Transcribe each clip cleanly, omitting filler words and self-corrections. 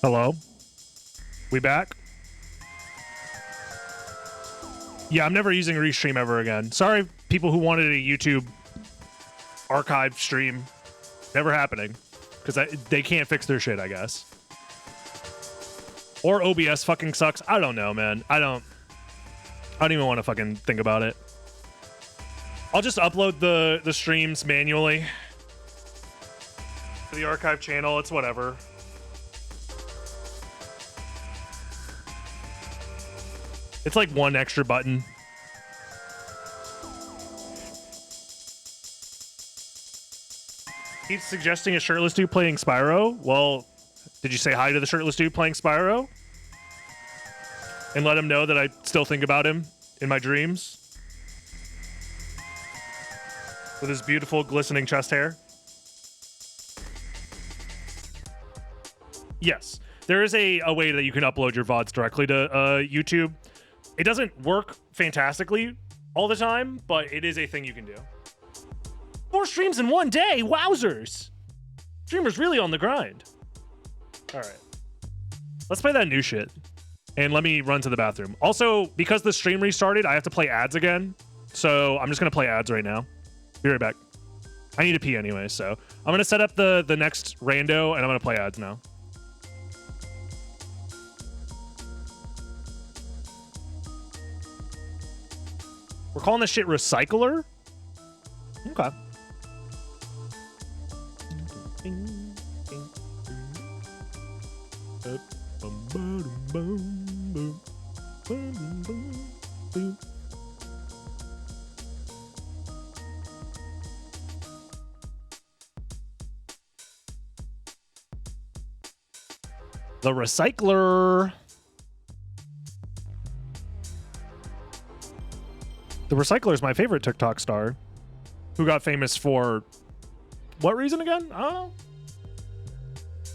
Hello? We back? Yeah, I'm never using Restream ever again. Sorry, people who wanted a YouTube archive stream. Never happening. Because they can't fix their shit, I guess. Or OBS fucking sucks. I don't know, man. I don't even want to fucking think about it. I'll just upload the streams manually to the archive channel. It's whatever. It's like one extra button. He's suggesting a shirtless dude playing Spyro. Well, did you say hi to the shirtless dude playing Spyro? And let him know that I still think about him in my dreams? With his beautiful, glistening chest hair? Yes. There is a way that you can upload your VODs directly to YouTube. It doesn't work fantastically all the time, but it is a thing you can do. 4 streams in one day? Wowzers! Streamers really on the grind. Alright. Let's play that new shit. And let me run to the bathroom. Also, because the stream restarted, I have to play ads again. So I'm just going to play ads right now. Be right back. I need to pee anyway, so I'm going to set up the next rando, and I'm going to play ads now. We're calling this shit Recycler? Okay. The Recycler. The Recycler is my favorite TikTok star, who got famous for what reason again? I don't know.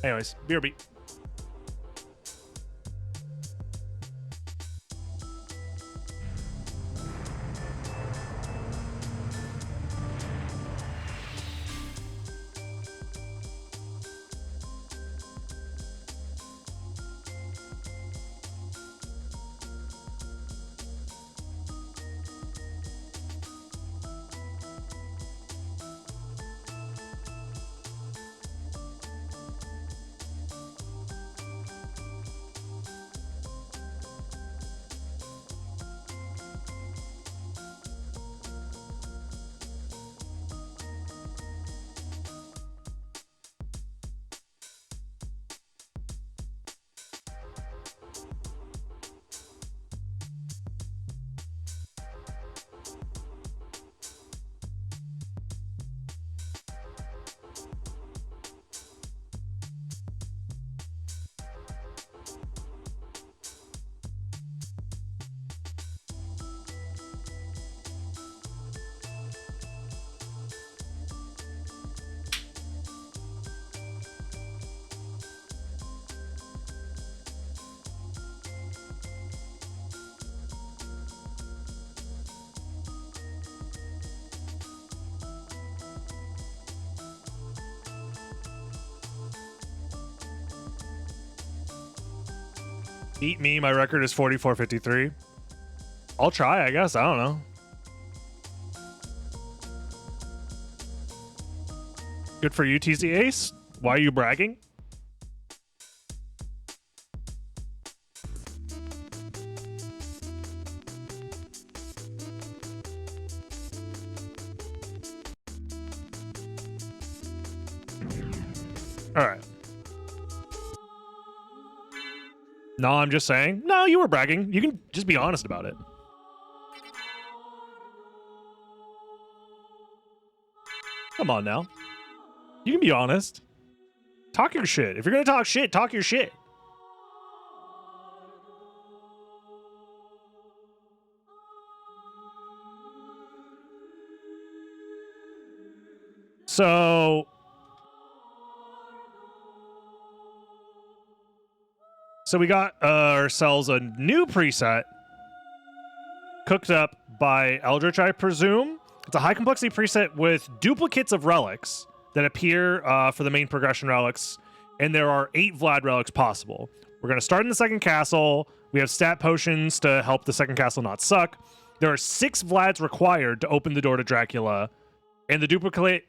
Anyways, BRB. Beat me. My record is 44.53. I'll try, I guess. I don't know. Good for you, TZ Ace. Why are you bragging? All right. No, I'm just saying. No, you were bragging. You can just be honest about it. Come on now. You can be honest. Talk your shit. If you're going to talk shit, talk your shit. So we got ourselves a new preset cooked up by Eldritch, I presume. It's a high complexity preset with duplicates of relics that appear for the main progression relics and there are 8 Vlad relics possible. We're going to start in the second castle. We have stat potions to help the second castle not suck. There are 6 Vlads required to open the door to Dracula, and the duplicate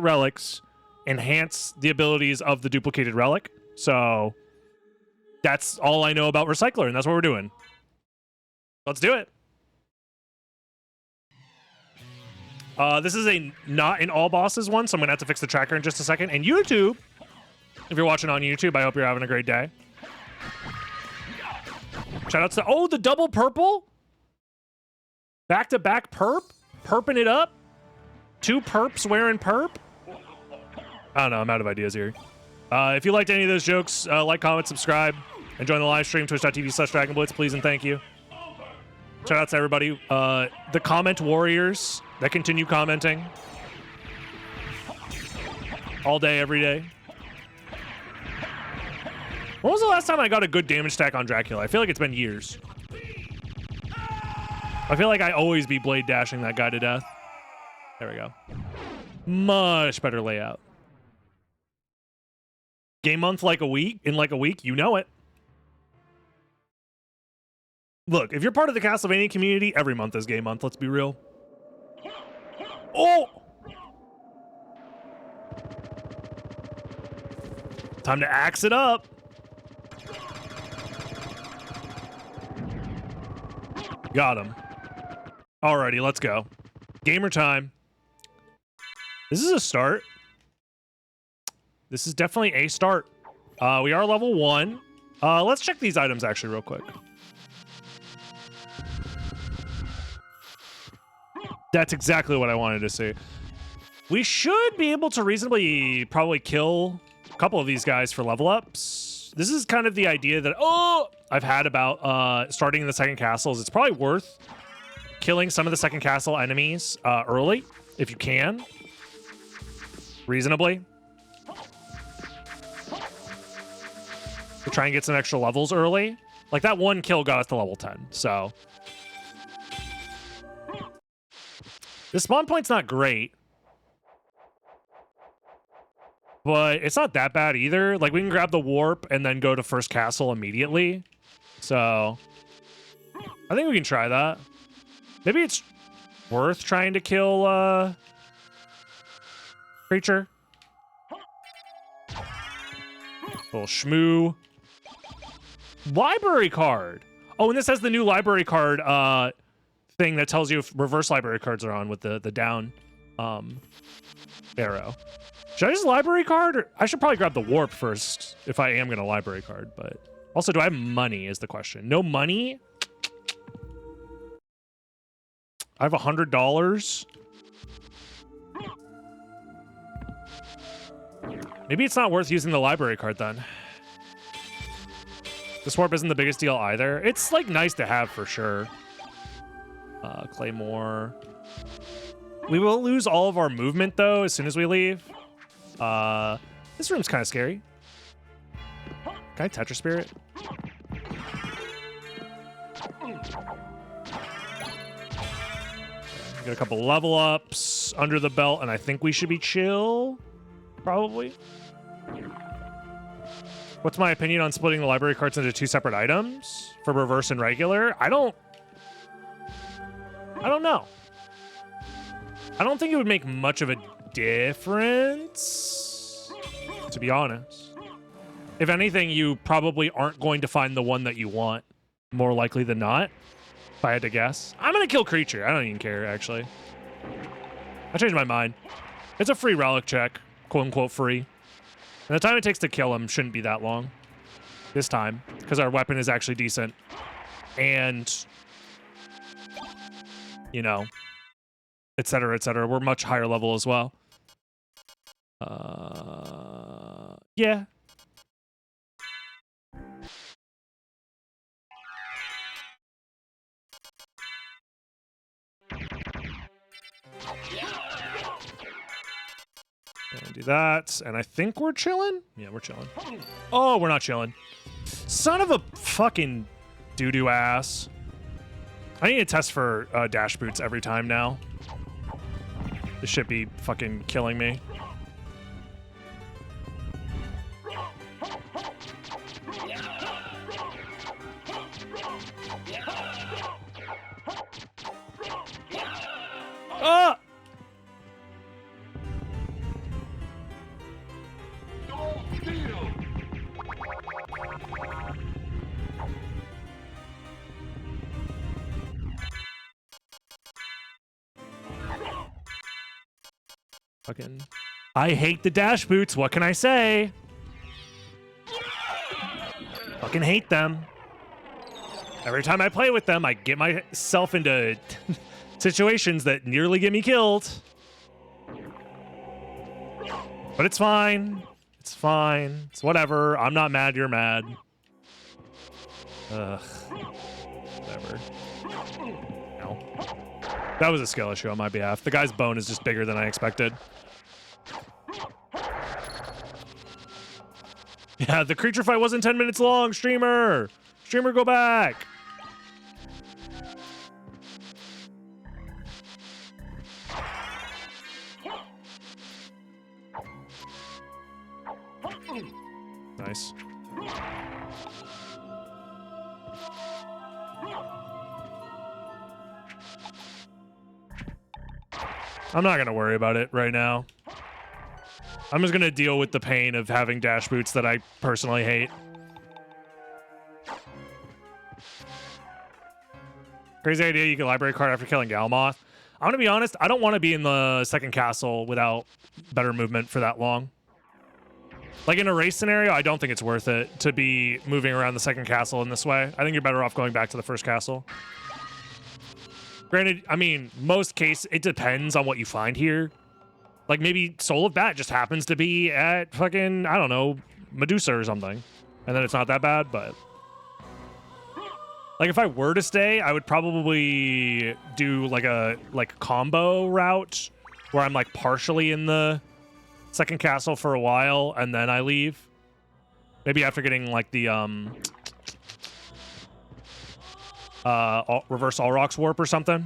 relics enhance the abilities of the duplicated relic. So that's all I know about Recycler, and that's what we're doing. Let's do it. This is a not in all bosses one, so I'm going to have to fix the tracker in just a second. And YouTube, if you're watching on YouTube, I hope you're having a great day. Shout outs to, oh, the double purple? Back-to-back perp? Perping it up? 2 perps wearing perp? I don't know, I'm out of ideas here. If you liked any of those jokes, like, comment, subscribe, and join the live stream, twitch.tv/DragonBlitz, please and thank you. Shout out to everybody. The comment warriors that continue commenting. All day, every day. When was the last time I got a good damage stack on Dracula? I feel like it's been years. I feel like I always be blade dashing that guy to death. There we go. Much better layout. Game month like a week, in like a week, you know it. Look, if you're part of the Castlevania community, every month is game month, let's be real. Oh! Time to axe it up. Got him. Alrighty, let's go. Gamer time. This is a start. This is definitely a start. We are level 1. Let's check these items actually real quick. That's exactly what I wanted to see. We should be able to reasonably probably kill a couple of these guys for level ups. This is kind of the idea that, I've had about starting in the second castle. Is it's probably worth killing some of the second castle enemies early, if you can. Reasonably. To try and get some extra levels early. Like, that one kill got us to level 10, so. The spawn point's not great. But it's not that bad either. Like, we can grab the warp and then go to first castle immediately. So, I think we can try that. Maybe it's worth trying to kill, creature. Little shmoo. Library card. Oh, and this has the new library card, thing that tells you if reverse library cards are on with the down, arrow. Should I just library card? Or I should probably grab the warp first if I am going to library card, but also, do I have money is the question. No money? I have $100. Maybe it's not worth using the library card then. This warp isn't the biggest deal either. It's like nice to have for sure. Claymore. We will lose all of our movement though as soon as we leave. This room's kind of scary. Can I Tetra Spirit? Get a couple level ups under the belt, and I think we should be chill. Probably. What's my opinion on splitting the library cards into 2 separate items for reverse and regular? I don't know. I don't think it would make much of a difference, to be honest. If anything, you probably aren't going to find the one that you want, more likely than not, if I had to guess. I'm going to kill creature. I don't even care, actually. I changed my mind. It's a free relic check, quote-unquote free. And the time it takes to kill him shouldn't be that long this time, because our weapon is actually decent. And, you know, et cetera, et cetera. We're much higher level as well. Yeah. And do that, and I think we're chilling. Yeah, we're chilling. Oh, we're not chilling. Son of a fucking doo-doo ass. I need to test for dash boots every time now. This should be fucking killing me. Ah! Fucking. I hate the dash boots. What can I say? Fucking hate them. Every time I play with them, I get myself into situations that nearly get me killed. But it's fine. It's fine. It's whatever. I'm not mad. You're mad. Ugh. Whatever. No. That was a skill issue on my behalf. The guy's bone is just bigger than I expected. Yeah, the creature fight wasn't 10 minutes long, streamer. Streamer, go back. Nice. I'm not going to worry about it right now. I'm just going to deal with the pain of having dash boots that I personally hate. Crazy idea, you get library card after killing Galmoth. I'm going to be honest, I don't want to be in the second castle without better movement for that long. Like in a race scenario, I don't think it's worth it to be moving around the second castle in this way. I think you're better off going back to the first castle. Granted, I mean, most cases, it depends on what you find here. Like maybe Soul of Bat just happens to be at fucking, I don't know, Medusa or something. And then it's not that bad, but... Like if I were to stay, I would probably do like a combo route where I'm like partially in the second castle for a while and then I leave. Maybe after getting like the reverse All Rocks warp or something.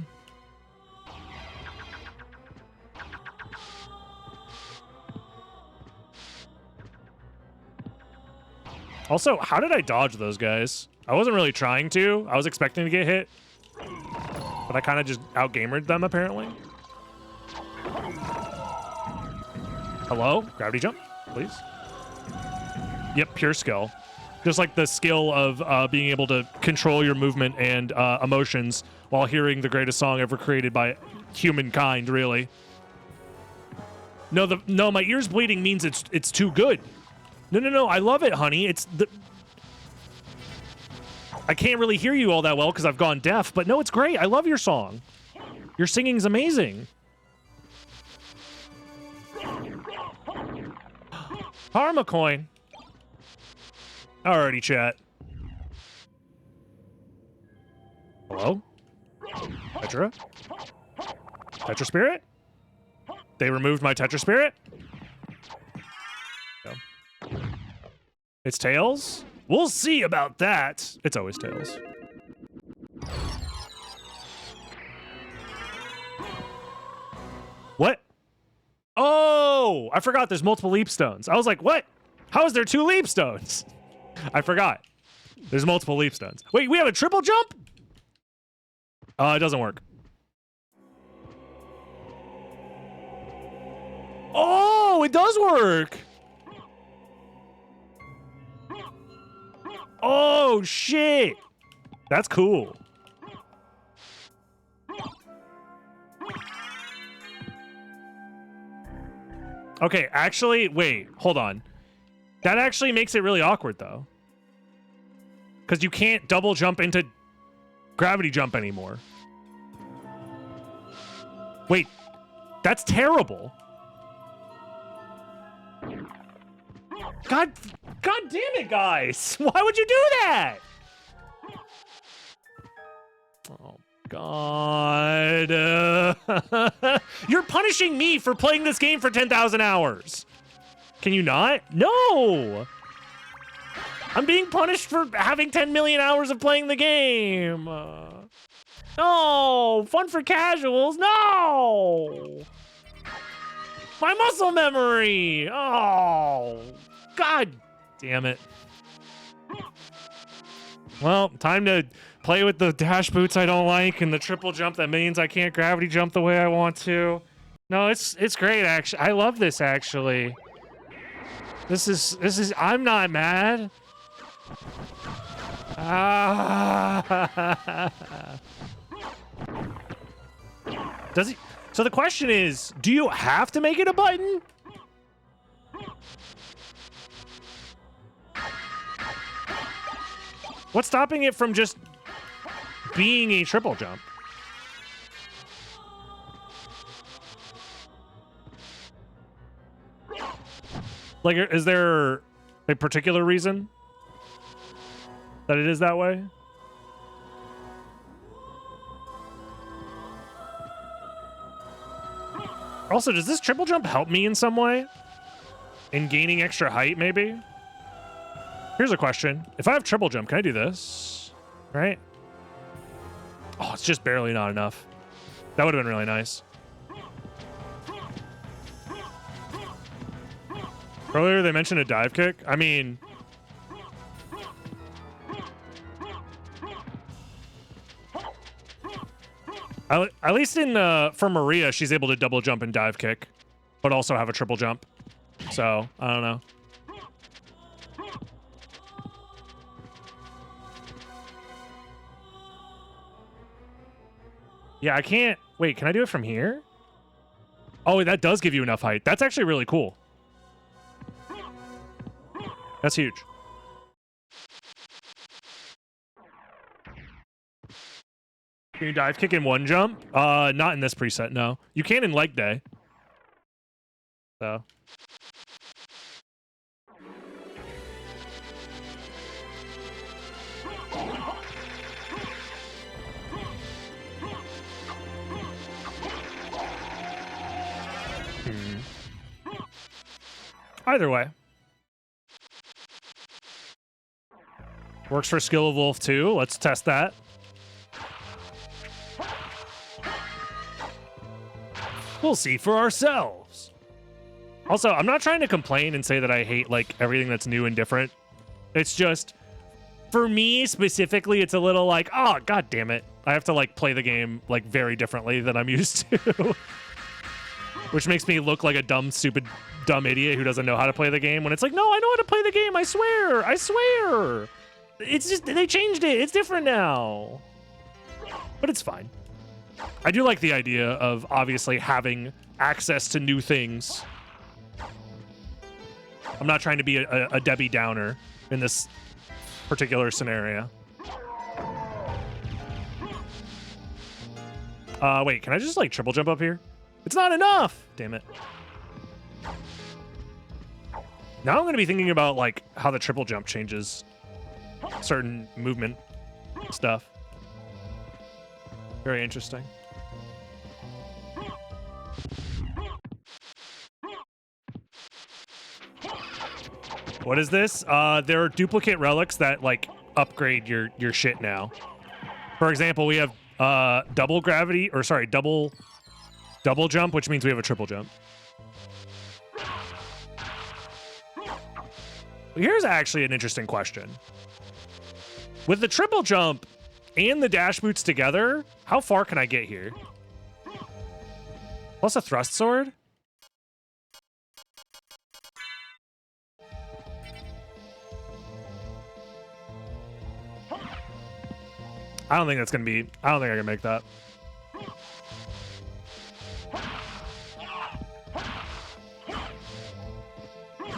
Also, how did I dodge those guys? I wasn't really trying to. I was expecting to get hit. But I kind of just outgamered them, apparently. Hello? Gravity jump, please. Yep, pure skill. Just like the skill of being able to control your movement and emotions while hearing the greatest song ever created by humankind, really. No, my ears bleeding means it's too good. No, I love it, honey. It's the... I can't really hear you all that well because I've gone deaf, but no, it's great. I love your song. Your singing's amazing. Karma coin. Alrighty, chat. Hello? Tetra? Tetra Spirit? They removed my Tetra Spirit? No. It's Tails? We'll see about that. It's always Tails. What? Oh, I forgot there's multiple leap stones. I was like, what? How is there 2 leap stones? I forgot. There's multiple leap stones. Wait, we have a triple jump? It doesn't work. Oh, it does work. Oh, shit. That's cool. Okay, actually, wait, hold on. That actually makes it really awkward, though. Because you can't double jump into gravity jump anymore. Wait, that's terrible. God damn it, guys. Why would you do that? Oh, God. You're punishing me for playing this game for 10,000 hours. Can you not? No. I'm being punished for having 10 million hours of playing the game. No. Fun for casuals. No. My muscle memory. Oh. God damn it. Well, time to play with the dash boots I don't like, and the triple jump that means I can't gravity jump the way I want to. No, it's great, actually. I love this, actually. This is, I'm not mad. Ah. Does he? So the question is, do you have to make it a button? What's stopping it from just being a triple jump? Like, is there a particular reason that it is that way? Also, does this triple jump help me in some way? In gaining extra height, maybe? Here's a question. If I have triple jump, can I do this? Right? Oh, it's just barely not enough. That would have been really nice. Earlier, they mentioned a dive kick. I mean... At least in for Maria, she's able to double jump and dive kick, but also have a triple jump. So, I don't know. Yeah, I can't... Wait, can I do it from here? Oh, that does give you enough height. That's actually really cool. That's huge. Can you dive kick in one jump? Not in this preset, no. You can in leg day. So. Either way. Works for Skill of Wolf too. Let's test that. We'll see for ourselves. Also, I'm not trying to complain and say that I hate like everything that's new and different. It's just, for me specifically, it's a little like, oh, god damn it. I have to like play the game like very differently than I'm used to. Which makes me look like a dumb, stupid, dumb idiot who doesn't know how to play the game when it's like, no, I know how to play the game. I swear. I swear. It's just, they changed it. It's different now. But it's fine. I do like the idea of obviously having access to new things. I'm not trying to be a Debbie Downer in this particular scenario. Wait, can I just like triple jump up here? It's not enough! Damn it. Now I'm going to be thinking about like how the triple jump changes certain movement stuff. Very interesting. What is this? There are duplicate relics that like upgrade your shit now. For example, we have double gravity, or sorry, double jump, which means we have a triple jump. Here's actually an interesting question. With the triple jump and the dash boots together, how far can I get here? Plus a thrust sword? I don't think that's gonna be, I don't think I can make that.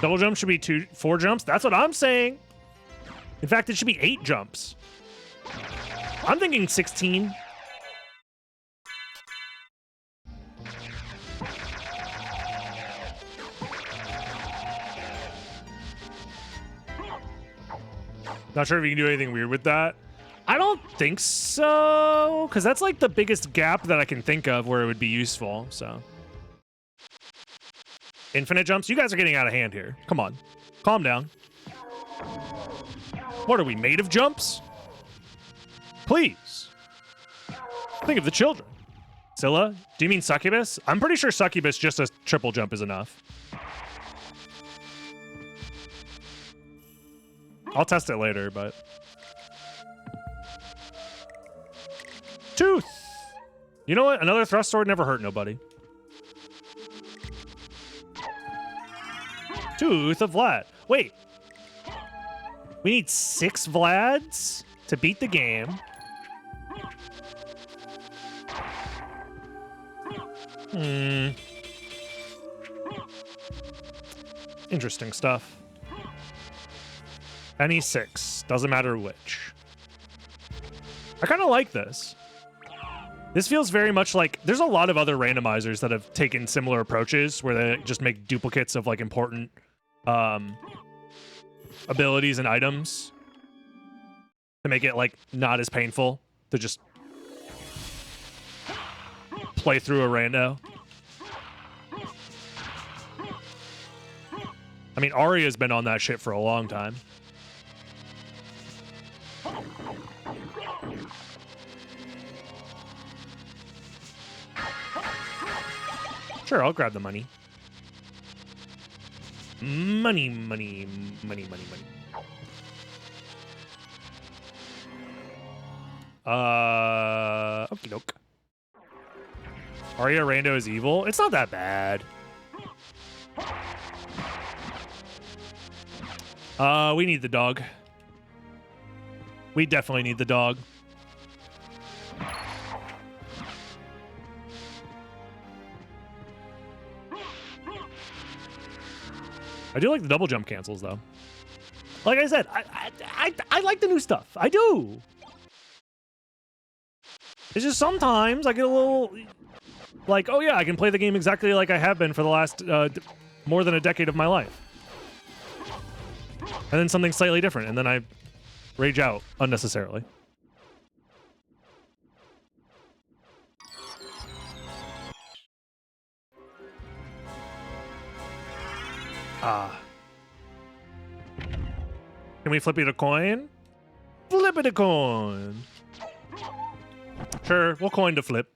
Double jump should be 4 jumps. That's what I'm saying. In fact, it should be 8 jumps. I'm thinking 16. Not sure if you can do anything weird with that. I don't think so, because that's like the biggest gap that I can think of where it would be useful, so. Infinite jumps? You guys are getting out of hand here. Come on. Calm down. What are we, made of jumps? Please. Think of the children. Scylla? Do you mean succubus? I'm pretty sure succubus just a triple jump is enough. I'll test it later, but... Tooth. You know what? Another thrust sword never hurt nobody. Tooth of Vlad. Wait. We need 6 Vlads to beat the game. Interesting stuff. Any 6. Doesn't matter which. I kind of like this. This feels very much like... There's a lot of other randomizers that have taken similar approaches where they just make duplicates of, like, important abilities and items to make it, like, not as painful to just play through a rando. I mean, Arya's been on that shit for a long time. Sure, I'll grab the money. Money, money, money, money, money. Okie doke. Arya Rando is evil? It's not that bad. We need the dog. We definitely need the dog. I do like the double jump cancels, though. Like I said, I like the new stuff. I do. It's just sometimes I get a little... Like, oh yeah, I can play the game exactly like I have been for the last more than a decade of my life. And then something slightly different, and then I rage out unnecessarily. Ah. Can we flip it a coin? Flip it a coin. Sure, we'll coin to flip.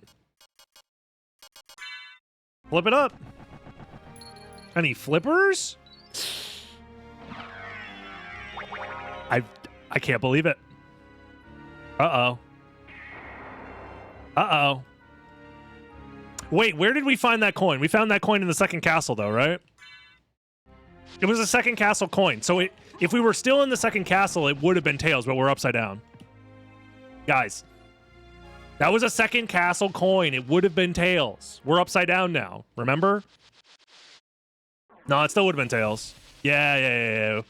Flip it up. Any flippers? I can't believe it. Uh-oh. Uh-oh. Wait, where did we find that coin? We found that coin in the second castle, though, right? It was a second castle coin. So if we were still in the second castle, it would have been tails, but we're upside down. Guys, that was a second castle coin. It would have been tails. We're upside down now. Remember? No, it still would have been tails. Yeah.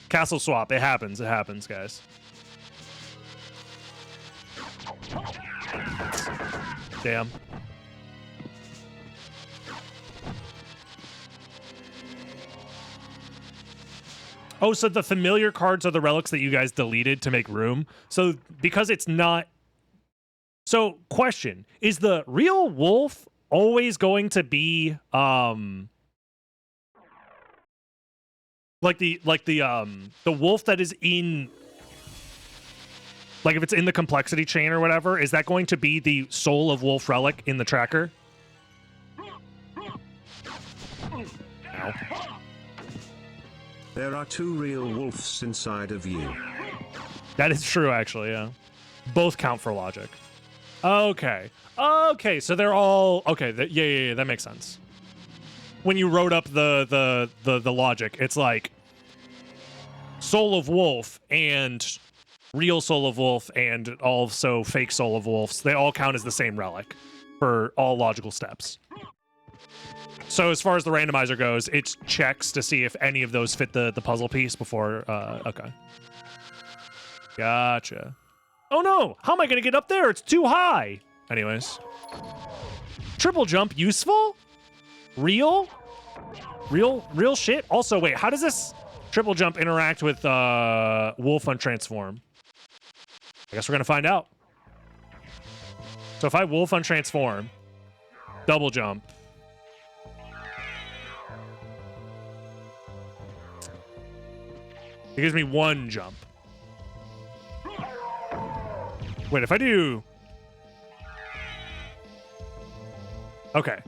Castle swap. It happens. It happens, guys. Damn. Oh, so the familiar cards are the relics that you guys deleted to make room. So because it's not... So, question. Is the real wolf always going to be, like the wolf that is in... Like, if it's in the complexity chain or whatever, is that going to be the Soul of Wolf relic in the tracker? Ow. There are 2 real wolves inside of you. That is true, actually, yeah. Both count for logic. Okay. Okay, so they're all... Okay, yeah, that makes sense. When you wrote up the logic, it's like Soul of Wolf and real Soul of Wolf and also fake Soul of Wolves. They all count as the same relic for all logical steps. So as far as the randomizer goes, it checks to see if any of those fit the puzzle piece before... okay. Gotcha. Oh no! How am I gonna get up there? It's too high! Anyways. Triple jump useful? Real? Real shit? Also, wait, how does this triple jump interact with Wolf on Transform? I guess we're gonna find out. So if I Wolf on Transform, double jump, it gives me 1 jump. Wait, if I do... Okay.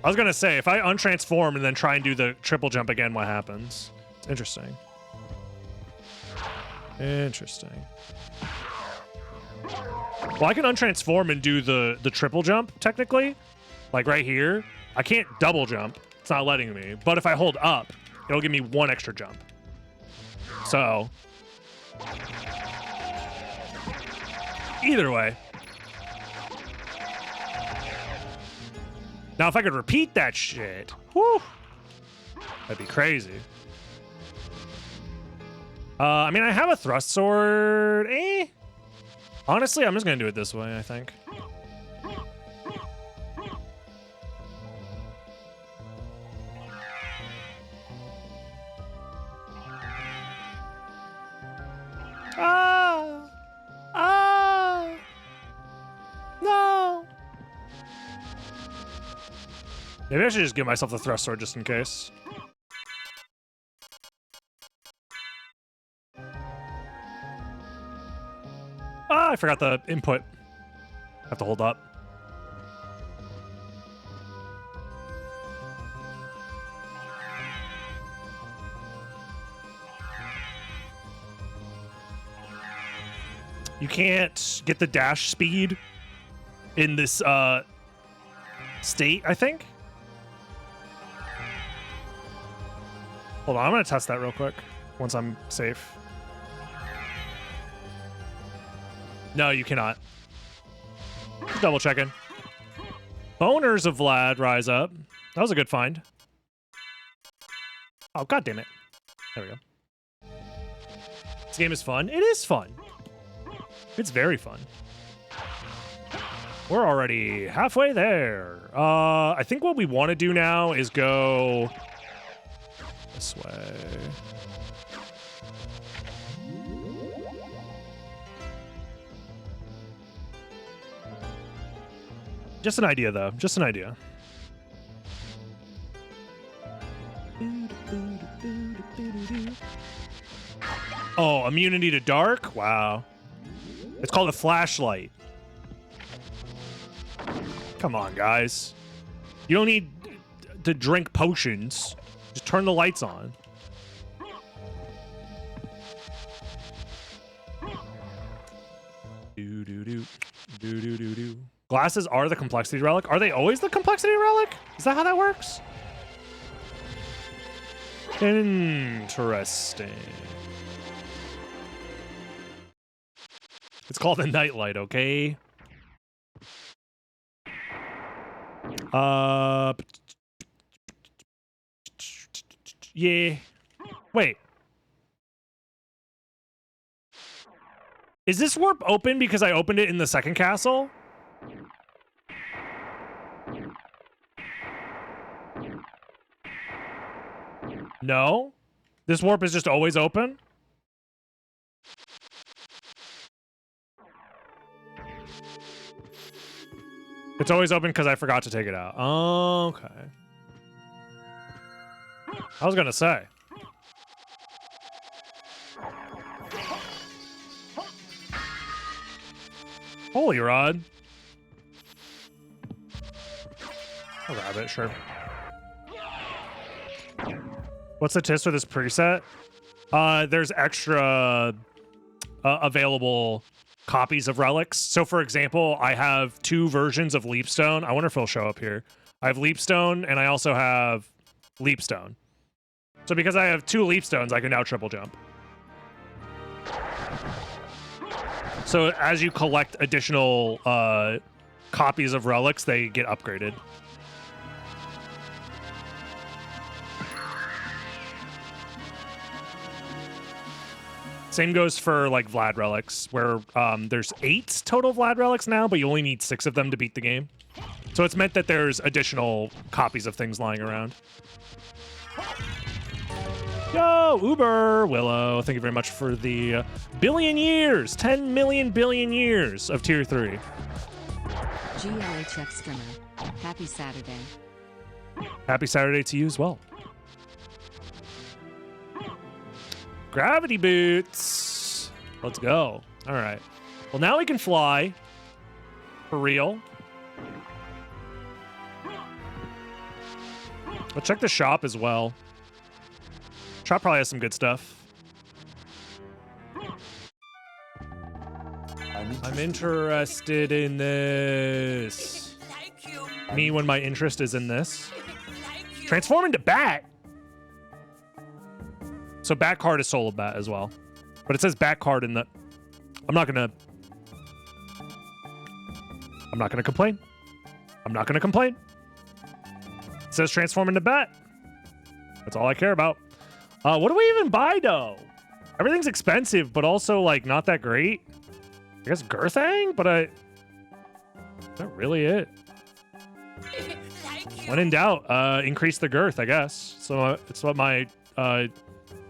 I was going to say, if I untransform and then try and do the triple jump again, what happens? It's interesting. Interesting. Well, I can untransform and do the triple jump, technically. Like right here. I can't double jump. It's not letting me. But if I hold up, it'll give me 1 extra jump. So, either way. Now, if I could repeat that shit, whew, that'd be crazy. I mean, I have a thrust sword. Honestly, I'm just gonna do it this way, I think. No. Maybe I should just give myself the thrust sword just in case. I forgot the input. Have to hold up. You can't get the dash speed in this state, I think. Hold on, I'm gonna test that real quick once I'm safe. No, you cannot. Just double checking. Boners of Vlad rise up. That was a good find. Oh, god damn it. There we go. This game is fun. It is fun. It's very fun. We're already halfway there. I think what we want to do now is go this way. Just an idea, though. Just an idea. Oh, immunity to dark? Wow. It's called a flashlight. Come on, guys. You don't need to drink potions. Just turn the lights on. Do-do-do. Do-do-do-do. Glasses are the complexity relic. Are they always the complexity relic? Is that how that works? Interesting. It's called a nightlight, okay? Yeah. Wait. Is this warp open because I opened it in the second castle? No? This warp is just always open? It's always open because I forgot to take it out. Okay. I was gonna say. Holy rod. I'll grab it, sure. What's the tisk for this preset? There's extra available copies of relics. So for example, I have 2 versions of Leapstone. I wonder if it'll show up here. I have Leapstone and I also have Leapstone. So because I have 2 Leapstones, I can now triple jump. So as you collect additional copies of relics, they get upgraded. Same goes for like Vlad relics, where there's 8 total Vlad relics now, but you only need 6 of them to beat the game. So it's meant that there's additional copies of things lying around. Yo, Uber Willow, thank you very much for the billion years, 10 million billion years of tier 3. GLHF Skimmer, happy Saturday. Happy Saturday to you as well. Gravity boots. Let's go. All right. Well, now we can fly. For real. Let's check the shop as well. Shop probably has some good stuff. I'm I'm interested in this. Me when my interest is in this. Transform into bat. So bat card is solo bat as well. But it says bat card in the... I'm not gonna complain. I'm not gonna complain. It says transform into bat. That's all I care about. What do we even buy though? Everything's expensive, but also like not that great. I guess Girthang, but is that really it? When in doubt, increase the girth, I guess. So it's what my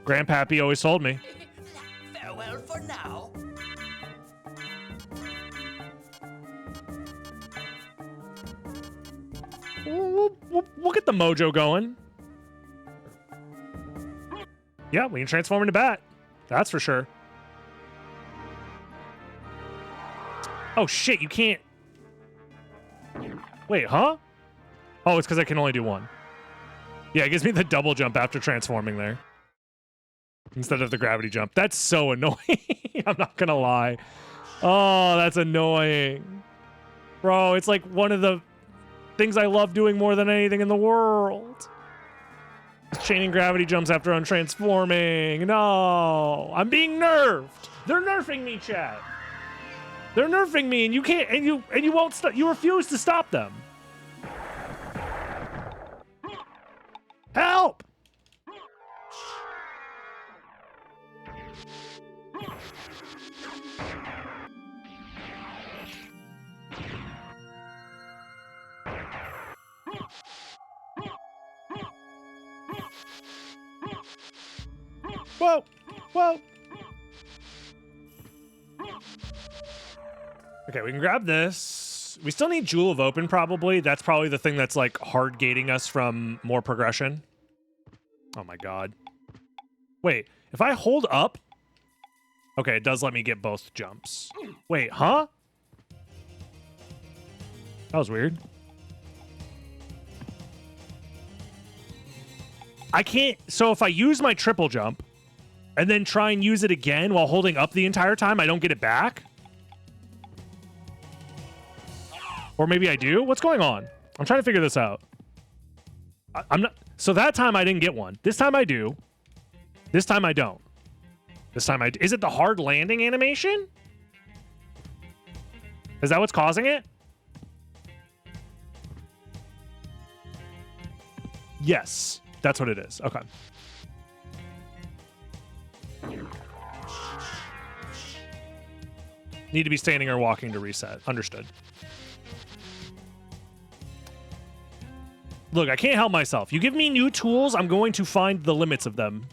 grandpappy always told me. Farewell for now. We'll get the mojo going. Yeah, we can transform into bat. That's for sure. Oh shit, you can't. Wait, huh? Oh, it's because I can only do one. Yeah, it gives me the double jump after transforming there. Instead of the gravity jump. That's so annoying. I'm not gonna lie. Oh, that's annoying. Bro, it's like one of the things I love doing more than anything in the world. Chaining gravity jumps after I'm transforming. No, I'm being nerfed. They're nerfing me, chat. They're nerfing me, and you can't, and you won't stop. You refuse to stop them. Help! Whoa! Whoa! Okay, we can grab this. We still need Jewel of Open, probably. That's probably the thing that's, like, hard gating us from more progression. Oh, my God. Wait, if I hold up... Okay, it does let me get both jumps. Wait, huh? That was weird. I can't... So if I use my triple jump and then try and use it again while holding up the entire time, I don't get it back? Or maybe I do? What's going on? I'm trying to figure this out. I'm not... So that time I didn't get one. This time I do. This time I don't. This time I... Is it the hard landing animation? Is that what's causing it? Yes. That's what it is. Okay. Need to be standing or walking to reset. Understood. Look, I can't help myself. You give me new tools, I'm going to find the limits of them.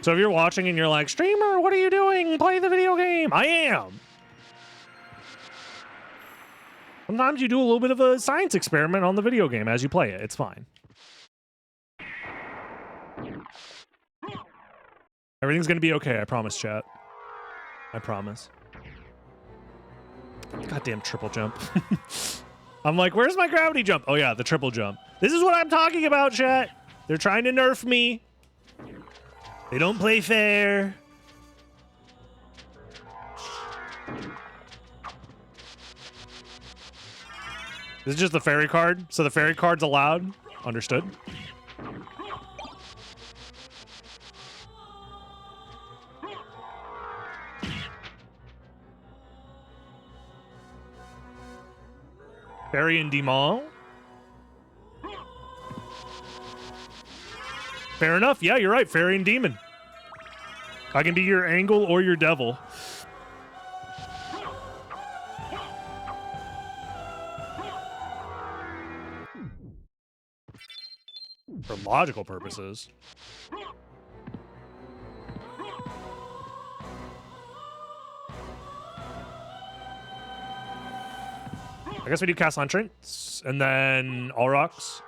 So if you're watching and you're like, streamer, what are you doing? Play the video game. I am. Sometimes you do a little bit of a science experiment on the video game as you play it. It's fine. Everything's going to be okay. I promise, chat. I promise. Goddamn triple jump. I'm like, where's my gravity jump? Oh, yeah, the triple jump. This is what I'm talking about, chat. They're trying to nerf me. They don't play fair. This is just the fairy card. So the fairy card's allowed. Understood. Fairy and Demon. Fair enough. Yeah, you're right. Fairy and Demon. I can be your angle or your devil. For logical purposes. I guess we do Castle Entrance, and then All Rocks.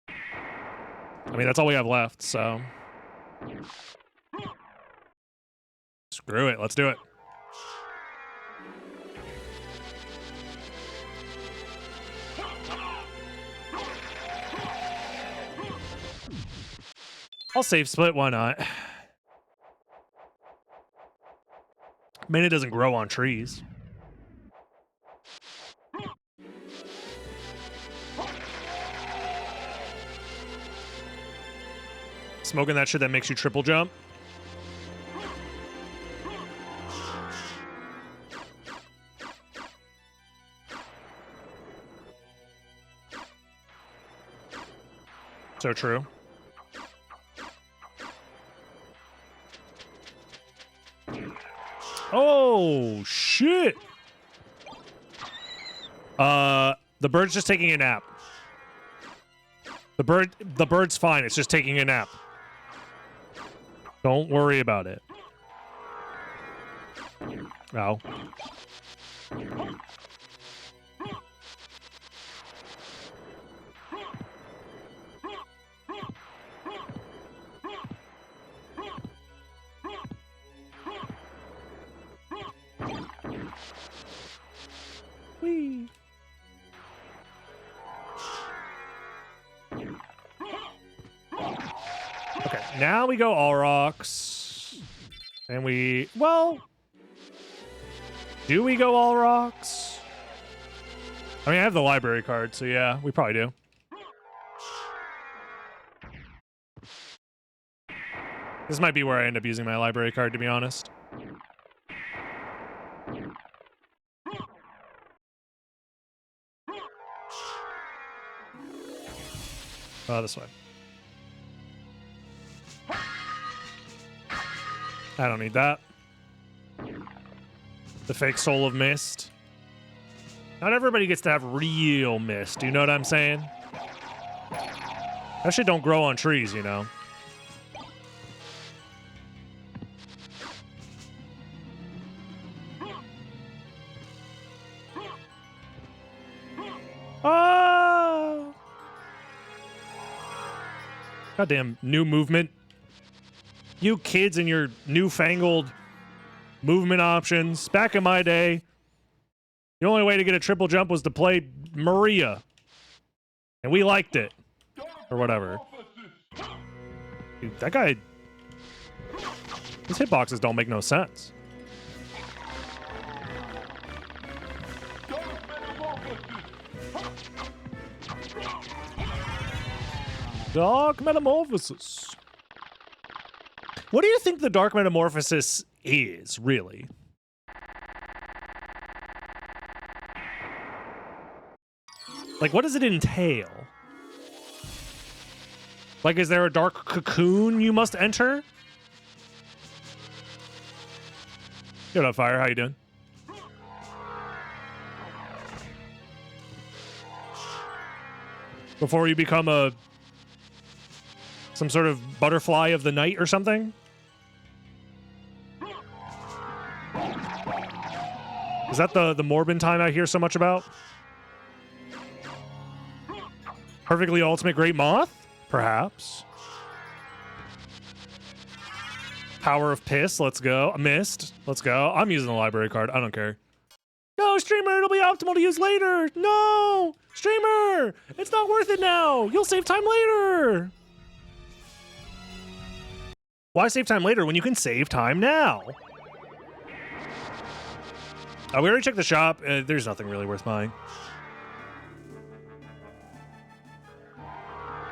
I mean, that's all we have left, so... Screw it, let's do it. I'll save split, why not? Mana doesn't grow on trees. Smoking that shit that makes you triple jump. So true. Oh, shit. The bird's just taking a nap. The bird's fine. It's just taking a nap. Don't worry about it. Ow. Whee. Okay, now we go Aurochs. And we, well, do we go Aurochs? I mean, I have the library card, so yeah, we probably do. This might be where I end up using my library card, to be honest. This way. I don't need that. The fake soul of mist. Not everybody gets to have real mist. Do you know what I'm saying? That shit don't grow on trees, you know. Oh! Goddamn new movement. You kids and your newfangled movement options. Back in my day, the only way to get a triple jump was to play Maria. And we liked it. Or whatever. Dude, that guy... His hitboxes don't make no sense. Dark Metamorphosis. What do you think the Dark Metamorphosis is, really? Like, what does it entail? Like, is there a dark cocoon you must enter? Yo, up, Fire. How you doing? Before you become a... some sort of butterfly of the night or something? Is that the Morbin time I hear so much about? Perfectly Ultimate Great Moth? Perhaps. Power of Piss, let's go. Mist, let's go. I'm using the library card, I don't care. No, streamer, it'll be optimal to use later. No, streamer, it's not worth it now. You'll save time later. Why save time later when you can save time now? We already checked the shop. There's nothing really worth buying.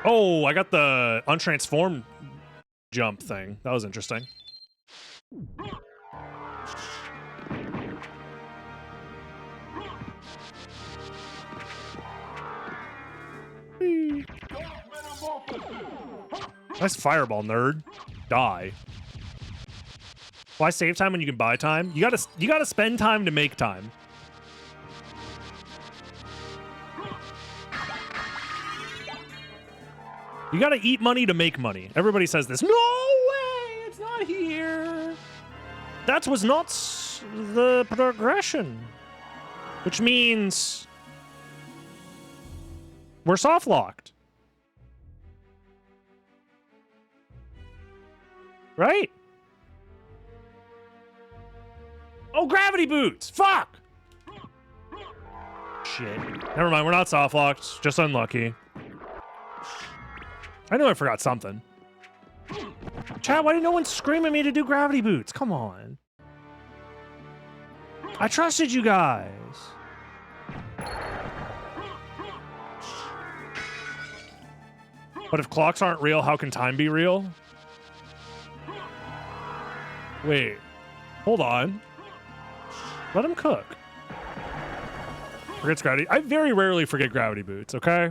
Oh, I got the untransformed jump thing. That was interesting. Nice fireball, nerd. Die. Why save time when you can buy time? You gotta spend time to make time. You gotta eat money to make money. Everybody says this. No way! It's not here. That was not the progression. Which means we're soft locked. Right? Oh, gravity boots! Fuck! Shit. Never mind, we're not soft locked. Just unlucky. I knew I forgot something. Chat, why did no one scream at me to do gravity boots? Come on. I trusted you guys. But if clocks aren't real, how can time be real? Wait. Hold on. Let him cook. Forgets gravity. I very rarely forget gravity boots, okay?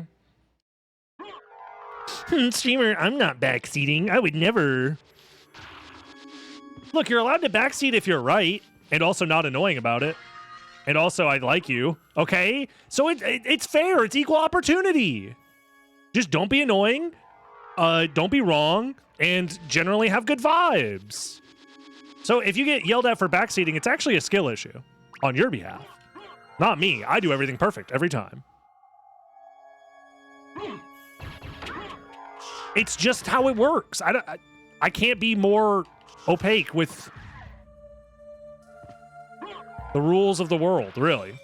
Streamer, I'm not backseating. I would never. Look, you're allowed to backseat if you're right, and also not annoying about it. And also, I like you, okay? So it's fair. It's equal opportunity. Just don't be annoying, don't be wrong, and generally have good vibes. So if you get yelled at for backseating, it's actually a skill issue on your behalf. Not me. I do everything perfect every time. It's just how it works. I can't be more opaque with the rules of the world, really.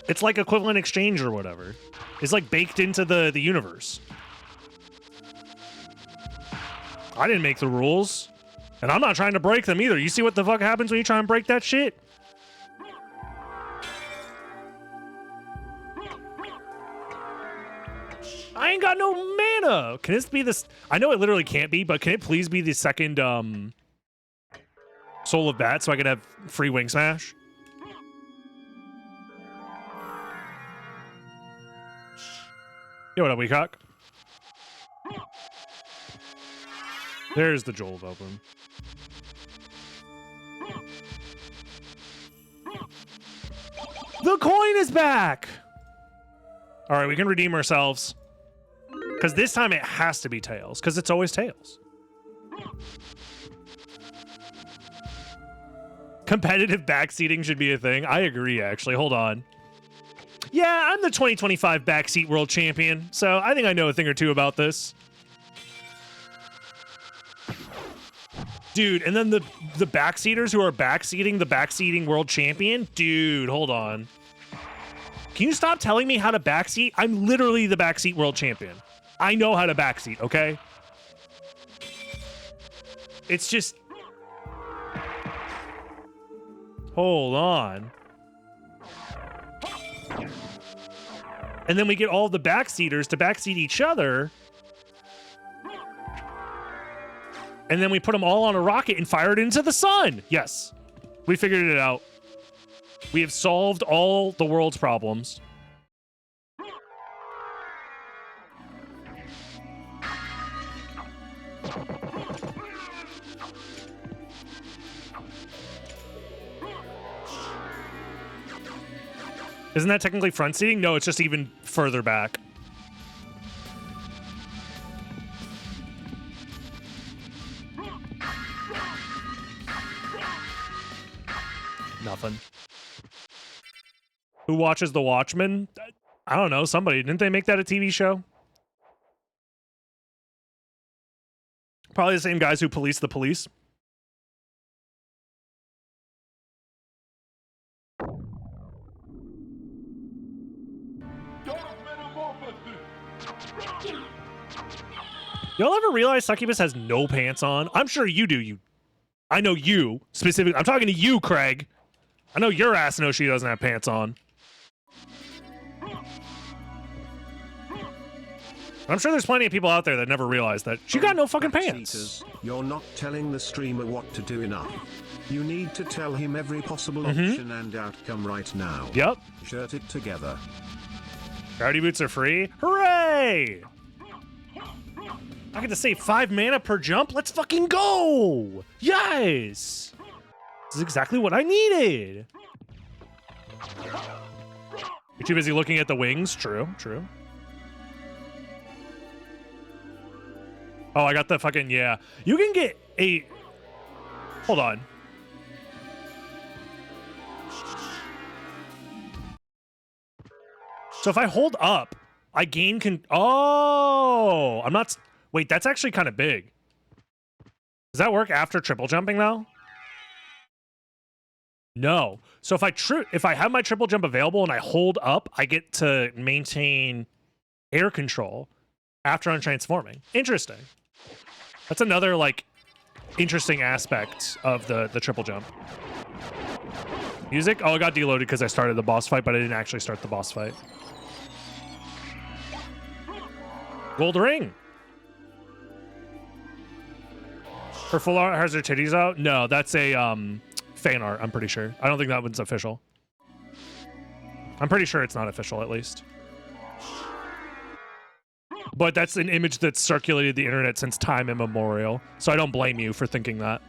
It's like equivalent exchange or whatever. It's like baked into the universe. I didn't make the rules, and I'm not trying to break them either. You see what the fuck happens when you try and break that shit? I ain't got no mana. Can this be this? I know it literally can't be, but can it please be the second Soul of Bat so I can have free Wing Smash? Yo, what up, Weecock? There's the Joel of Open. The coin is back! All right, we can redeem ourselves. Because this time it has to be Tails, because it's always Tails. Competitive backseating should be a thing. I agree, actually. Hold on. Yeah, I'm the 2025 Backseat World Champion, so I think I know a thing or two about this. Dude, and then the backseaters who are backseating the Backseating World Champion? Dude, hold on. Can you stop telling me how to backseat? I'm literally the Backseat World Champion. I know how to backseat, okay? It's just... Hold on. And then we get all the backseaters to backseat each other. And then we put them all on a rocket and fire it into the sun. Yes. We figured it out. We have solved all the world's problems. Isn't that technically front seating? No, it's just even further back. Nothing. Who watches The Watchmen? I don't know. Somebody. Didn't they make that a TV show? Probably the same guys who police the police. Y'all ever realize Succubus has no pants on? I'm sure you do. I know you specifically. I'm talking to you, Craig. I know your ass knows she doesn't have pants on. I'm sure there's plenty of people out there that never realized that she got no fucking pants. You're not telling the streamer what to do enough. You need to tell him every possible option and outcome right now. Yep. Shirt it together. Gravity boots are free. Hooray! I get to save 5 mana per jump. Let's fucking go! Yes! This is exactly what I needed. You're too busy looking at the wings. True, true. Oh, I got the fucking, yeah. You can get a... Hold on. So if I hold up, I gain Oh! I'm not... Wait, that's actually kind of big. Does that work after triple jumping, though? No. So if I have my triple jump available and I hold up, I get to maintain air control after I'm transforming. Interesting. That's another, like, interesting aspect of the triple jump. Music? Oh, it got deloaded because I started the boss fight, but I didn't actually start the boss fight. Gold ring. Her full art has her titties out? No, that's a fan art, I'm pretty sure. I don't think that one's official. I'm pretty sure it's not official, at least. But that's an image that's circulated the internet since time immemorial, so I don't blame you for thinking that.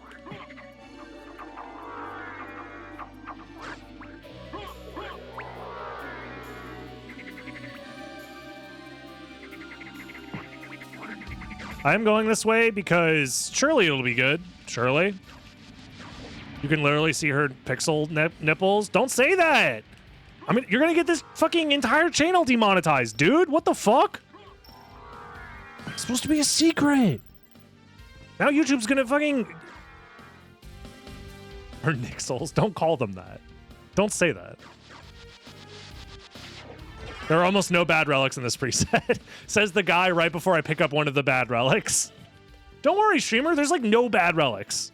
I'm going this way because surely it'll be good. Surely. You can literally see her pixel nipples. Don't say that! I mean, you're gonna get this fucking entire channel demonetized, dude. What the fuck? It's supposed to be a secret. Now YouTube's gonna fucking... Her nixels. Don't call them that. Don't say that. There are almost no bad relics in this preset. Says the guy right before I pick up one of the bad relics. Don't worry, streamer. There's like no bad relics.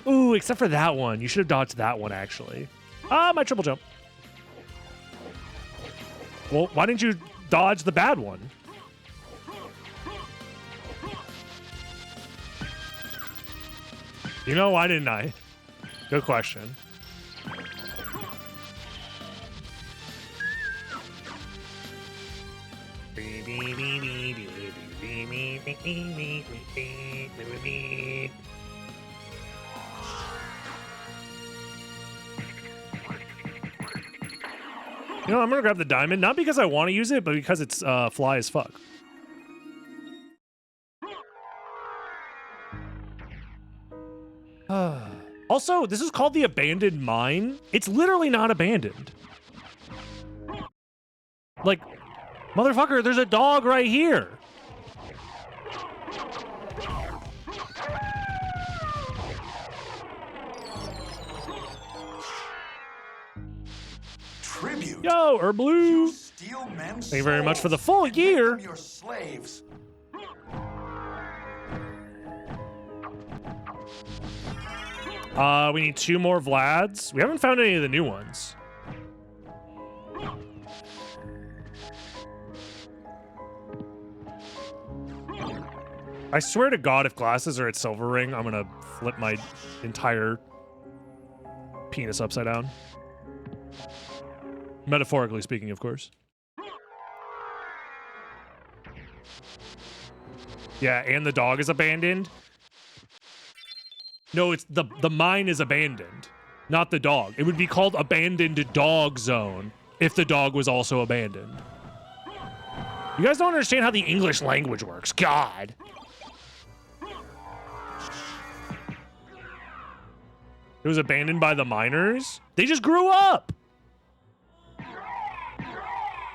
Ooh, except for that one. You should have dodged that one, actually. Ah, my triple jump. Well, why didn't you dodge the bad one? You know, why didn't I? Good question. You know, I'm gonna grab the diamond, not because I want to use it, but because it's fly as fuck. Also, this is called the abandoned mine. It's literally not abandoned. Like, motherfucker, there's a dog right here. Tribute. Yo, Herblue. Steal men's Thank you very much for the souls full and year. make them your slaves. We need 2 more Vlads. We haven't found any of the new ones. I swear to God, if glasses are at Silver Ring, I'm gonna flip my entire penis upside down. Metaphorically speaking, of course. Yeah, and the dog is abandoned. No, it's the mine is abandoned, not the dog. It would be called Abandoned Dog Zone if the dog was also abandoned. You guys don't understand how the English language works. God. It was abandoned by the miners? They just grew up!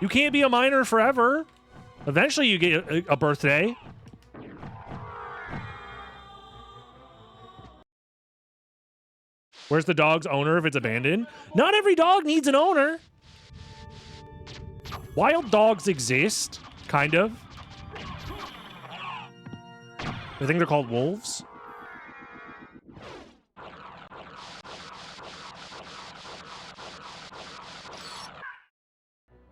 You can't be a miner forever. Eventually you get a birthday. Where's the dog's owner if it's abandoned? Not every dog needs an owner. Wild dogs exist, kind of. I think they're called wolves.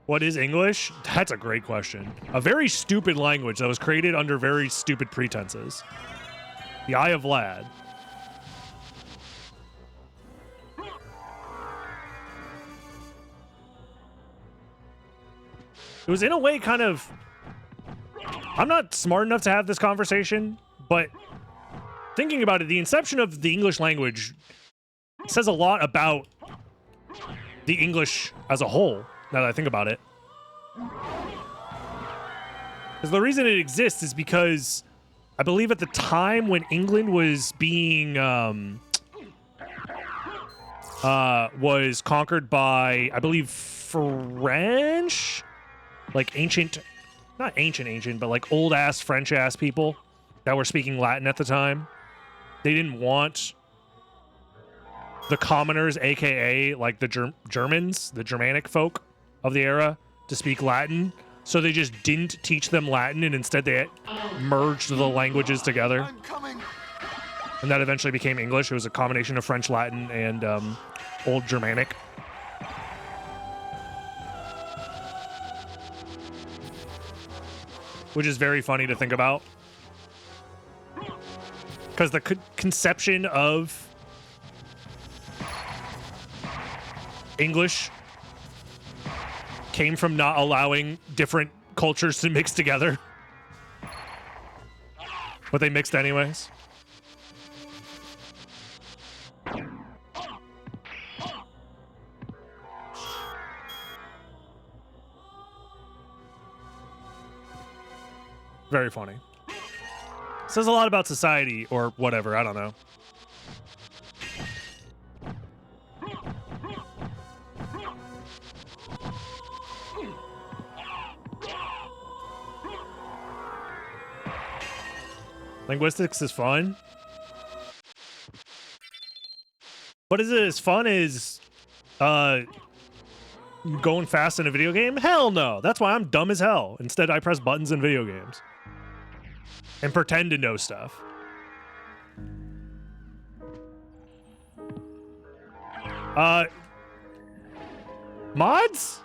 What is English? That's a great question. A very stupid language that was created under very stupid pretenses. The Eye of Vlad. It was in a way kind of... I'm not smart enough to have this conversation, but thinking about it, the inception of the English language says a lot about the English as a whole, now that I think about it. Because the reason it exists is because I believe at the time when England was being was conquered by, I believe, French, like ancient, not ancient, but like old ass French ass people that were speaking Latin at the time. They didn't want the commoners, aka like the Germans, the Germanic folk of the era, to speak Latin. So they just didn't teach them Latin, and instead they merged the languages together. I'm coming. And that eventually became English. It was a combination of French, Latin, and Old Germanic. Which is very funny to think about. Because the conception of English came from not allowing different cultures to mix together. But they mixed anyways. Very funny. Says a lot about society or whatever. I don't know. Linguistics is fun. What is it as fun as going fast in a video game? Hell no. That's why I'm dumb as hell. Instead, I press buttons in video games and pretend to know stuff. Mods?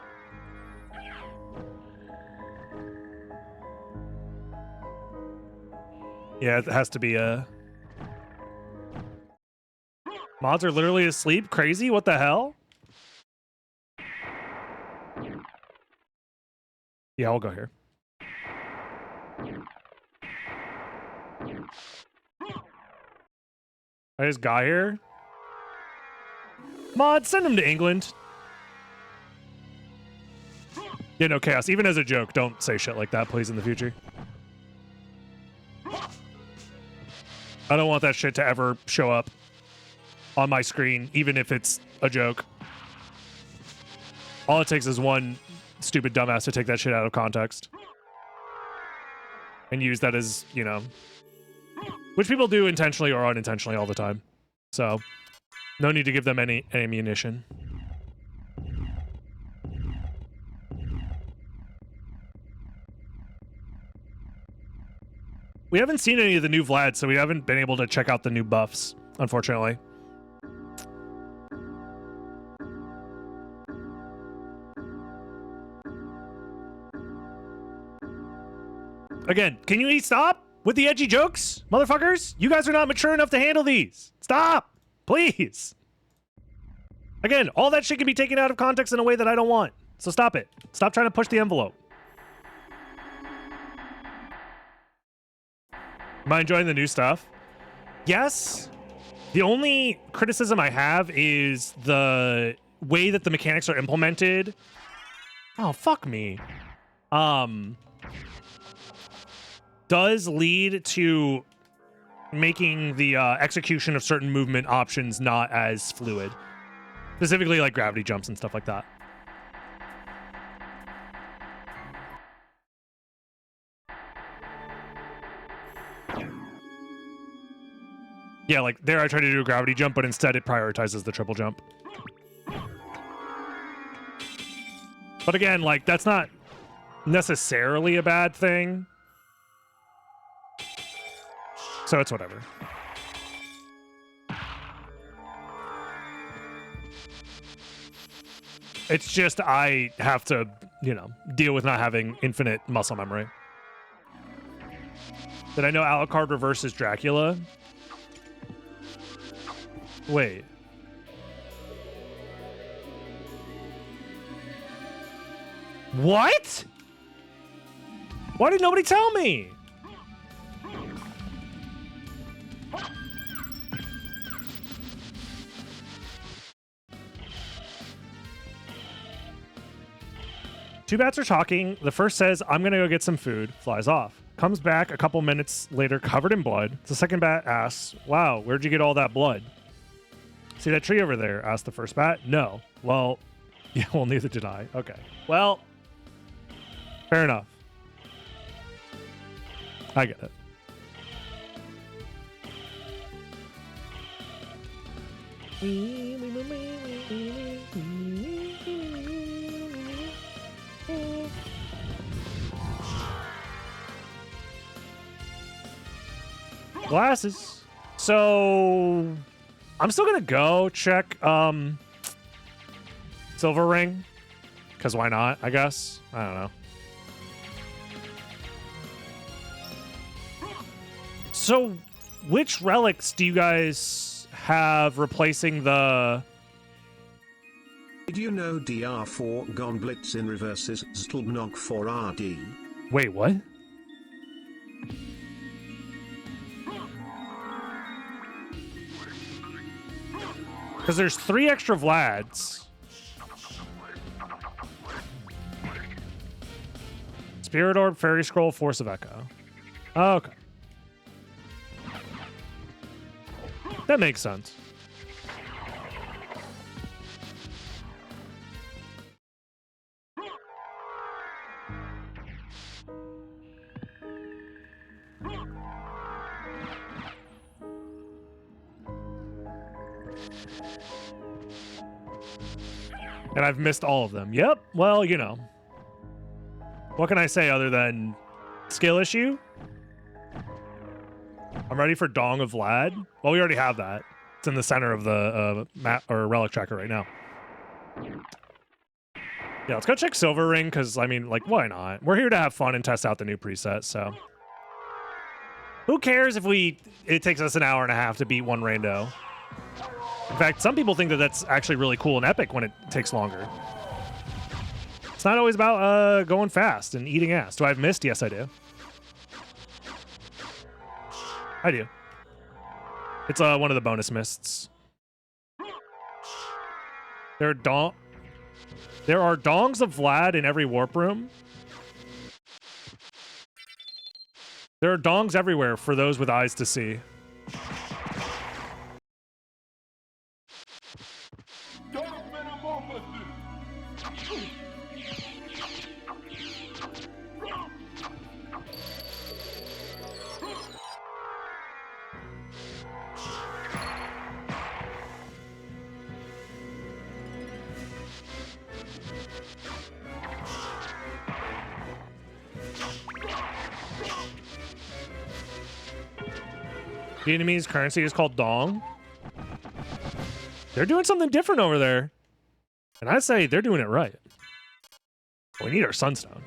Yeah, it has to be a... Mods are literally asleep? Crazy? What the hell? Yeah, I'll go here. I just got here. Mod, send him to England. Yeah, no, Chaos. Even as a joke, don't say shit like that, please, in the future. I don't want that shit to ever show up on my screen, even if it's a joke. All it takes is one stupid dumbass to take that shit out of context and use that as, you know, which people do intentionally or unintentionally all the time. So, no need to give them any ammunition. We haven't seen any of the new Vlad, so we haven't been able to check out the new buffs, unfortunately. Again, can you stop with the edgy jokes, motherfuckers? You guys are not mature enough to handle these. Stop, please. Again, all that shit can be taken out of context in a way that I don't want. So stop it. Stop trying to push the envelope. Am I enjoying the new stuff? Yes. The only criticism I have is the way that the mechanics are implemented. Oh, fuck me. Does lead to making the execution of certain movement options not as fluid. Specifically like gravity jumps and stuff like that. Yeah, like there I tried to do a gravity jump, but instead it prioritizes the triple jump. But again, like that's not necessarily a bad thing. So it's whatever. It's just I have to, you know, deal with not having infinite muscle memory. Did I know Alucard reverses Dracula? Wait. What? Why did nobody tell me? Two bats are talking. The first says, I'm going to go get some food. Flies off. Comes back a couple minutes later covered in blood. The second bat asks, wow, where'd you get all that blood? See that tree over there? Asked the first bat. No. Well, yeah, well, neither did I. Okay. Well, fair enough. I get it. Glasses. So I'm still gonna go check Silver Ring. Because why not, I guess? I don't know. So which relics do you guys have replacing the... Did you know DR4 Gone Blitz in reverse is Stlbnog for RD? Wait, what? Because there's 3 extra Vlads. Spirit Orb, Fairy Scroll, Force of Echo. Oh, okay. That makes sense. And I've missed all of them. Yep. Well, you know. What can I say other than skill issue? I'm ready for Dong of Vlad. Well, we already have that. It's in the center of the map or relic tracker right now. Yeah, let's go check Silver Ring because, I mean, like, why not? We're here to have fun and test out the new preset, so. Who cares if it takes us an hour and a half to beat one rando? In fact, some people think that that's actually really cool and epic when it takes longer. It's not always about going fast and eating ass. Do I have missed? Yes, I do. I do. It's one of the bonus mists. There are dongs of Vlad in every warp room. There are dongs everywhere for those with eyes to see. Vietnamese currency is called dong. They're doing something different over there. And I'd say they're doing it right. We need our sunstone.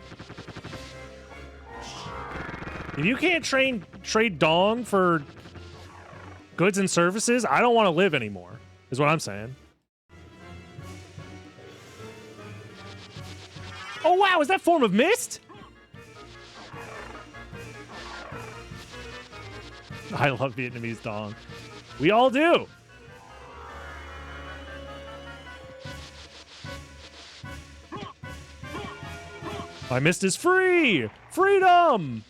If you can't trade dong for goods and services, I don't want to live anymore, is what I'm saying. Oh, wow, is that form of mist? I love Vietnamese dong. We all do. My mist is free. Freedom.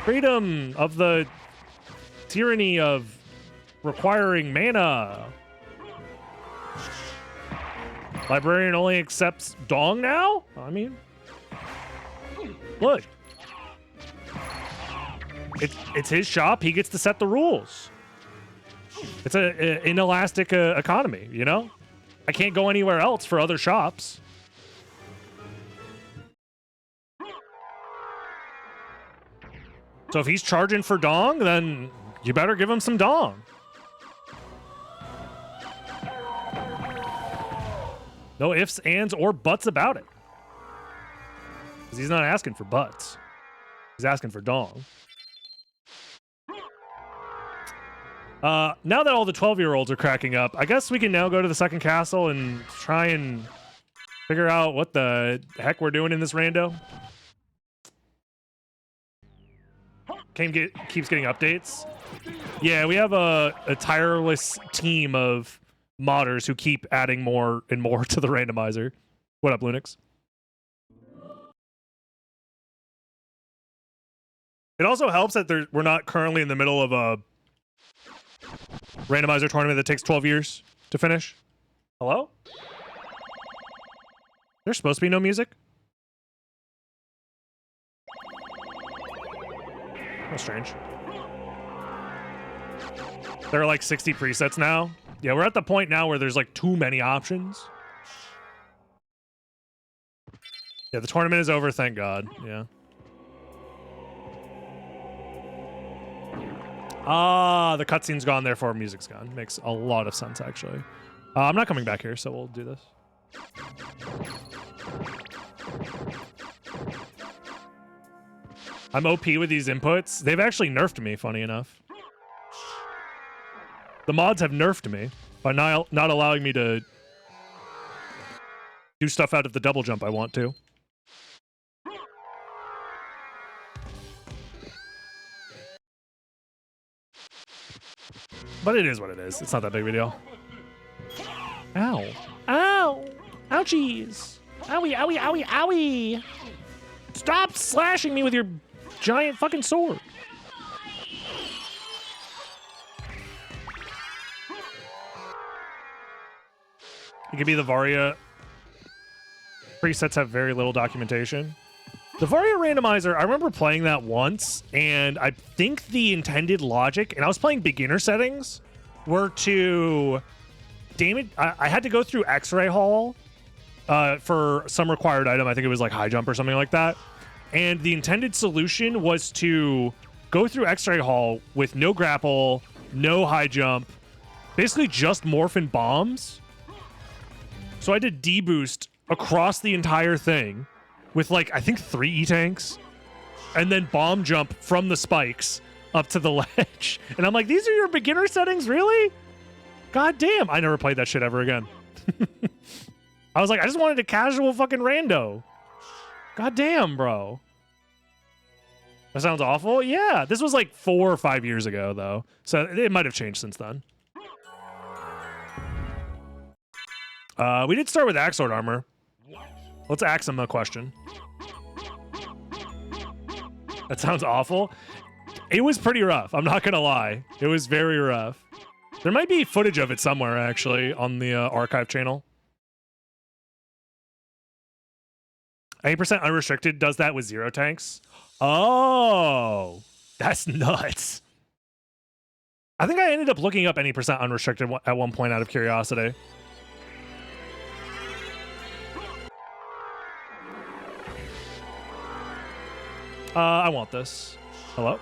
Freedom of the tyranny of requiring mana. Librarian only accepts dong now? I mean, look. It's his shop. He gets to set the rules. It's an inelastic economy, you know? I can't go anywhere else for other shops. So if he's charging for dong, then you better give him some dong. No ifs, ands, or buts about it. Because he's not asking for butts. He's asking for dong. Now that all the 12-year-olds are cracking up, I guess we can now go to the second castle and try and figure out what the heck we're doing in this rando. Keeps getting updates. Yeah, we have a tireless team of modders who keep adding more and more to the randomizer. What up, Lunix? It also helps that we're not currently in the middle of a randomizer tournament that takes 12 years to finish. Hello? There's supposed to be no music? That's strange. There are like 60 presets now. Yeah, we're at the point now where there's like too many options. Yeah, the tournament is over, thank God. Yeah. Ah, the cutscene's gone, therefore music's gone. Makes a lot of sense, actually. I'm not coming back here, so we'll do this. I'm OP with these inputs. They've actually nerfed me, funny enough. The mods have nerfed me by not allowing me to do stuff out of the double jump I want to. But it is what it is. It's not that big of a deal. Ow. Ow! Ouchies! Owie, owie, owie, owie! Stop slashing me with your giant fucking sword! It could be the Varia. Presets have very little documentation. The Varia randomizer, I remember playing that once, and I think the intended logic, and I was playing beginner settings, were to damage. I had to go through X-ray Hall for some required item. I think it was like high jump or something like that. And the intended solution was to go through X-ray Hall with no grapple, no high jump, basically just morphin bombs. So I did deboost across the entire thing with like, I think 3 E-tanks, and then bomb jump from the spikes up to the ledge. And I'm like, these are your beginner settings, really? God damn, I never played that shit ever again. I was like, I just wanted a casual fucking rando. God damn, bro. That sounds awful. Yeah, this was like 4 or 5 years ago, though. So it might have changed since then. We did start with Axe Sword armor. Let's ask him a question. That sounds awful. It was pretty rough. I'm not gonna lie. It was very rough. There might be footage of it somewhere, actually, on the archive channel. 8% unrestricted does that with 0 tanks. Oh, that's nuts. I think I ended up looking up any percent unrestricted at one point out of curiosity. I want this. Hello?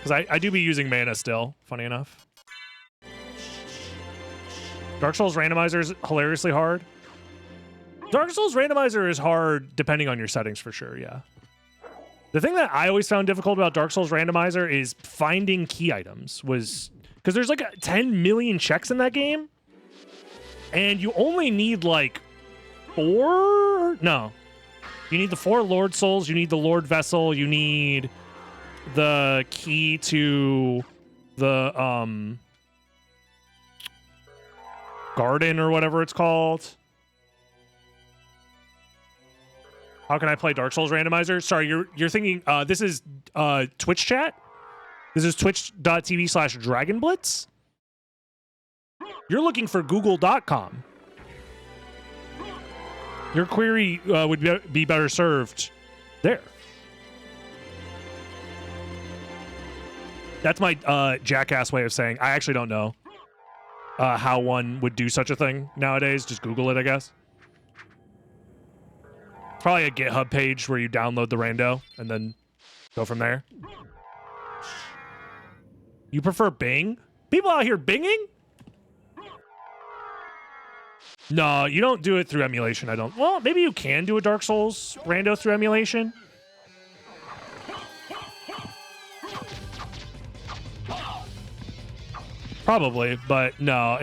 Because I do be using mana still, funny enough. Dark Souls Randomizer is hilariously hard. Dark Souls Randomizer is hard depending on your settings for sure, yeah. The thing that I always found difficult about Dark Souls Randomizer is finding key items. Because there's like 10 million checks in that game. And you only need like 4? No. You need the 4 Lord Souls, you need the Lord Vessel, you need the key to the garden or whatever it's called. How can I play Dark Souls Randomizer? Sorry, you're thinking this is Twitch chat? This is twitch.tv/dragonblitz? You're looking for google.com. Your query would be better served there. That's my jackass way of saying I actually don't know how one would do such a thing nowadays. Just Google it, I guess. Probably a GitHub page where you download the rando and then go from there. You prefer Bing? People out here binging? No, you don't do it through emulation, I don't. Well, maybe you can do a Dark Souls rando through emulation. Probably, but no.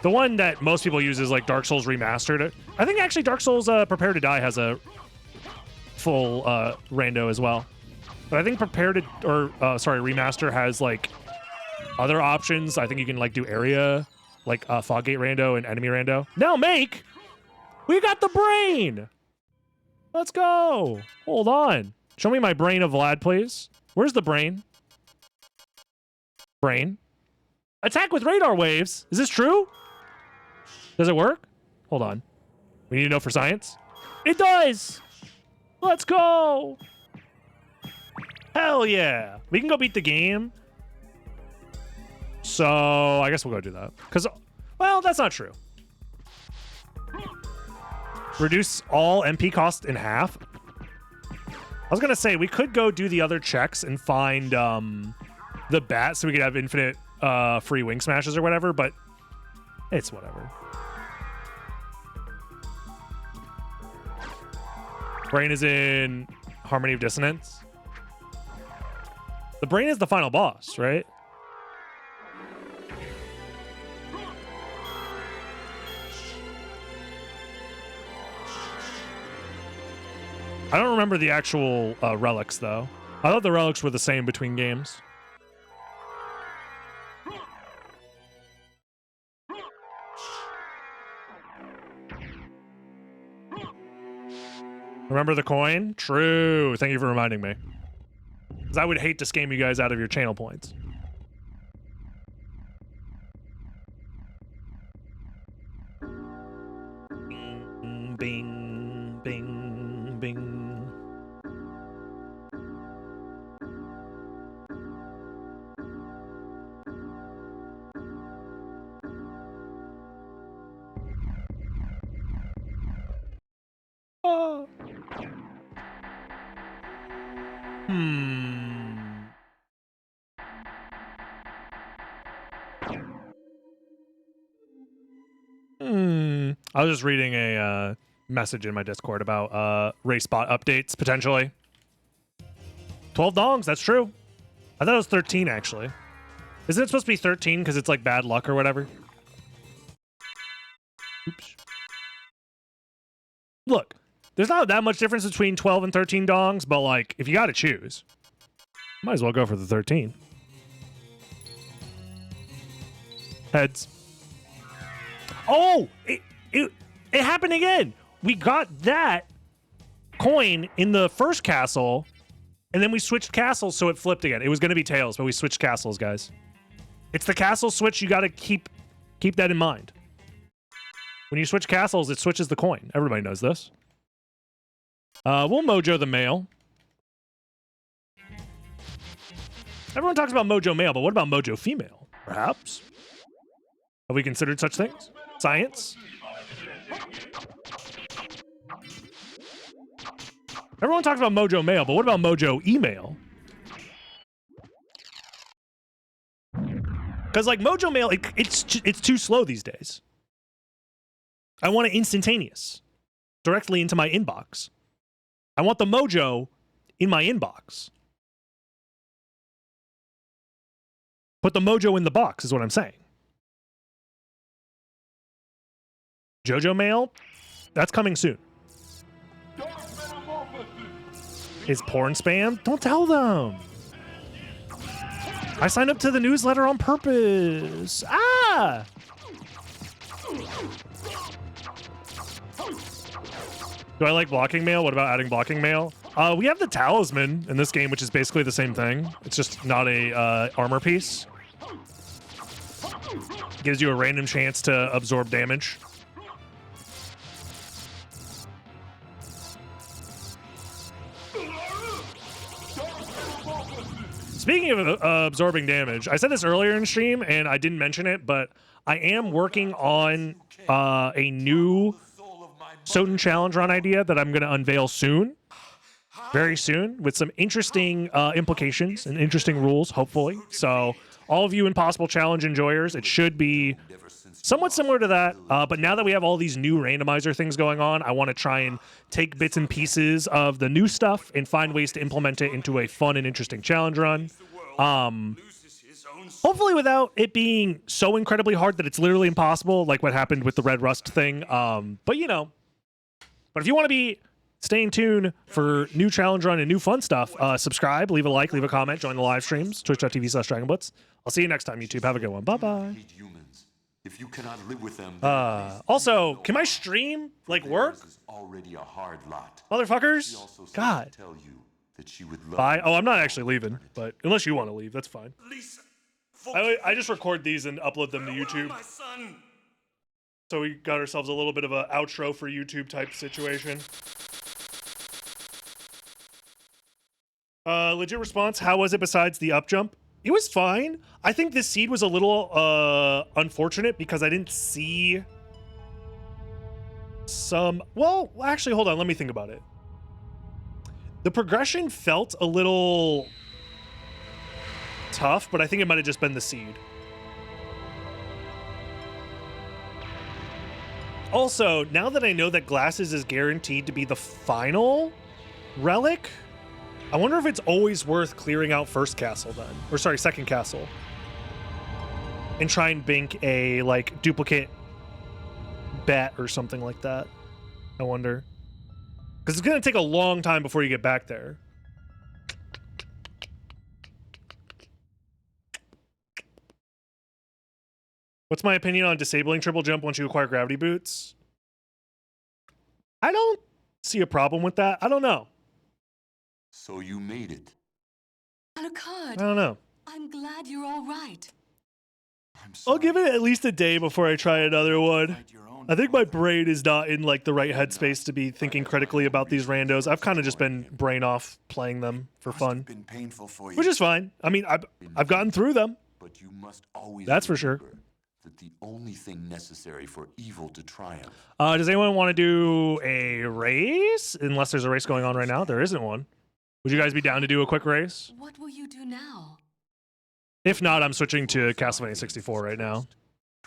The one that most people use is like Dark Souls Remastered. I think actually Dark Souls Prepare to Die has a full rando as well. But I think Remaster has like other options. I think you can like do area, like Foggate rando and enemy rando. Now make! We got the brain! Let's go! Hold on. Show me my brain of Vlad, please. Where's the brain? Brain. Attack with radar waves. Is this true? Does it work? Hold on. We need to know for science. It does! Let's go! Hell yeah! We can go beat the game. So, I guess we'll go do that. Because, well, that's not true. Reduce all MP cost in half? I was going to say, we could go do the other checks and find the bat so we could have infinite free wing smashes or whatever, but it's whatever. Brain is in Harmony of Dissonance. The brain is the final boss, right? I don't remember the actual relics, though. I thought the relics were the same between games. Remember the coin? True. Thank you for reminding me. Because I would hate to scam you guys out of your channel points. Bing, bing, bing, bing. Oh. I was just reading a message in my Discord about race bot updates, potentially. 12 dongs, that's true. I thought it was 13, actually. Isn't it supposed to be 13 because it's like bad luck or whatever? Oops. Look, there's not that much difference between 12 and 13 dongs, but like, if you got to choose, might as well go for the 13. Heads. Oh, it happened again. We got that coin in the first castle, and then we switched castles, so it flipped again. It was going to be tails, but we switched castles, guys. It's the castle switch. You got to keep that in mind. When you switch castles, it switches the coin. Everybody knows this. We'll mojo the male. Everyone talks about mojo male, but what about mojo female? Perhaps? Have we considered such things? Science? Everyone talks about mojo male, but what about mojo email? Because like mojo male, it's too slow these days. I want it instantaneous, directly into my inbox. I want the mojo in my inbox. Put the mojo in the box is what I'm saying. Jojo mail, that's coming soon. Is porn spam? Don't tell them. I signed up to the newsletter on purpose. Ah! Do I like blocking mail? What about adding blocking mail? We have the talisman in this game, which is basically the same thing. It's just not a armor piece. Gives you a random chance to absorb damage. Speaking of absorbing damage, I said this earlier in stream, and I didn't mention it, but I am working on a new Soten challenge run idea that I'm going to unveil soon, very soon, with some interesting implications and interesting rules, hopefully. So all of you Impossible Challenge enjoyers, it should be somewhat similar to that, but now that we have all these new randomizer things going on, I want to try and take bits and pieces of the new stuff and find ways to implement it into a fun and interesting challenge run. Hopefully without it being so incredibly hard that it's literally impossible, like what happened with the Red Rust thing. But you know, but if you want to be staying tuned for new challenge run and new fun stuff, subscribe, leave a like, leave a comment, join the live streams, twitch.tv/DragonBlitz. I'll see you next time, YouTube. Have a good one. Bye-bye. If you cannot live with them, also, can my stream like work? Already a hard lot. Motherfuckers. God. Tell you that she would love Bye. Oh, I'm not actually leaving, but unless you want to leave, that's fine. Lisa, I just record these and upload them to YouTube. my son. So we got ourselves a little bit of an outro for YouTube type situation. Legit response, how was it besides the up jump? It was fine. I think this seed was a little unfortunate because I didn't see some... Well, actually, hold on. Let me think about it. The progression felt a little tough, but I think it might have just been the seed. Also, now that I know that Glasses is guaranteed to be the final relic, I wonder if it's always worth clearing out first castle then. Or sorry, second castle. And try and bink a, like, duplicate bat or something like that. I wonder. Because it's going to take a long time before you get back there. What's my opinion on disabling triple jump once you acquire gravity boots? I don't see a problem with that. I don't know. So you made it. Alucard, I don't know. I'm glad you're all right. I'm sorry. I'll give it at least a day before I try another one. I think my brain is not in like the right headspace to be thinking critically about these randos. I've kind of just been brain off playing them for fun, Been painful for you. which is fine. I mean, I've gotten through them. But you must always That's for sure. remember that the only thing necessary for evil to triumph. Does anyone want to do a race? Unless there's a race going on right now. There isn't one. Would you guys be down to do a quick race? What will you do now? If not, I'm switching to Castlevania 64 right now.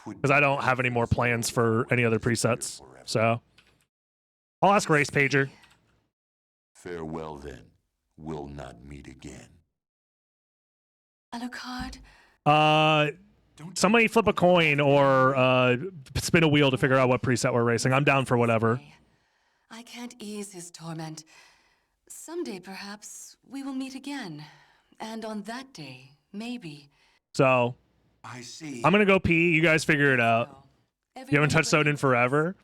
Because I don't have any more plans for any other presets. So I'll ask Race Pager. Farewell then. We'll not meet again. Alucard, Somebody flip a coin or spin a wheel to figure out what preset we're racing. I'm down for whatever. I can't ease his torment. Someday, perhaps, we will meet again. And on that day, maybe. So I see. I'm going to go pee. You guys figure it out. You haven't touched Soda in forever.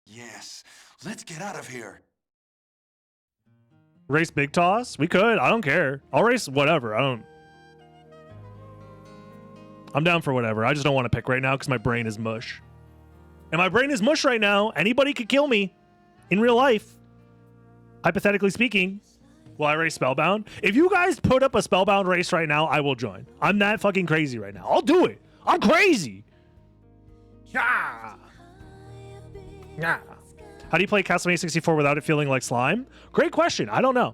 Yes. Let's get out of here. Race Big Toss? We could. I don't care. I'll race whatever. I'm down for whatever. I just don't want to pick right now because my brain is mush. And my brain is mush right now. Anybody could kill me in real life. Hypothetically speaking. Will I race Spellbound? If you guys put up a Spellbound race right now, I will join. I'm that fucking crazy right now. I'll do it. I'm crazy. Yeah. Yeah. How do you play Castlevania 64 without it feeling like slime? Great question. I don't know.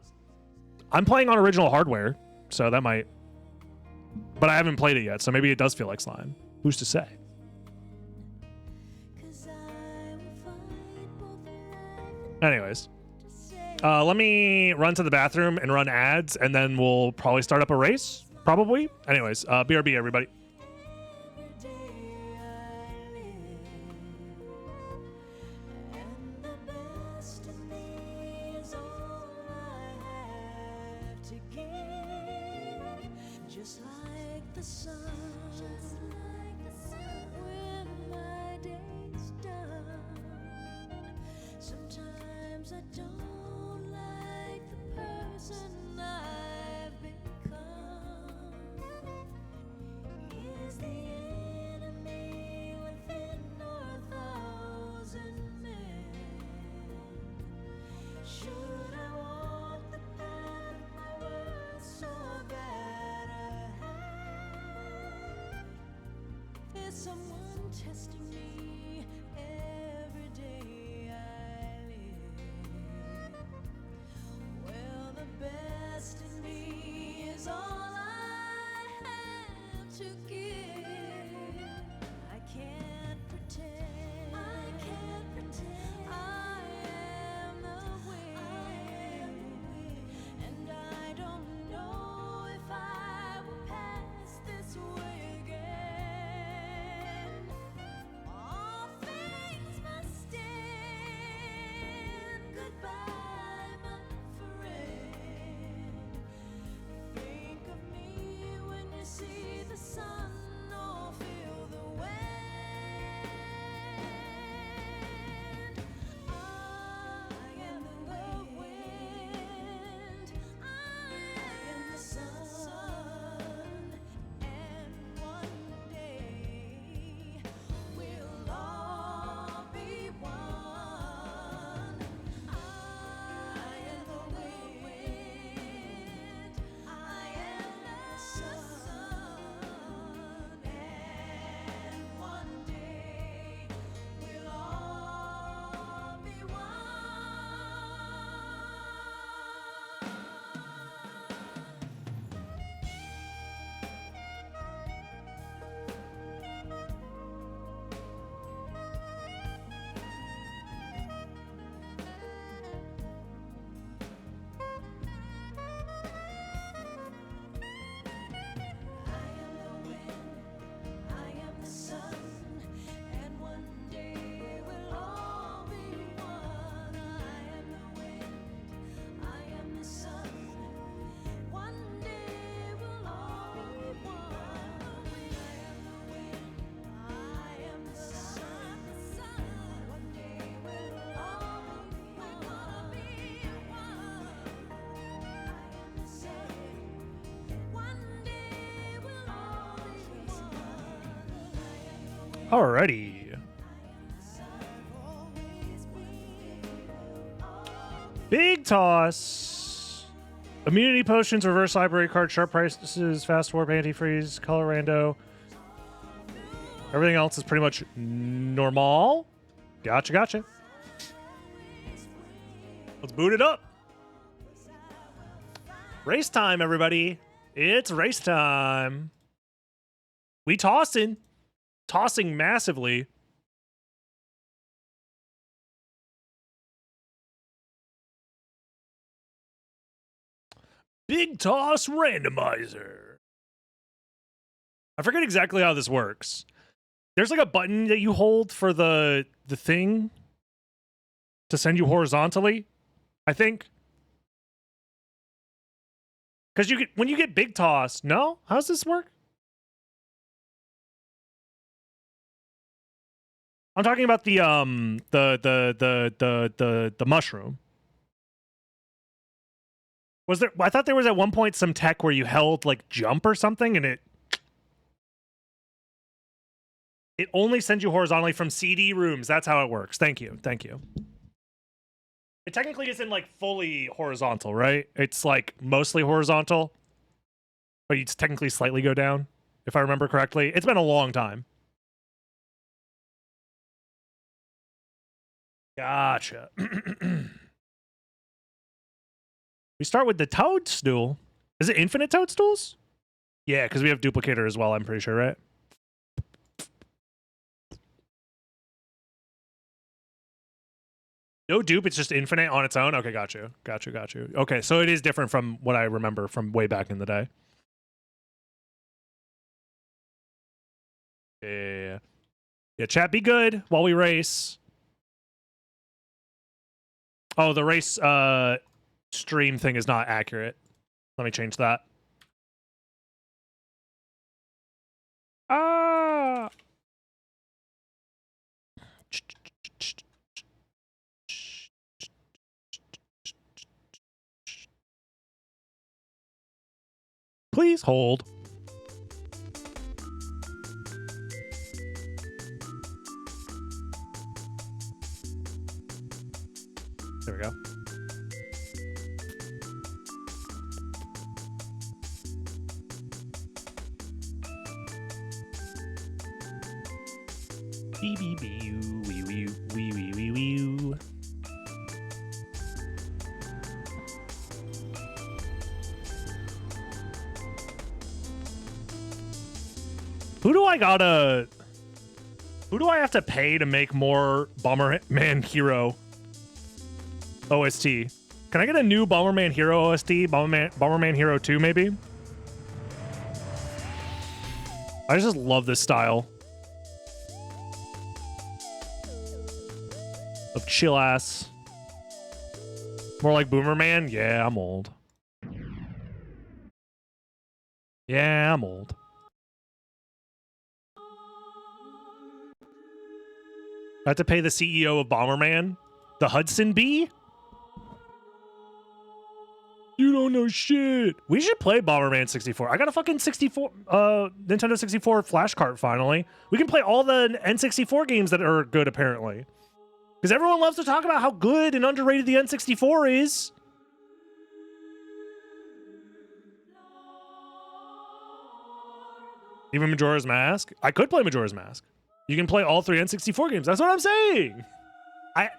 I'm playing on original hardware, so that might... But I haven't played it yet, so maybe it does feel like slime. Who's to say? Anyways. Let me run to the bathroom and run ads, and then we'll probably start up a race. Probably. Anyways, BRB, everybody. Sometimes I don't like the person I've become. Is the enemy within our thousand men? Should I walk the path my words so bad I have? Is someone testing me every day I live? Well, the best in me is all I have to give. I can't pretend. I am the wind. And I don't know if I will pass this way again. All things must end. Goodbye, my friend. Think of me when you see the sun Alrighty. Big toss. Immunity potions, reverse library card, sharp prices, fast warp, antifreeze, color rando. Everything else is pretty much normal. Gotcha, gotcha. Let's boot it up. Race time, everybody. It's race time. We tossing massively. Big toss randomizer. I forget exactly how this works. There's like a button that you hold for the thing to send you horizontally, I think. Because you get when you get big toss, no? How does this work? I'm talking about the mushroom. Was there? I thought there was at one point some tech where you held like jump or something, and it only sends you horizontally from CD rooms. That's how it works. Thank you, thank you. It technically isn't like fully horizontal, right? It's like mostly horizontal, but you technically slightly go down, if I remember correctly. It's been a long time. Gotcha. We start with the toadstool. Is it infinite toadstools? Yeah, because we have duplicator as well, I'm pretty sure, right? No dupe, it's just infinite on its own? Okay, got you. Got you, got you. Okay, so it is different from what I remember from way back in the day. Yeah. Yeah, chat, be good while we race. Oh, the race stream thing is not accurate. Let me change that. Ah! Please hold. There we go. Wee wee wee wee wee wee wee wee wee. Who do I have to pay to make more Bomberman Hero OST? Can I get a new Bomberman Hero OST? Bomberman Hero 2, maybe? I just love this style of chill ass. More like Boomerman? Yeah, I'm old. Yeah, I'm old. I have to pay the CEO of Bomberman? The Hudson Bee? You don't know shit. We should play Bomberman 64. I got a fucking Nintendo 64 flash cart finally. We can play all the N64 games that are good apparently. Because everyone loves to talk about how good and underrated the N64 is. Even Majora's Mask? I could play Majora's Mask. You can play all 3 N64 games. That's what I'm saying.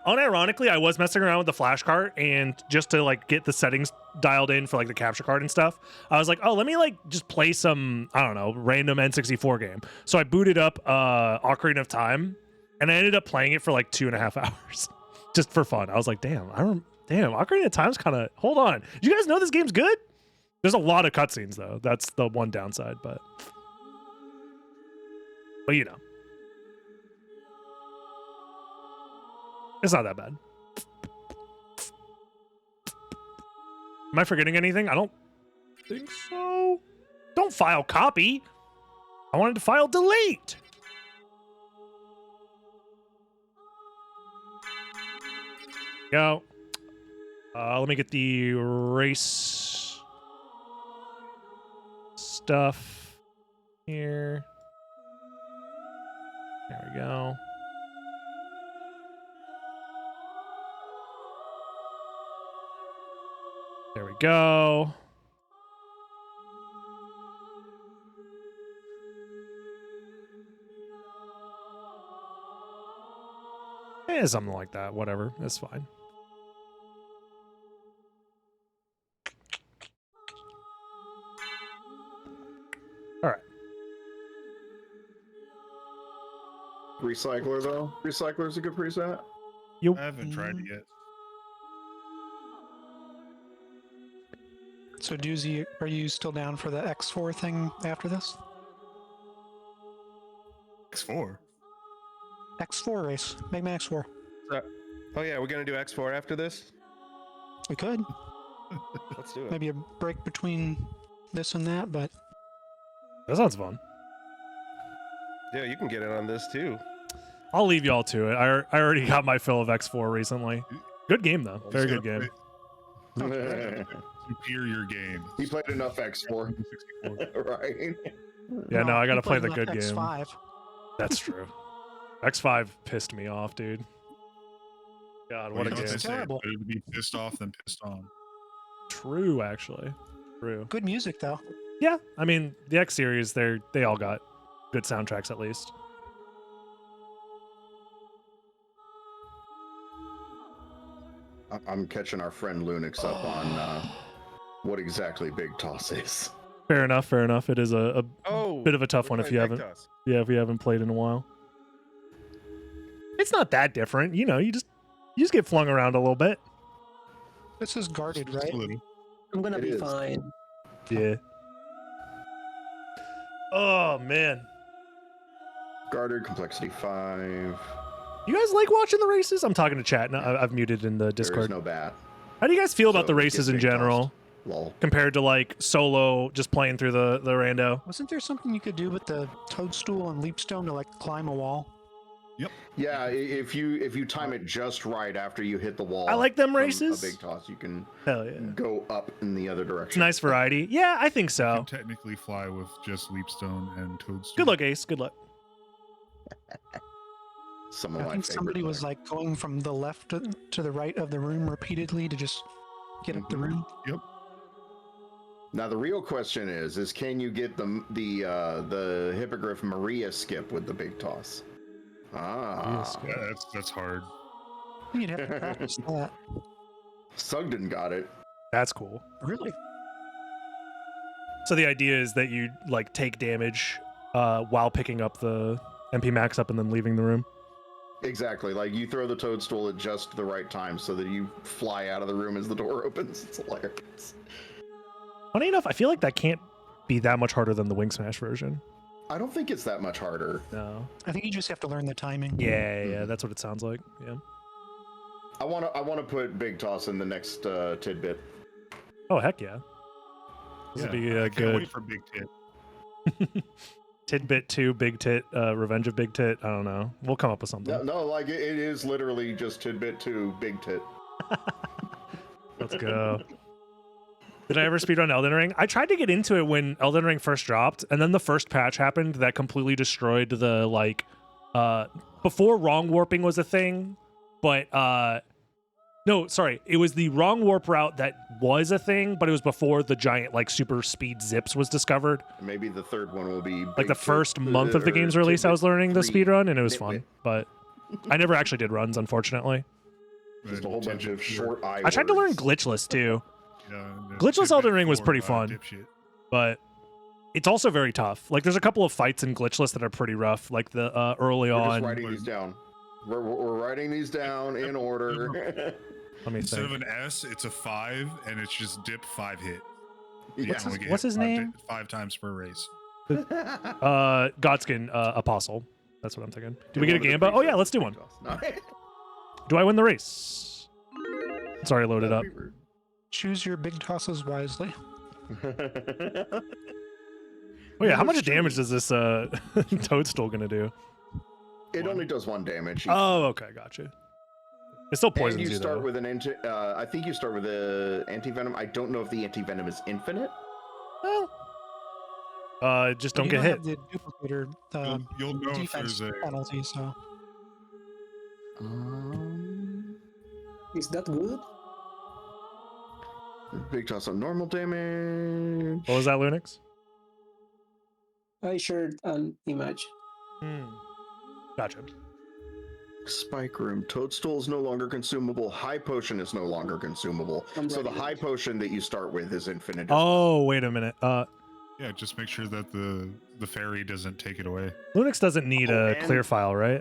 Unironically, I was messing around with the flash cart, and just to like get the settings dialed in for like the capture card and stuff, I was like, oh, let me like just play some, I don't know, random N64 game. So I booted up Ocarina of Time, and I ended up playing it for like 2.5 hours just for fun. I was like, damn, Ocarina of Time's kind of, hold on. Do you guys know this game's good? There's a lot of cutscenes though. That's the one downside, but you know. It's not that bad. Am I forgetting anything? I don't think so. Don't file copy. I wanted to file delete. Go. Let me get the race stuff here. There we we go. There we go. Something like that. Whatever. That's fine. All right. Recycler though. Recycler's a good preset. You. I haven't tried it yet. So, Doozy, are you still down for the X4 thing after this? X4. X4 race. Mega Man X4. Oh yeah, we're gonna do X4 after this. We could. Let's do it. Maybe a break between this and that, but That sounds fun. Yeah, you can get in on this too. I'll leave y'all to it. I already got my fill of X4 recently. Good game though. Very good game. Superior game. He played enough X4, right? Yeah, no, I gotta he play played the enough good game. X5. That's true. X5 pissed me off, dude. God, what a You know game. they say, Terrible. better to be pissed off than pissed on. True, actually. True. Good music though. Yeah, I mean the X series, they all got good soundtracks at least. I'm catching our friend Lunix up on what exactly Big Toss is. Fair enough. Fair enough. It is a Oh, bit of a tough we're one if you playing haven't. Big Toss. Yeah, if you haven't played in a while. It's not that different, you know. You just get flung around a little bit. This is guarded, Just right? a little. I'm gonna It be is. fine. Yeah. Oh man, Guarded, complexity 5. you guys like watching the races? I'm talking to chat. No, I've muted in the There Discord. is no bat. How do you guys feel about So the get races in Big general Tossed. Lol. compared to like solo, just playing through the rando? Wasn't there something you could do with the toadstool and leapstone to like climb a wall? Yeah, if you time it just right after you hit the wall. I like them from races. A Big Toss, you can Hell yeah, go up in the other it's direction. nice variety. Yeah, I think You so. can technically fly with just Leapstone and Toadstool. Good luck, Ace. Good luck. Some of I my think favorite somebody was there. like going from the left to the right of the room repeatedly to just get up the room. Now the real question is can you get the Hippogriff Maria skip with the Big Toss? Ah, Yeah, that's hard. You'd have to practice that. Sugden got it. That's cool. Really? So the idea is that you like take damage while picking up the MP max up and then leaving the room. Exactly. Like you throw the toadstool at just the right time so that you fly out of the room as the door opens. It's hilarious. Funny enough, I feel like that can't be that much harder than the Wing Smash version. I don't think it's that much harder. No. I think you just have to learn the timing. Yeah, that's what it sounds like. Yeah. I wanna put Big Toss in the next tidbit. Oh heck yeah. This would be I a can't good wait for Big Tit. tidbit 2, Big Tit, Revenge of Big Tit. I don't know. We'll come up with something. No, like it is literally just tidbit 2, Big Tit. Let's go. Did I ever speedrun Elden Ring? I tried to get into it when Elden Ring first dropped, and then the first patch happened that completely destroyed the like before wrong warping was a thing, but no, sorry, it was the wrong warp route that was a thing, but it was before the giant like super speed zips was discovered. Maybe the third one will be Like Big the Tit, first month of the or game's release, I was tidbit learning the 3, speedrun, and it was nitwit. fun, but I never actually did runs, unfortunately. Just a whole bunch of short eye I tried to learn words. glitchless too, And Glitchless Tidbit Elden Ring was 4, pretty fun. dipshit. but it's also very tough. Like there's a couple of fights in glitchless that are pretty rough, like the early We're on. just writing these down. We're writing these down in order. Let me Instead of think. an S, it's a 5, and it's just dip 5 hit. Yeah. What's his name? 5 times per race. Godskin Apostle. That's what I'm thinking. Do we get a One of the Gamba? Oh yeah, presets let's do Big one. Toss. No. Do I win the race? Sorry, load it up. That'd be rude. Choose your big tosses wisely. Oh yeah, how much damage is this toadstool gonna do? It only does 1 damage. Oh, okay, gotcha. It still And poisons you you start though. with an I think you start with a anti-venom. I don't know if the anti-venom is infinite. Well, Just But don't you get hit. have the duplicator You'll know if defense there's a. penalty, so Is that good? Big toss on normal damage. What was that, Lunix? I shared an image. Gotcha. Spike room. Toadstool is no longer consumable. High potion is no longer consumable. I'm So the ready. high potion that you start with is infinite. Oh, wait a minute. Yeah, just make sure that the fairy doesn't take it away. Linux doesn't need Oh, a and- clear file, right?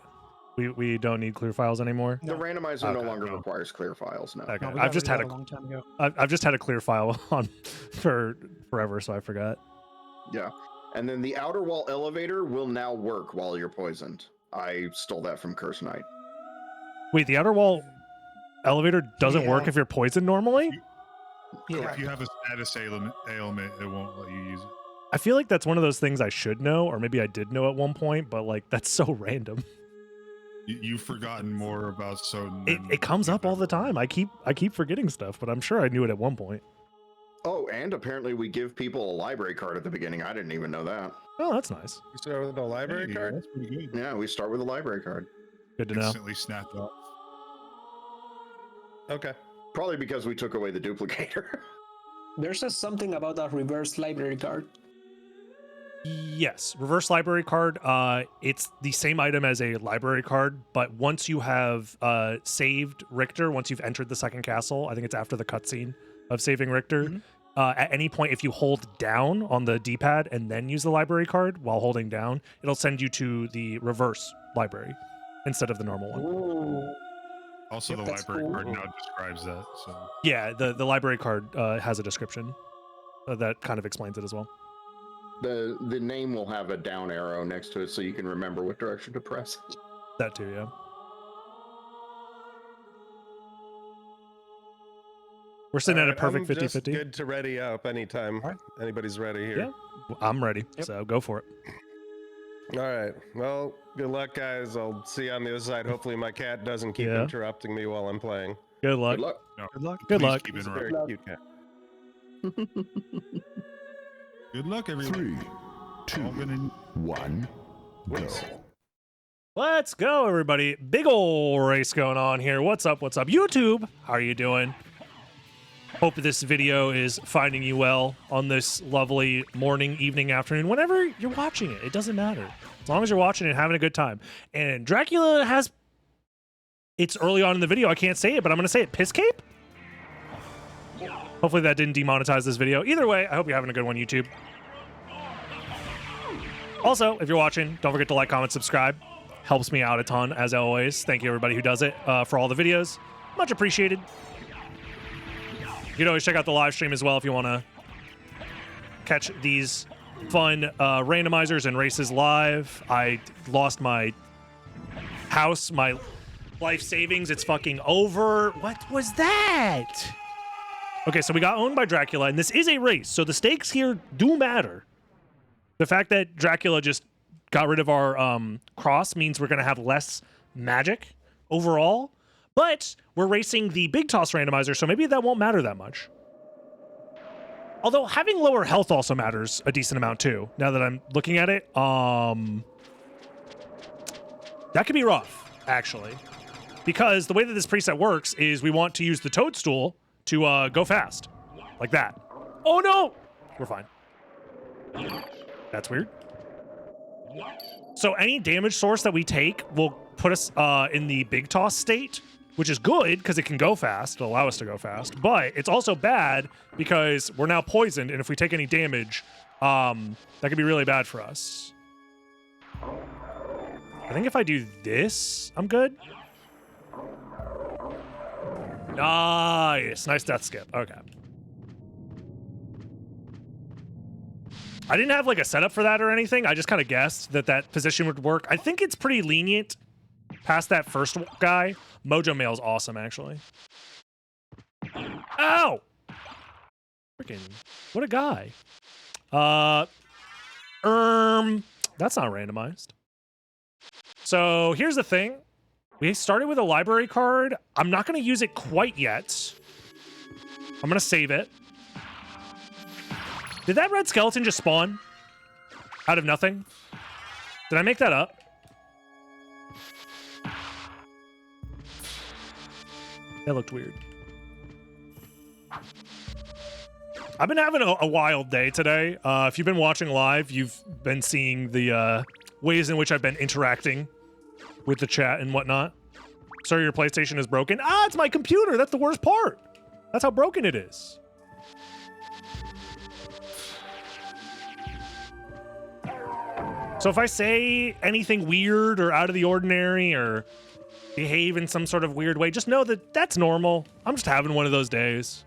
We don't need clear files anymore. The randomizer no Okay, longer no. requires clear files now. Okay. no, we I've got just rid had of that a a long time ago. I've just had a clear file on for forever, so I forgot. Yeah. And then the outer wall elevator will now work while you're poisoned. I stole that from Curse Knight. Wait, the outer wall elevator doesn't work Yeah. if you're poisoned normally? Yeah. If you have a status ailment, it won't let you use it. I feel like that's one of those things I should know, or maybe I did know at one point, but like that's so random. You've forgotten more about Soden. It comes up all the time. I keep forgetting stuff, but I'm sure I knew it at one point. Oh, and apparently we give people a library card at the beginning. I didn't even know that. Oh, that's nice. You start with a library Hey, card? That's pretty good. Yeah, we start with a library card. Good to know. Instantly snapped off. Okay. Probably because we took away the duplicator. There's something about a reverse library card. Yes, reverse library card. It's the same item as a library card, but once you have saved Richter, once you've entered the second castle, I think it's after the cutscene of saving Richter. At any point, if you hold down on the D-pad and then use the library card while holding down, it'll send you to the reverse library instead of the normal one. Ooh. Also, Yep, the that's library card cool. now describes that. So Yeah, the library card has a description that kind of explains it as well. The name will have a down arrow next to it so you can remember what direction to press. That too, yeah. We're sitting at a Alright, perfect I'm just 50-50. good to ready up anytime. Alright. Anybody's ready here. Yeah. I'm ready, Yep. so go for it. All right. Well, good luck, guys. I'll see you on the other side. Hopefully, my cat doesn't keep Yeah. interrupting me while I'm playing. Good luck. Good luck. Good luck. Good please luck. Keep He's a interrupting. very cute cat. Good luck, everyone. 3, 2, All gonna- 1, go. Let's go, everybody. Big ol' race going on here. What's up? What's up? YouTube, how are you doing? Hope this video is finding you well on this lovely morning, evening, afternoon, whenever you're watching it. It doesn't matter. As long as you're watching it and having a good time. And Dracula has... It's early on in the video. I can't say it, but I'm going to say it. Piss cape? Hopefully that didn't demonetize this video. Either way, I hope you're having a good one, YouTube. Also, if you're watching, don't forget to like, comment, subscribe. Helps me out a ton, as always. Thank you, everybody who does it for all the videos. Much appreciated. You can always check out the live stream as well if you want to catch these fun randomizers and races live. I lost my house, my life savings. It's fucking over. What was that? Okay, so we got owned by Dracula, and this is a race, so the stakes here do matter. The fact that Dracula just got rid of our cross means we're going to have less magic overall, but we're racing the big toss randomizer, so maybe that won't matter that much. Although having lower health also matters a decent amount too, now that I'm looking at it. That could be rough, actually. Because the way that this preset works is we want to use the toadstool to go fast. Like that. Oh no! We're fine. That's weird. So any damage source that we take will put us in the big toss state, which is good because it can go fast. It'll allow us to go fast. But it's also bad because we're now poisoned, and if we take any damage, that could be really bad for us. I think if I do this, I'm good. Nice. Nice death skip. Okay. I didn't have like a setup for that or anything. I just kind of guessed that that position would work. I think it's pretty lenient past that first guy. Mojo Mail's awesome, actually. Ow! Freaking, what a guy. That's not randomized. So here's the thing. We started with a library card. I'm not going to use it quite yet. I'm going to save it. Did that red skeleton just spawn? out of nothing. Did I make that up? That looked weird. I've been having a wild day today. If you've been watching live, you've been seeing the ways in which I've been interacting with the chat and whatnot. Sorry, your PlayStation is broken. Ah, it's my computer. That's the worst part. That's how broken it is. So if I say anything weird or out of the ordinary or behave in some sort of weird way, just know that that's normal. I'm just having one of those days.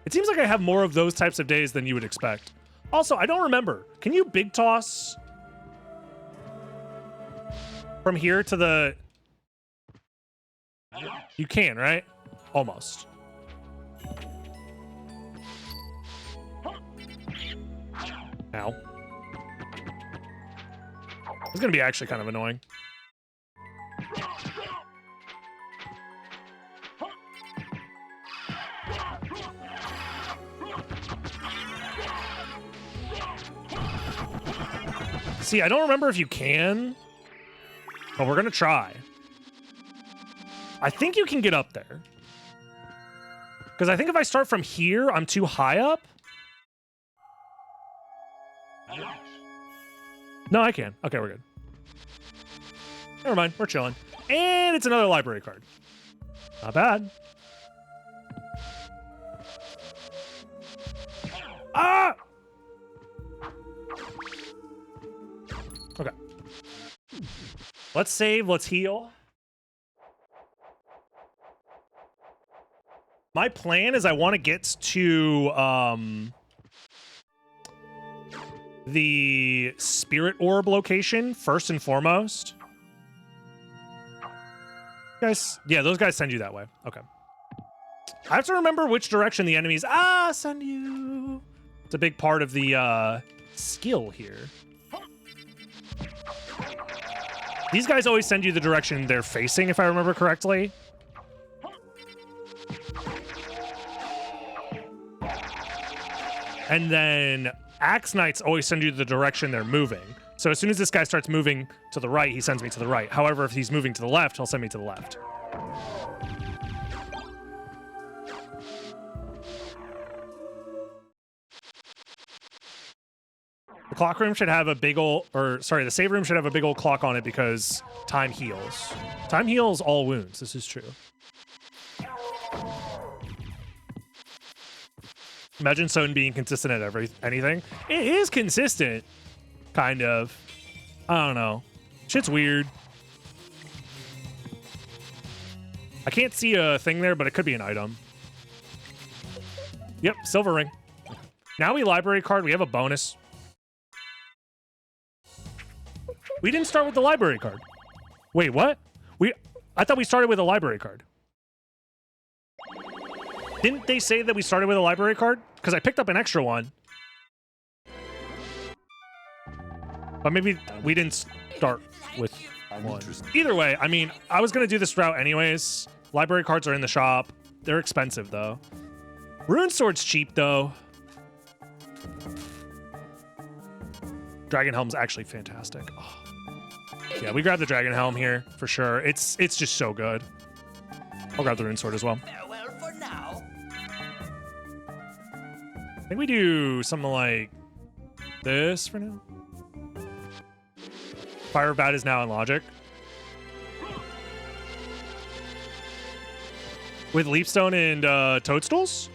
It seems like I have more of those types of days than you would expect. Also, I don't remember. Can you big toss from here to the... You can, right? Almost. Ow. It's gonna be actually kind of annoying. See, I don't remember if you can, but we're gonna try. I think you can get up there. Because I think if I start from here, I'm too high up. No, I can. Okay, we're good. Never mind, we're chilling. And it's another library card. Not bad. Ah! Okay. Let's save, let's heal. My plan is I want to get to the spirit orb location first and foremost. Guys, yeah, those guys send you that way. Okay. I have to remember which direction the enemies send you. It's a big part of the skill here. These guys always send you the direction they're facing, if I remember correctly. And then Axe Knights always send you the direction they're moving. So as soon as this guy starts moving to the right, he sends me to the right. However, if he's moving to the left, he'll send me to the left. The clock room should have a big ol', the save room should have a big old clock on it because time heals. Time heals all wounds. This is true. Imagine Soden being consistent at anything. It is consistent, kind of. I don't know. Shit's weird. I can't see a thing there, but it could be an item. Yep, silver ring. Now we library card. We have a bonus. We didn't start with the library card. Wait, what? I thought we started with a library card. Didn't they say that we started with a library card? Because I picked up an extra one. But maybe we didn't start with one. Either way, I mean, I was going to do this route anyways. Library cards are in the shop. They're expensive, though. Rune Sword's cheap, though. Dragon Helm's actually fantastic. Oh. Yeah, we grabbed the Dragon Helm here, for sure. It's just so good. I'll grab the Rune Sword as well. Farewell for now. I think we do something like this for now. Fire of Bat is now in Logic. With Leapstone and Toadstools?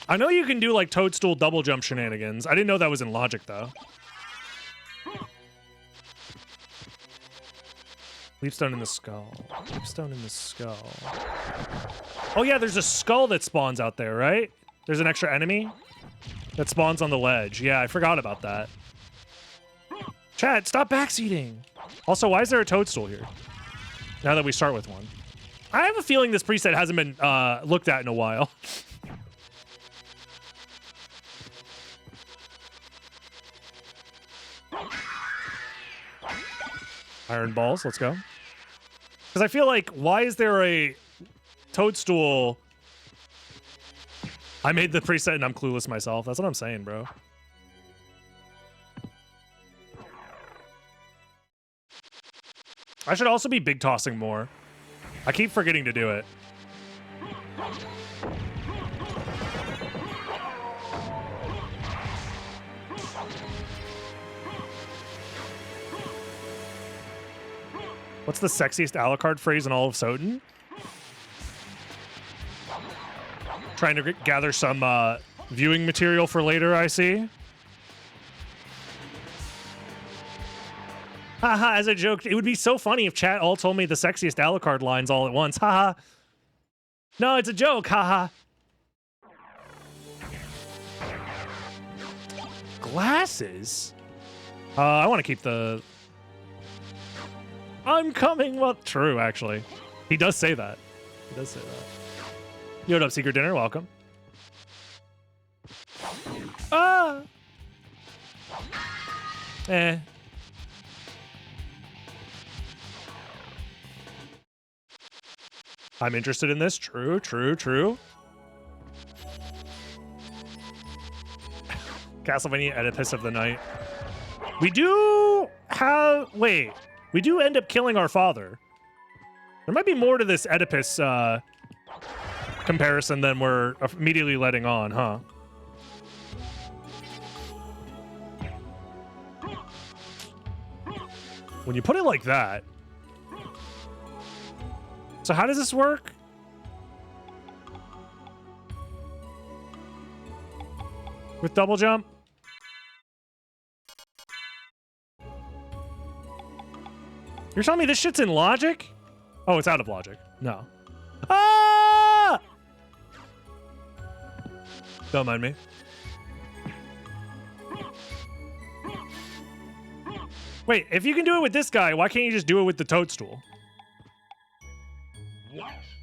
I know you can do like Toadstool double jump shenanigans. I didn't know that was in Logic though. Leapstone in the skull. Leapstone in the skull. Oh yeah, there's a skull that spawns out there, right? There's an extra enemy that spawns on the ledge. Yeah, I forgot about that. Chat, stop backseating. Also, why is there a toadstool here? Now that we start with one. I have a feeling this preset hasn't been looked at in a while. Iron balls, let's go. Because I feel like, why is there a toadstool I made the preset and I'm clueless myself. That's what I'm saying, bro. I should also be big tossing more. I keep forgetting to do it. What's the sexiest Alucard phrase in all of Soden? Trying to gather some viewing material for later, I see. Haha, as a joke, it would be so funny if chat all told me the sexiest Alucard lines all at once. Haha. No, it's a joke. Haha. Glasses? I want to keep the... I'm coming. Well, true, actually. He does say that. He does say that. Yo, what up, Secret Dinner? Welcome. Ah! Eh. I'm interested in this. True, true, true. Castlevania Oedipus of the Night. We do have... Wait. We do end up killing our father. There might be more to this Oedipus comparison than we're immediately letting on, huh? When you put it like that... So how does this work? With double jump? You're telling me this shit's in logic? Oh, it's out of logic. No. Ah! Don't mind me. Wait, if you can do it with this guy, why can't you just do it with the toadstool?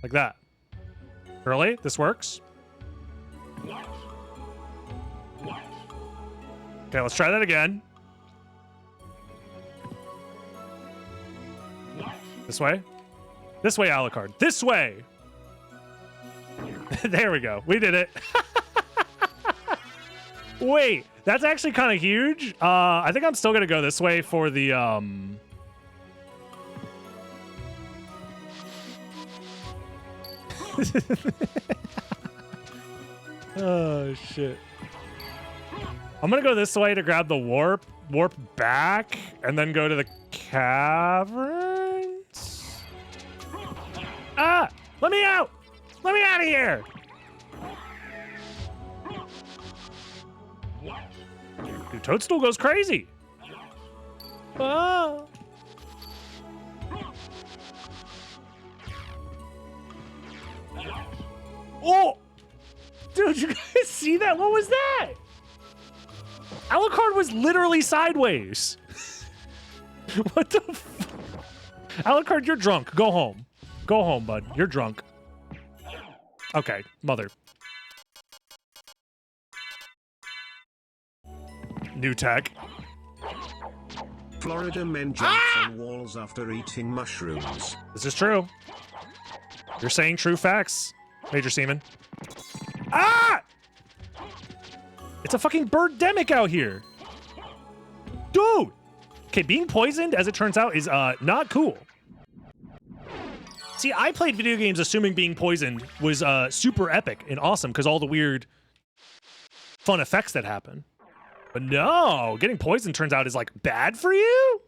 Like that. Really? This works? Okay, let's try that again. This way? This way, Alucard. This way! There we go. We did it. Wait, that's actually kind of huge. I think I'm still gonna go this way for the, Oh, shit. I'm gonna go this way to grab the warp back, and then go to the caverns. Ah! Let me out! Let me out of here! Dude, Toadstool goes crazy. Ah! Oh! Dude, you guys see that? What was that? Alucard was literally sideways. What the f... Alucard, you're drunk. Go home. Go home, bud. You're drunk. Okay, mother. New tech. Florida men jump on walls after eating mushrooms. This is true. You're saying true facts, Major Seaman. Ah! It's a fucking birdemic out here. Dude! Okay, being poisoned, as it turns out, is not cool. See, I played video games assuming being poisoned was super epic and awesome because all the weird fun effects that happen. But no, getting poisoned turns out is like bad for you?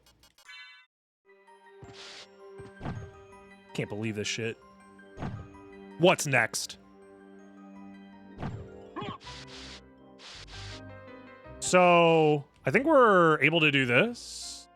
Can't believe this shit. What's next? So, I think we're able to do this.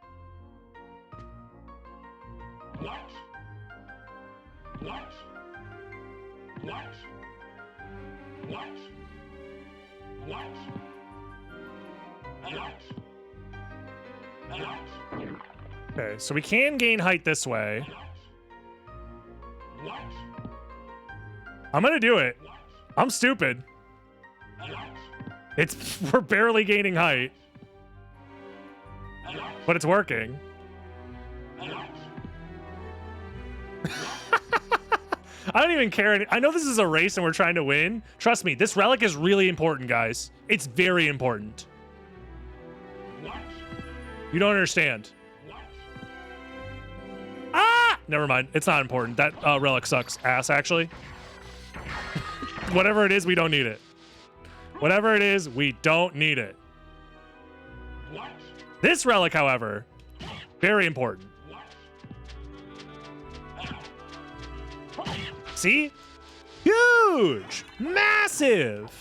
Okay, so we can gain height this way. I'm gonna do it. I'm stupid. We're barely gaining height. But it's working. I don't even care. I know this is a race and we're trying to win. Trust me, this relic is really important, guys. It's very important. You don't understand. Ah! Never mind. It's not important. That relic sucks ass, actually. Whatever it is, we don't need it. Whatever it is, we don't need it. This relic, however, very important. See? Huge! Massive!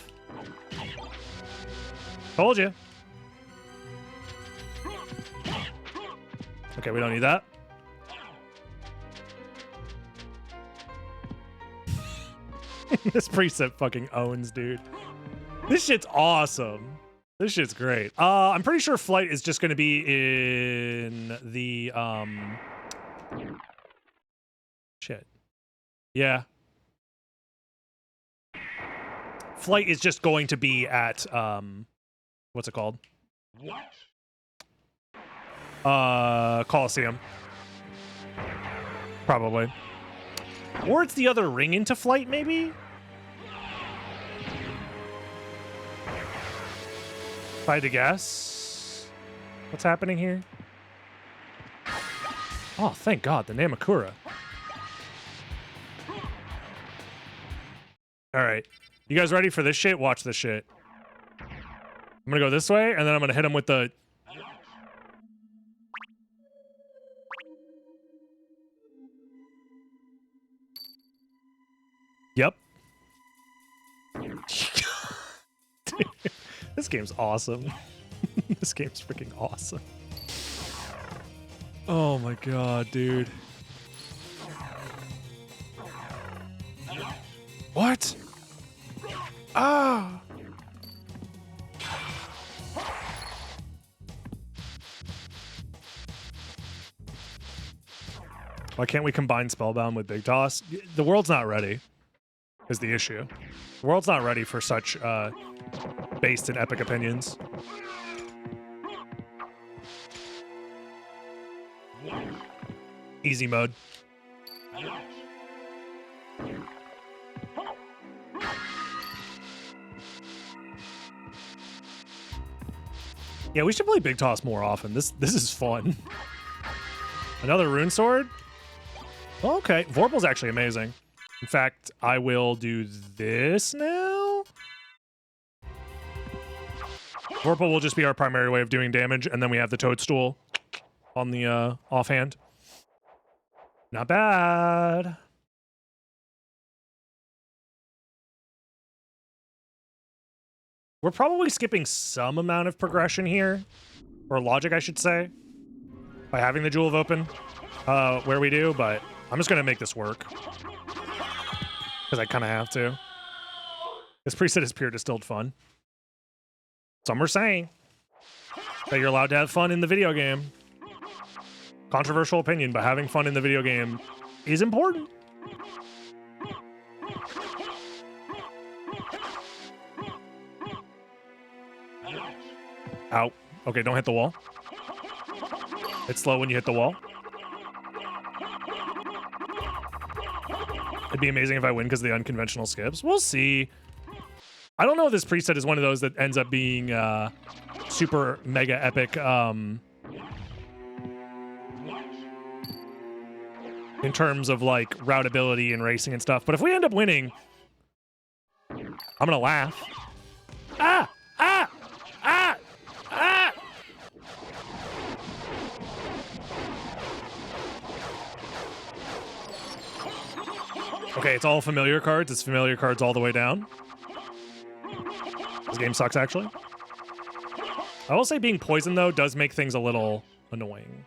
Told you. Okay, we don't need that. This preset fucking owns, dude. This shit's awesome. This shit's great. I'm pretty sure flight is just going to be in the shit. Yeah. Flight is just going to be at what's it called? Coliseum. Probably. Or it's the other ring into flight, maybe? If I had to guess. What's happening here? Oh, thank God, the Namakura. Alright. You guys ready for this shit? Watch this shit. I'm gonna go this way, and then I'm gonna hit him with the... Yep. Dude, this game's awesome. This game's freaking awesome. Oh my God, dude. What? Ah! Why can't we combine Spellbound with Big Toss? The world's not ready, is the issue. The world's not ready for such based in epic opinions. Easy mode. Yeah, we should play Big Toss more often. This is fun. Another rune sword? Okay, Vorpal's actually amazing. In fact, I will do this now. Vorpal will just be our primary way of doing damage, and then we have the Toadstool on the offhand. Not bad. We're probably skipping some amount of progression here, or logic, I should say, by having the Jewel of Open where we do, but I'm just going to make this work. Because I kind of have to. This preset is pure distilled fun. Some are saying that you're allowed to have fun in the video game. Controversial opinion, but having fun in the video game is important. Ow. Okay, don't hit the wall. It's slow when you hit the wall. It'd be amazing if I win because of the unconventional skips. We'll see. I don't know if this preset is one of those that ends up being super mega epic in terms of like routability and racing and stuff. But if we end up winning, I'm gonna laugh. Ah! Ah! Ah! Ah! Okay, it's all familiar cards. It's familiar cards all the way down. This game sucks, actually. I will say being poisoned, though, does make things a little annoying.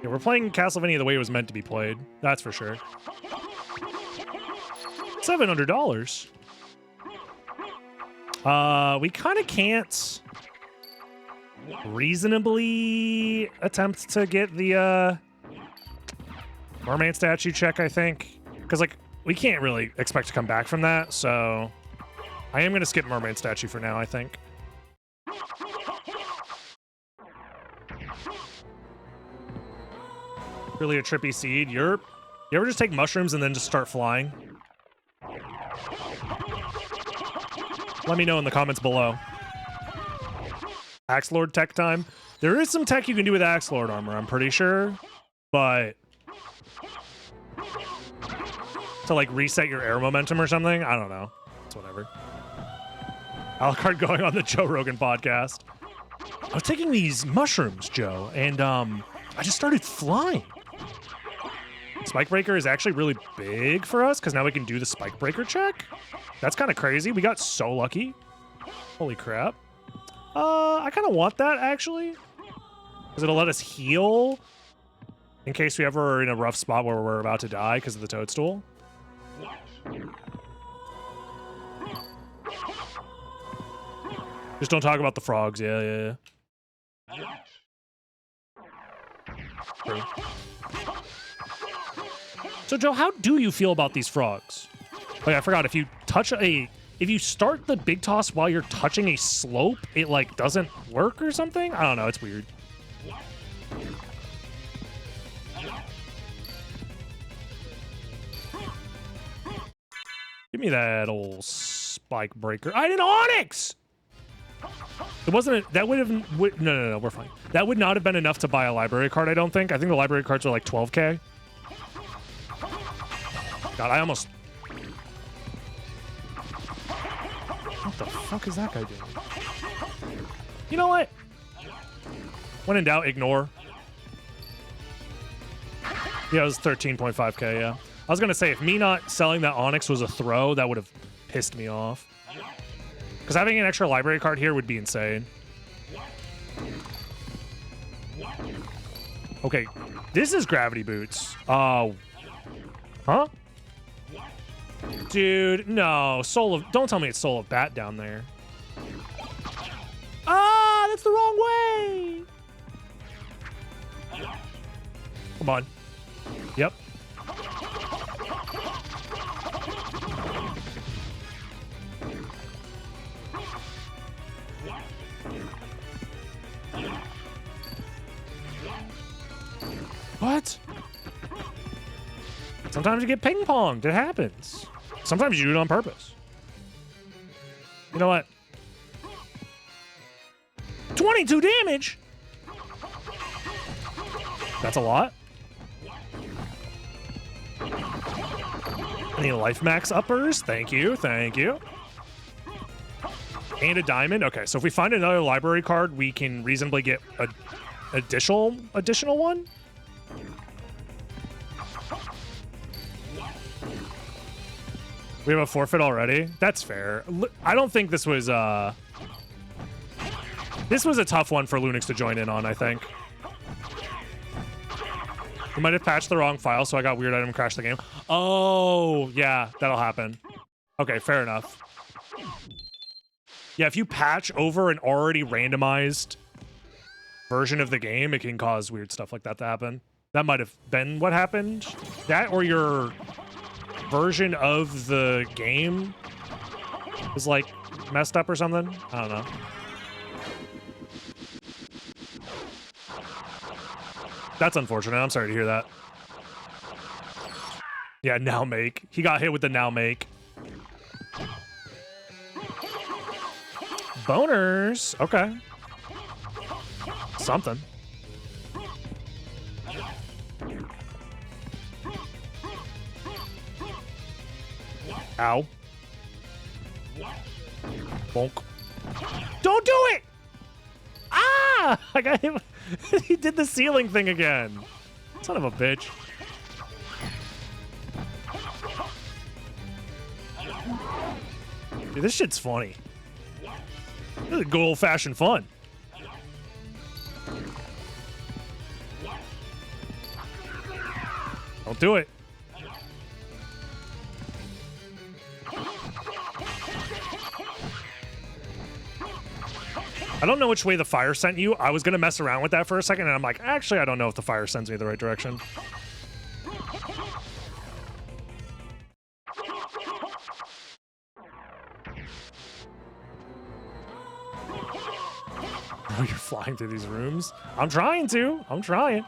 Yeah, we're playing Castlevania the way it was meant to be played. That's for sure. $700. We kind of can't reasonably attempt to get the mermaid statue check, I think, because like we can't really expect to come back from that, so I am going to skip mermaid statue for now, I think. Really a trippy seed. You ever just take mushrooms and then just start flying? Let me know in the comments below. Axe Lord tech time. There is some tech you can do with Axe Lord armor, I'm pretty sure. But to like reset your air momentum or something, I don't know. It's whatever. Alucard going on the Joe Rogan podcast. I was taking these mushrooms, Joe, and I just started flying. Spike Breaker is actually really big for us because now we can do the Spike Breaker check. That's kind of crazy. We got so lucky. Holy crap. I kind of want that, actually. Because it'll let us heal in case we ever are in a rough spot where we're about to die because of the toadstool. Just don't talk about the frogs. Yeah. True. So, Joe, how do you feel about these frogs? Oh, yeah, I forgot. If you start the big toss while you're touching a slope, it, like, doesn't work or something? I don't know. It's weird. Give me that old Spike Breaker. I had an Onyx! It wasn't, that would have, no, we're fine. That would not have been enough to buy a library card, I don't think. I think the library cards are like 12K. God, I almost... What the fuck is that guy doing? You know what? When in doubt, ignore. Yeah, it was 13.5K, yeah. I was going to say, if me not selling that Onyx was a throw, that would have pissed me off. Because having an extra library card here would be insane. Okay, this is Gravity Boots. Huh? Dude, no. Soul of... Don't tell me it's Soul of Bat down there. Ah, that's the wrong way! Come on. Yep. What? Sometimes you get ping-ponged. It happens. Sometimes you do it on purpose. You know what? 22 damage? That's a lot. Any life max uppers? Thank you. Thank you. And a diamond. Okay, so if we find another library card, we can reasonably get an additional one. We have a forfeit already? That's fair. I don't think this was a tough one for Lunix to join in on, I think. We might have patched the wrong file, so I got weird item crash the game. Oh, yeah, that'll happen. Okay, fair enough. Yeah, if you patch over an already randomized version of the game, it can cause weird stuff like that to happen. That might have been what happened. That or your version of the game is like messed up or something. I don't know. That's unfortunate. I'm sorry to hear that. Yeah, now make. He got hit with the now make. Boners. Okay. Something. Ow. Bonk. Don't do it! Ah! I got him. He did the ceiling thing again. Son of a bitch. Dude, this shit's funny. This is good old-fashioned fun. Don't do it. I don't know which way the fire sent you. I was going to mess around with that for a second, and I'm like, actually, I don't know if the fire sends me the right direction. Oh, you're flying through these rooms? I'm trying to. I'm trying.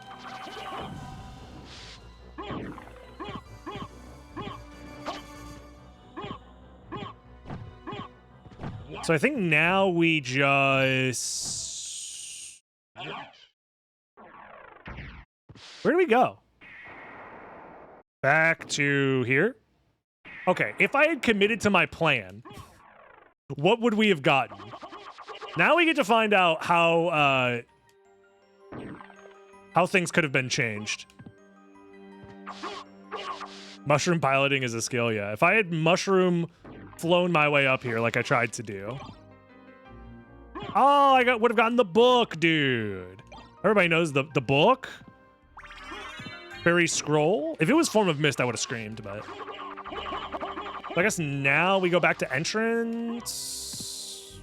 So I think now we just... Where do we go? Back to here? Okay, if I had committed to my plan, what would we have gotten? Now we get to find out how things could have been changed. Mushroom piloting is a skill, yeah. If I had mushroom flown my way up here like I tried to do. Oh, I would have gotten the book, dude. Everybody knows the book. Fairy scroll. If it was Form of Mist, I would have screamed, but I guess now we go back to entrance.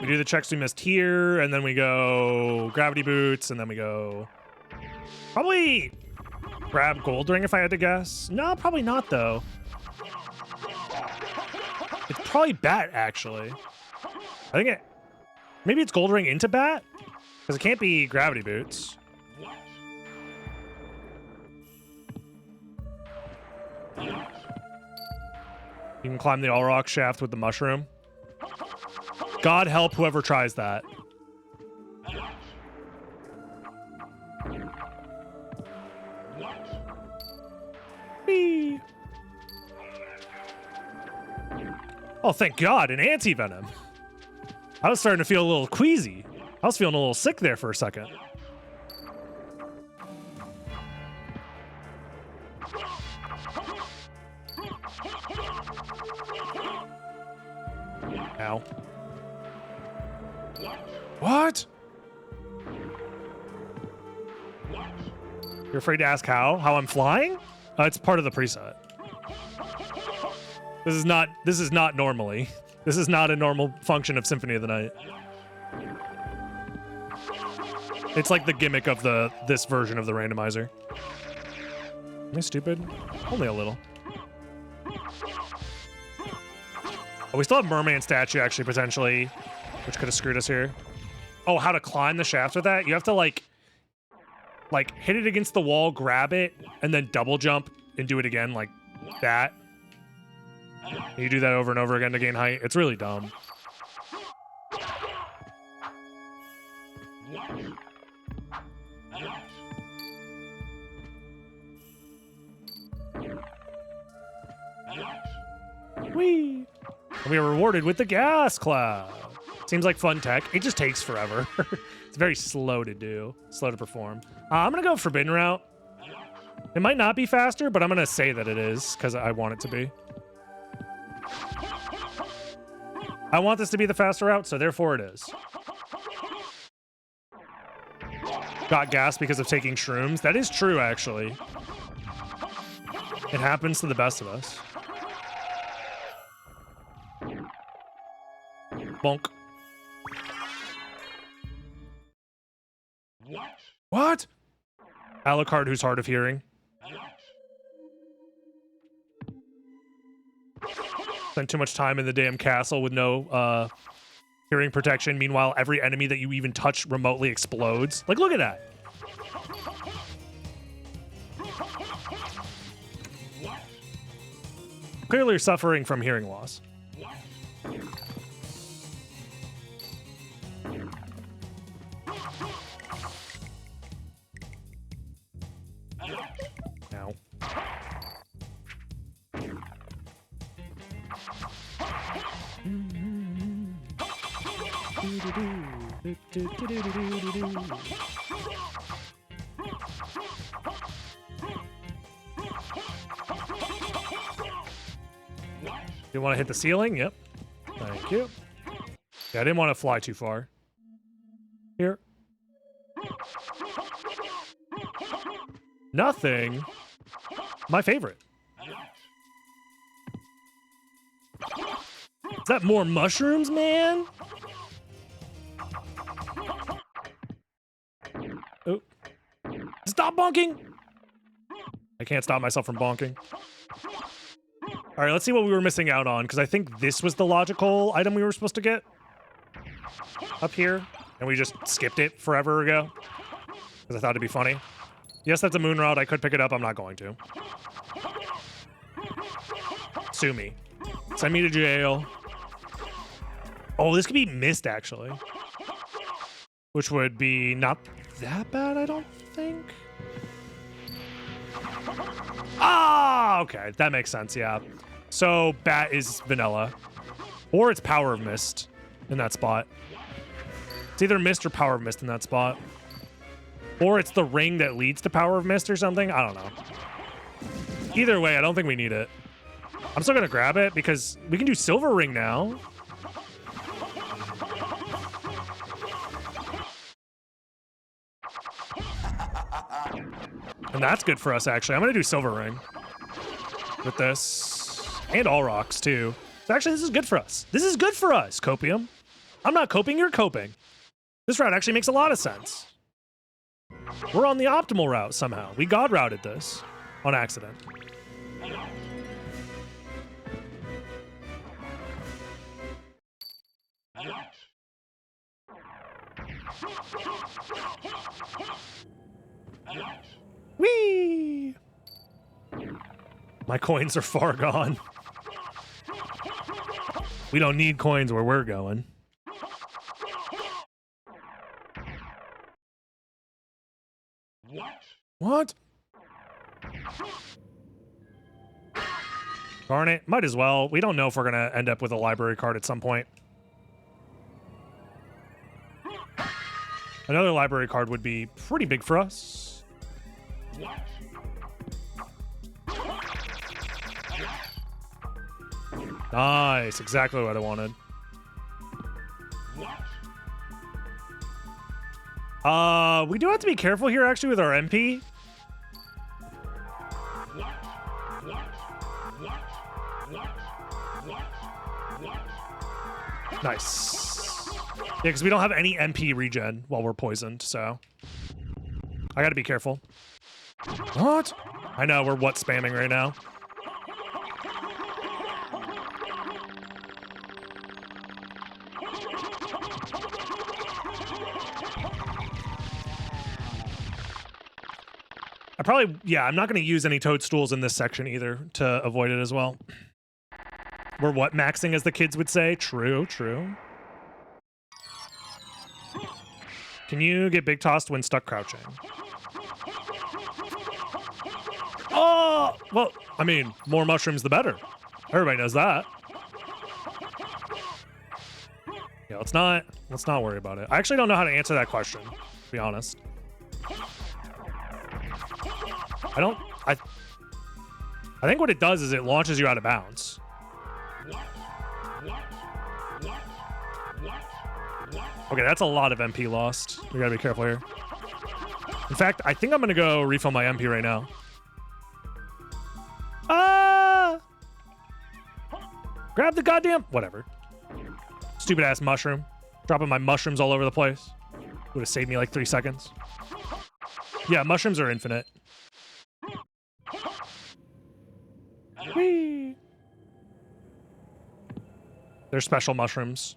We do the checks we missed here, and then we go gravity boots, and then we go probably grab gold ring if I had to guess. No, probably not though. It's probably bat actually. I think maybe it's gold ring into bat because it can't be gravity boots. You can climb the all rock shaft with the mushroom. God help whoever tries that. Whee. Oh, thank God, an anti-venom. I was starting to feel a little queasy. I was feeling a little sick there for a second. Ow. What? You're afraid to ask how? How I'm flying? It's part of the preset. This is not normally. This is not a normal function of Symphony of the Night. It's like the gimmick of this version of the randomizer. Am I stupid? Only a little. Oh, we still have merman statue actually potentially, which could have screwed us here. Oh, how to climb the shaft with that? You have to like hit it against the wall, grab it, and then double jump and do it again like that. You do that over and over again to gain height. It's really dumb. Whee! And we are rewarded with the gas cloud. Seems like fun tech. It just takes forever. It's very slow to do, slow to perform. I'm gonna go Forbidden Route. It might not be faster, but I'm gonna say that it is because I want it to be. I want this to be the faster route, so therefore it is. Got gas because of taking shrooms. That is true, actually. It happens to the best of us. Bonk. What? Alucard, who's hard of hearing. Spent too much time in the damn castle with no hearing protection. Meanwhile, every enemy that you even touch remotely explodes. Like, look at that. Clearly suffering from hearing loss. Ow. You want to hit the ceiling? Yep. Thank you. Yeah, I didn't want to fly too far. Here. Nothing. My favorite. Is that more mushrooms, man? Oh. Stop bonking! I can't stop myself from bonking. All right, let's see what we were missing out on, because I think this was the logical item we were supposed to get up here, and we just skipped it forever ago. because I thought it'd be funny. Yes, that's a moon rod. I could pick it up. I'm not going to. Sue me. Send me to jail. Oh, this could be missed, actually. Which would be not that bad, I don't think. Ah, okay. That makes sense, yeah. So, bat is vanilla. Or it's power of mist in that spot. It's either mist or power of mist in that spot. Or it's the ring that leads to power of mist or something. I don't know. Either way, I don't think we need it. I'm still going to grab it because we can do silver ring now. And that's good for us, actually. I'm going to do silver ring with this. And all rocks, too. So actually, this is good for us. This is good for us, Copium. I'm not coping, you're coping. This route actually makes a lot of sense. We're on the optimal route somehow. We god routed this on accident. Whee! My coins are far gone. We don't need coins where we're going. What? Darn it. Might as well. We don't know if we're going to end up with a library card at some point. Another library card would be pretty big for us. Nice. Exactly what I wanted. We do have to be careful here, actually, with our MP. Nice. Yeah, because we don't have any MP regen while we're poisoned, so I gotta be careful. What? I know, we're what spamming right now. I'm not going to use any toadstools in this section either to avoid it as well. We're what maxing, as the kids would say. True, true. Can you get big tossed when stuck crouching? Oh, well, I mean, more mushrooms the better. Everybody knows that. Yeah, let's not worry about it. I actually don't know how to answer that question, to be honest. I think what it does is it launches you out of bounds. Okay, that's a lot of MP lost. We gotta be careful here. In fact, I think I'm gonna go refill my MP right now. Ah! Grab the goddamn... Whatever. Stupid ass mushroom. Dropping my mushrooms all over the place. Would have saved me like 3 seconds. Yeah, mushrooms are infinite. Whee! They're special mushrooms.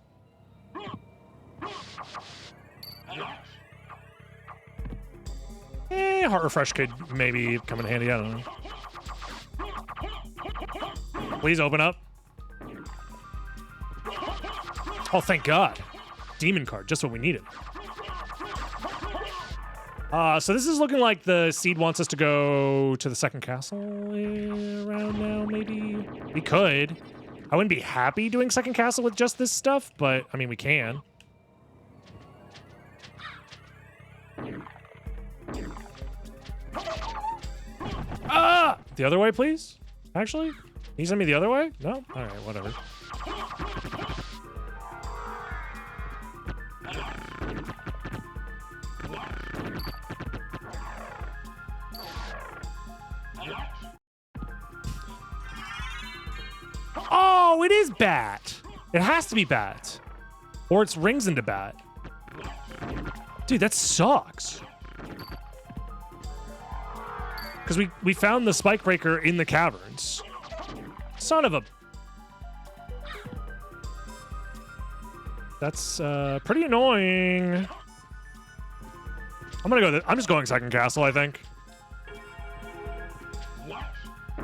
Heart refresh could maybe come in handy. I don't know. Please open up. Oh, thank God. Demon card, just what we needed. So this is looking like the seed wants us to go to the second castle around now, maybe? We could. I wouldn't be happy doing second castle with just this stuff, but, I mean, we can. Ah! The other way, please? Actually? Can you send me the other way? No? Alright, whatever. Oh, it is bat. It has to be bat. Or it's rings into bat. Dude, that sucks. Because we found the spike breaker in the caverns. Son of a... That's pretty annoying. I'm gonna go. I'm just going second castle, I think.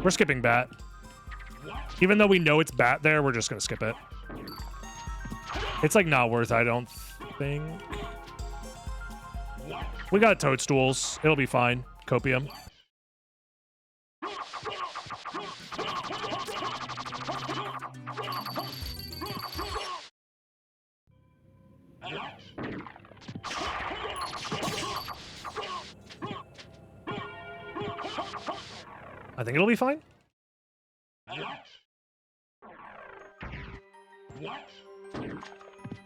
We're skipping bat. Even though we know it's bat there, we're just gonna skip it. It's like not worth it, I don't think. We got toadstools. It'll be fine. Copium. I think it'll be fine.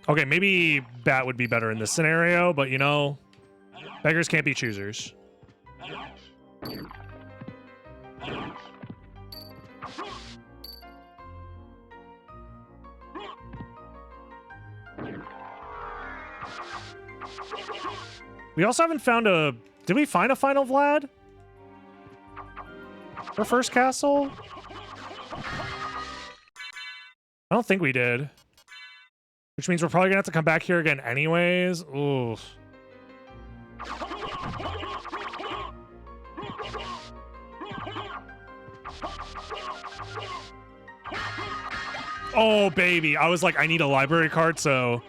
Okay, maybe bat would be better in this scenario, but you know, beggars can't be choosers. We also haven't found a... Did we find a final Vlad? For first castle? I don't think we did. Which means we're probably gonna have to come back here again anyways. Oof. Oh, baby. I was like, I need a library card, so...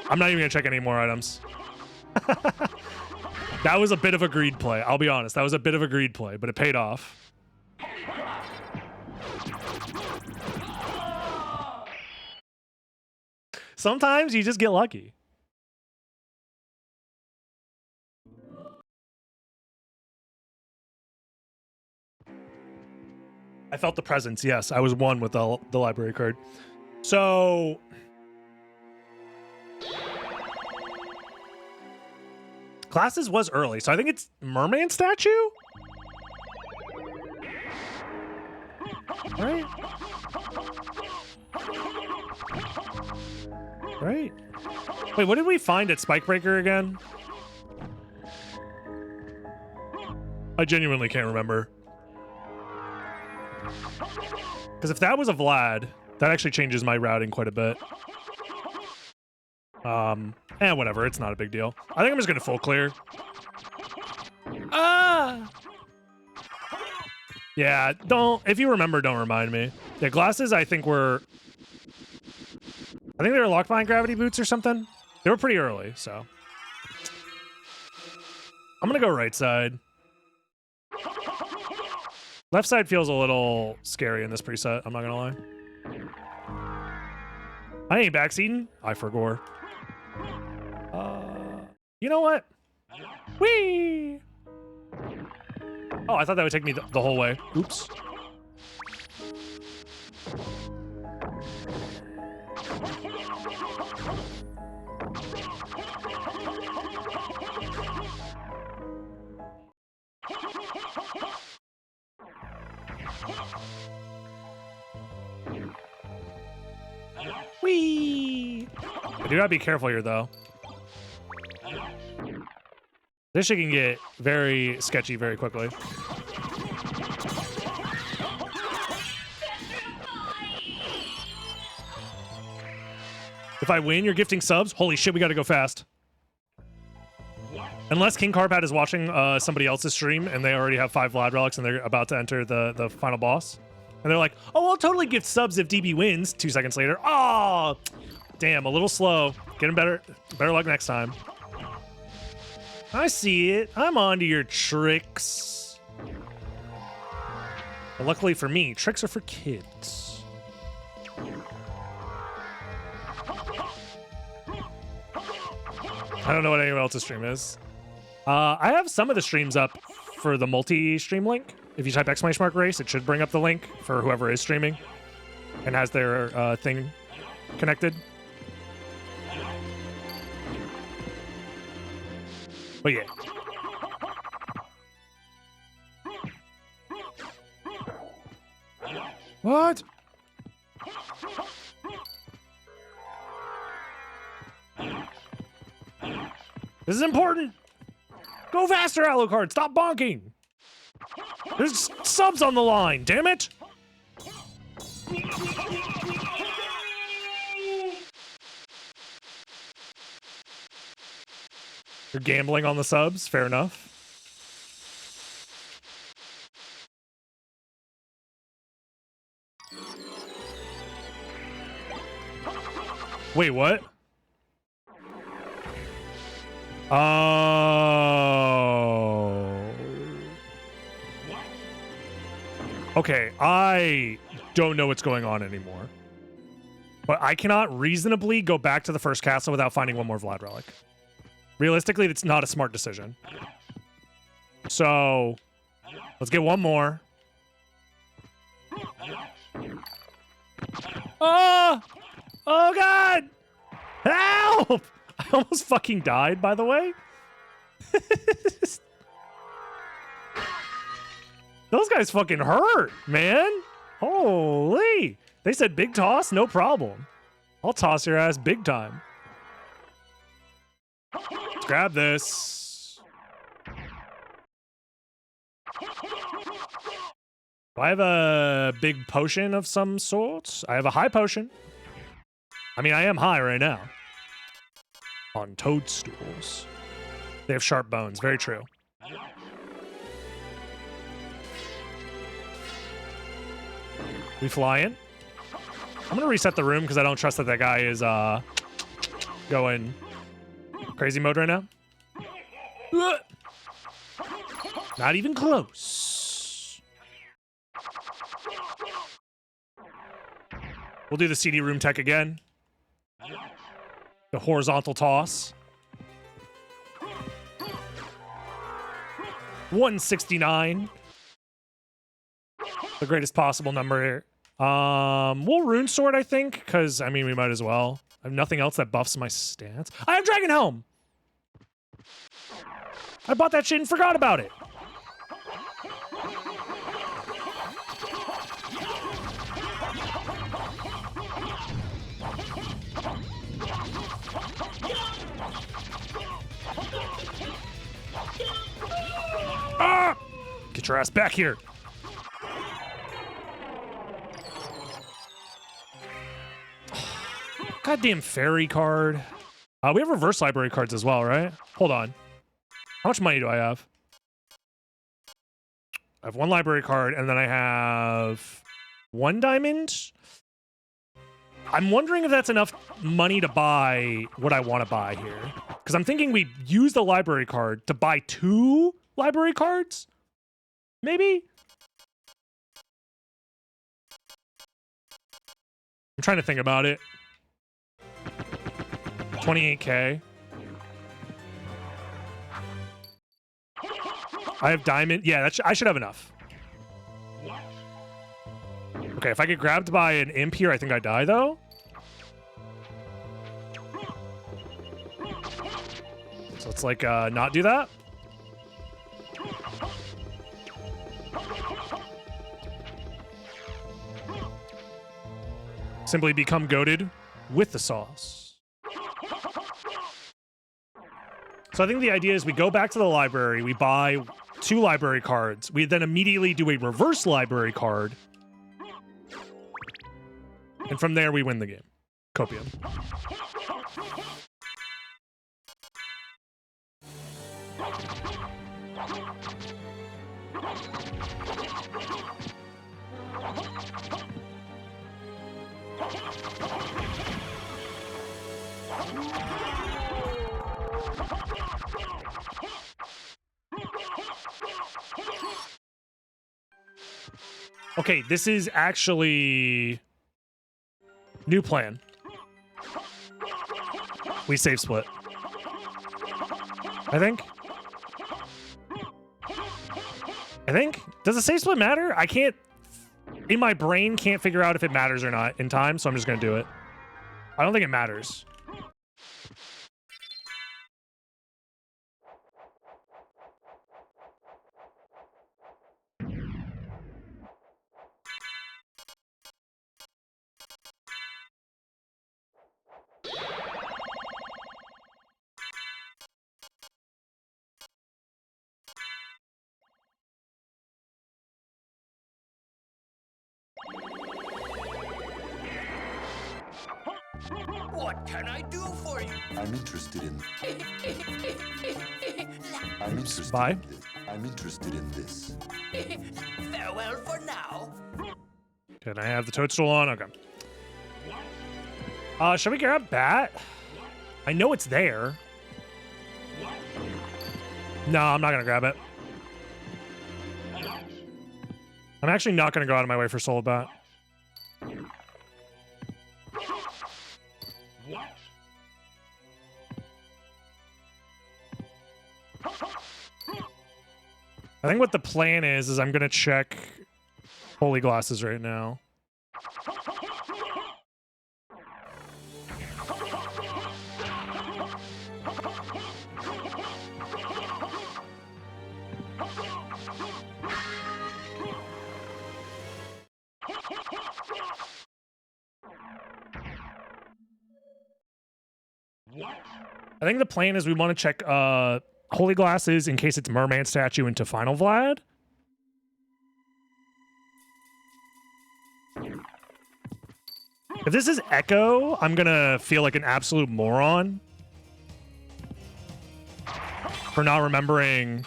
I'm not even gonna check any more items. That was a bit of a greed play. I'll be honest. That was a bit of a greed play, but it paid off. Sometimes you just get lucky. I felt the presence. Yes, I was one with the library card. So... Classes was early, so I think it's mermaid statue? Right? Right. Wait, what did we find at Spikebreaker again? I genuinely can't remember. Because if that was a Vlad, that actually changes my routing quite a bit. Whatever, it's not a big deal. I think I'm just gonna full clear. Ah! Yeah, if you remember, don't remind me. Yeah, glasses, I think they were locked behind gravity boots or something. They were pretty early, so. I'm gonna go right side. Left side feels a little scary in this preset, I'm not gonna lie. I ain't backseating. I forgore. You know what? Whee! Oh, I thought that would take me the whole way. Oops. Whee! I do gotta be careful here, though. This shit can get very sketchy very quickly. If I win, you're gifting subs? Holy shit, we gotta go fast. Unless King Carpad is watching somebody else's stream and they already have 5 Vlad relics and they're about to enter the final boss. And they're like, oh, I'll totally gift subs if DB wins. 2 seconds later. Oh, damn, a little slow. Getting better luck next time. I see it. I'm onto your tricks. But luckily for me, tricks are for kids. I don't know what anyone else's stream is. I have some of the streams up for the multi-stream link. If you type !race, it should bring up the link for whoever is streaming and has their thing connected. But yeah. What? This is important. Go faster, Alucard. Stop bonking. There's subs on the line. Damn it. You're gambling on the subs. Fair enough. Wait, what? Oh. Okay, I don't know what's going on anymore. But I cannot reasonably go back to the first castle without finding one more Vlad relic. Realistically, it's not a smart decision. So, let's get one more. Oh! Oh, God! Help! I almost fucking died, by the way. Those guys fucking hurt, man. Holy. They said big toss, no problem. I'll toss your ass big time. Let's grab this. Do I have a big potion of some sort? I have a high potion. I mean, I am high right now. On toadstools. They have sharp bones. Very true. We fly in. I'm going to reset the room because I don't trust that guy is going crazy mode right now. Not even close. We'll do the CD room tech again. The horizontal toss. 169. The greatest possible number here. We'll rune sword, I think, because I mean we might as well. I have nothing else that buffs my stats. I have Dragon Helm. I bought that shit and forgot about it. Ah! Get your ass back here. Goddamn fairy card. We have reverse library cards as well, right? Hold on. How much money do I have? I have one library card, and then I have one diamond. I'm wondering if that's enough money to buy what I want to buy here. Because I'm thinking we use the library card to buy 2 library cards? Maybe? I'm trying to think about it. 28K. I have diamond. Yeah, I should have enough. Okay, if I get grabbed by an imp here, I think I die, though. So let's, like, not do that. Simply become goated with the sauce. So I think the idea is we go back to the library, we buy 2 library cards, we then immediately do a reverse library card, and from there we win the game. Copium. Okay, this is actually new plan. We save split. I think. Does the save split matter? I can't, in my brain, can't figure out if it matters or not in time, so I'm just gonna do it. I don't think it matters. What can I do for you? I'm interested in... I'm interested Bye. in this. I'm interested in this. Farewell for now. Can I have the toadstool on? Okay. Should we grab Bat? I know it's there. No, I'm not gonna grab it. I'm actually not gonna go out of my way for Soul Bat. I think what the plan is I'm gonna check Holy Glasses right now. I think the plan is we want to check Holy Glasses in case it's Merman Statue into Final Vlad. If this is Echo, I'm gonna feel like an absolute moron for not remembering.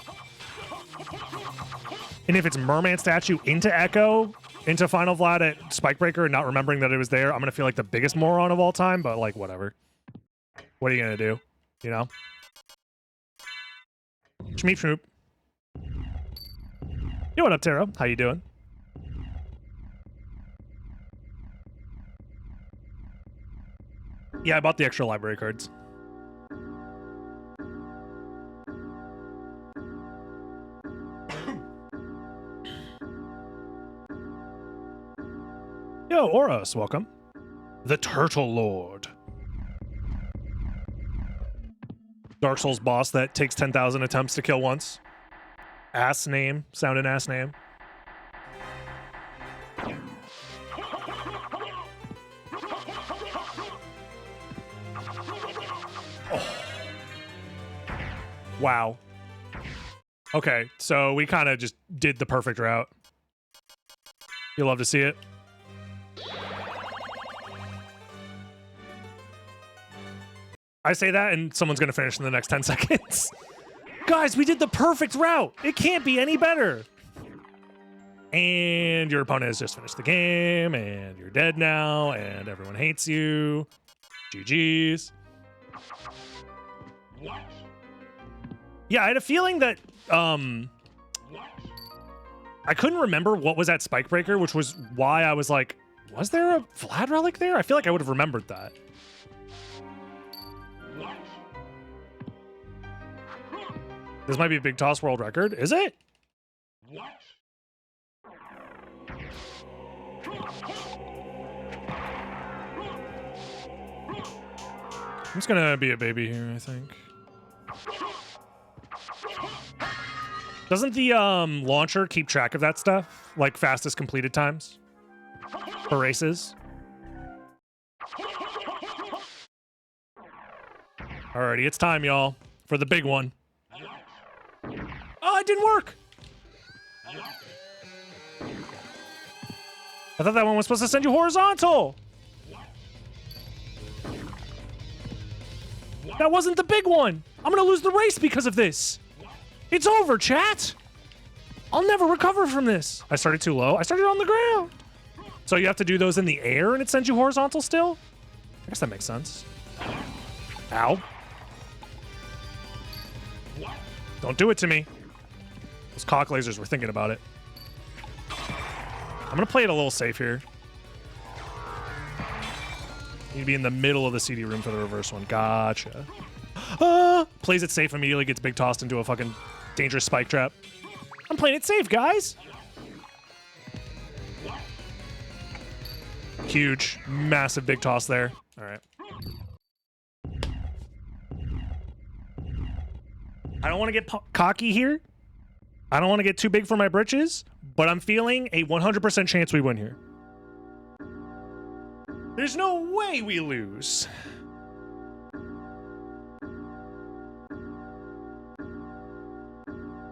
And if it's Merman Statue into Echo, into Final Vlad at Spikebreaker and not remembering that it was there, I'm gonna feel like the biggest moron of all time, but like whatever. What are you gonna do? You know? Shmeep Shmoop. Yo, what up, Taro? How you doing? Yeah, I bought the extra library cards. Yo, Oros, welcome. The Turtle Lord. Dark Souls boss that takes 10,000 attempts to kill once. Ass name. Sound an ass name. Oh. Wow. Okay, so we kind of just did the perfect route. You love to see it. I say that and someone's going to finish in the next 10 seconds. Guys, we did the perfect route. It can't be any better. And your opponent has just finished the game, and you're dead now, and everyone hates you. GG's. Yeah, I had a feeling that I couldn't remember what was at Spikebreaker, which was why I was like, was there a Vlad relic there? I feel like I would have remembered that. This might be a Big Toss world record. Is it? I'm just gonna be a baby here, I think. Doesn't the launcher keep track of that stuff? Like fastest completed times for races? Alrighty, it's time, y'all, for the big one. Oh, it didn't work! I thought that one was supposed to send you horizontal! That wasn't the big one! I'm gonna lose the race because of this! It's over, chat! I'll never recover from this! I started too low. I started on the ground! So you have to do those in the air and it sends you horizontal still? I guess that makes sense. Ow. Don't do it to me. Those cock lasers were thinking about it. I'm gonna play it a little safe here. Need to be in the middle of the CD room for the reverse one. Gotcha. Plays it safe, immediately gets big tossed into a fucking dangerous spike trap. I'm playing it safe, guys. Huge, massive big toss there. All right. I don't want to get cocky here. I don't want to get too big for my britches, but I'm feeling a 100% chance we win here. There's no way we lose.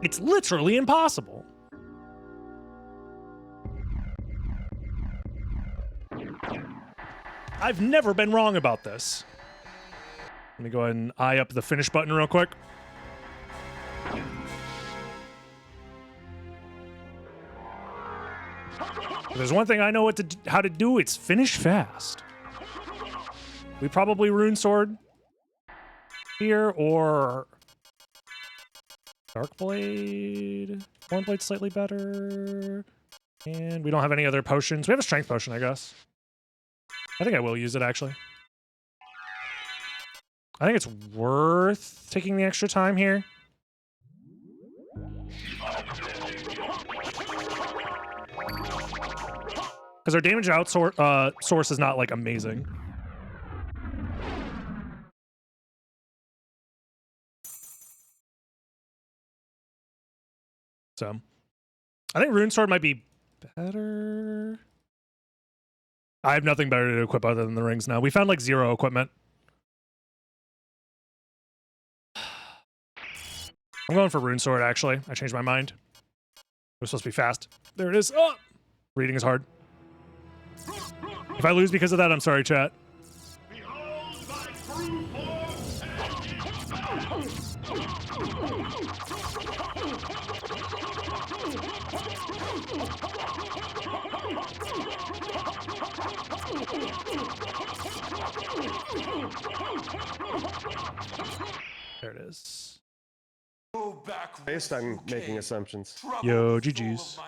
It's literally impossible. I've never been wrong about this. Let me go ahead and eye up the finish button real quick. If there's one thing I know how to do, it's finish fast. We probably Rune Sword here or Dark Blade. Horn Blade's slightly better. And we don't have any other potions. We have a strength potion, I guess. I think I will use it, actually. I think it's worth taking the extra time here. Because our damage source is not, like, amazing. So, I think Rune Sword might be better. I have nothing better to equip other than the rings now. We found, like, 0 equipment. I'm going for Rune Sword, actually. I changed my mind. It was supposed to be fast. There it is. Oh! Reading is hard. If I lose because of that, I'm sorry, chat. There it is. Based on making assumptions. Yo, GG's.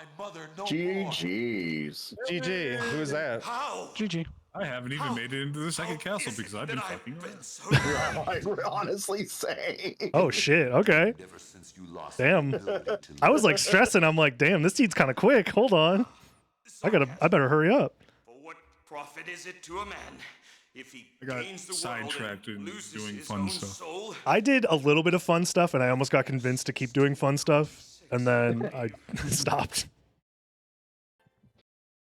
GG's. GG. Who is that? GG. I haven't even made it into the second castle because I've been fucking around. I would honestly say. Oh shit, okay. Damn. I was like stressing, I'm like, damn, this dude's kinda quick. Hold on. I better hurry up. What profit is it to a man if he I got gains the world sidetracked and in loses doing his fun own stuff. soul? I did a little bit of fun stuff and I almost got convinced to keep doing fun stuff, and then I stopped.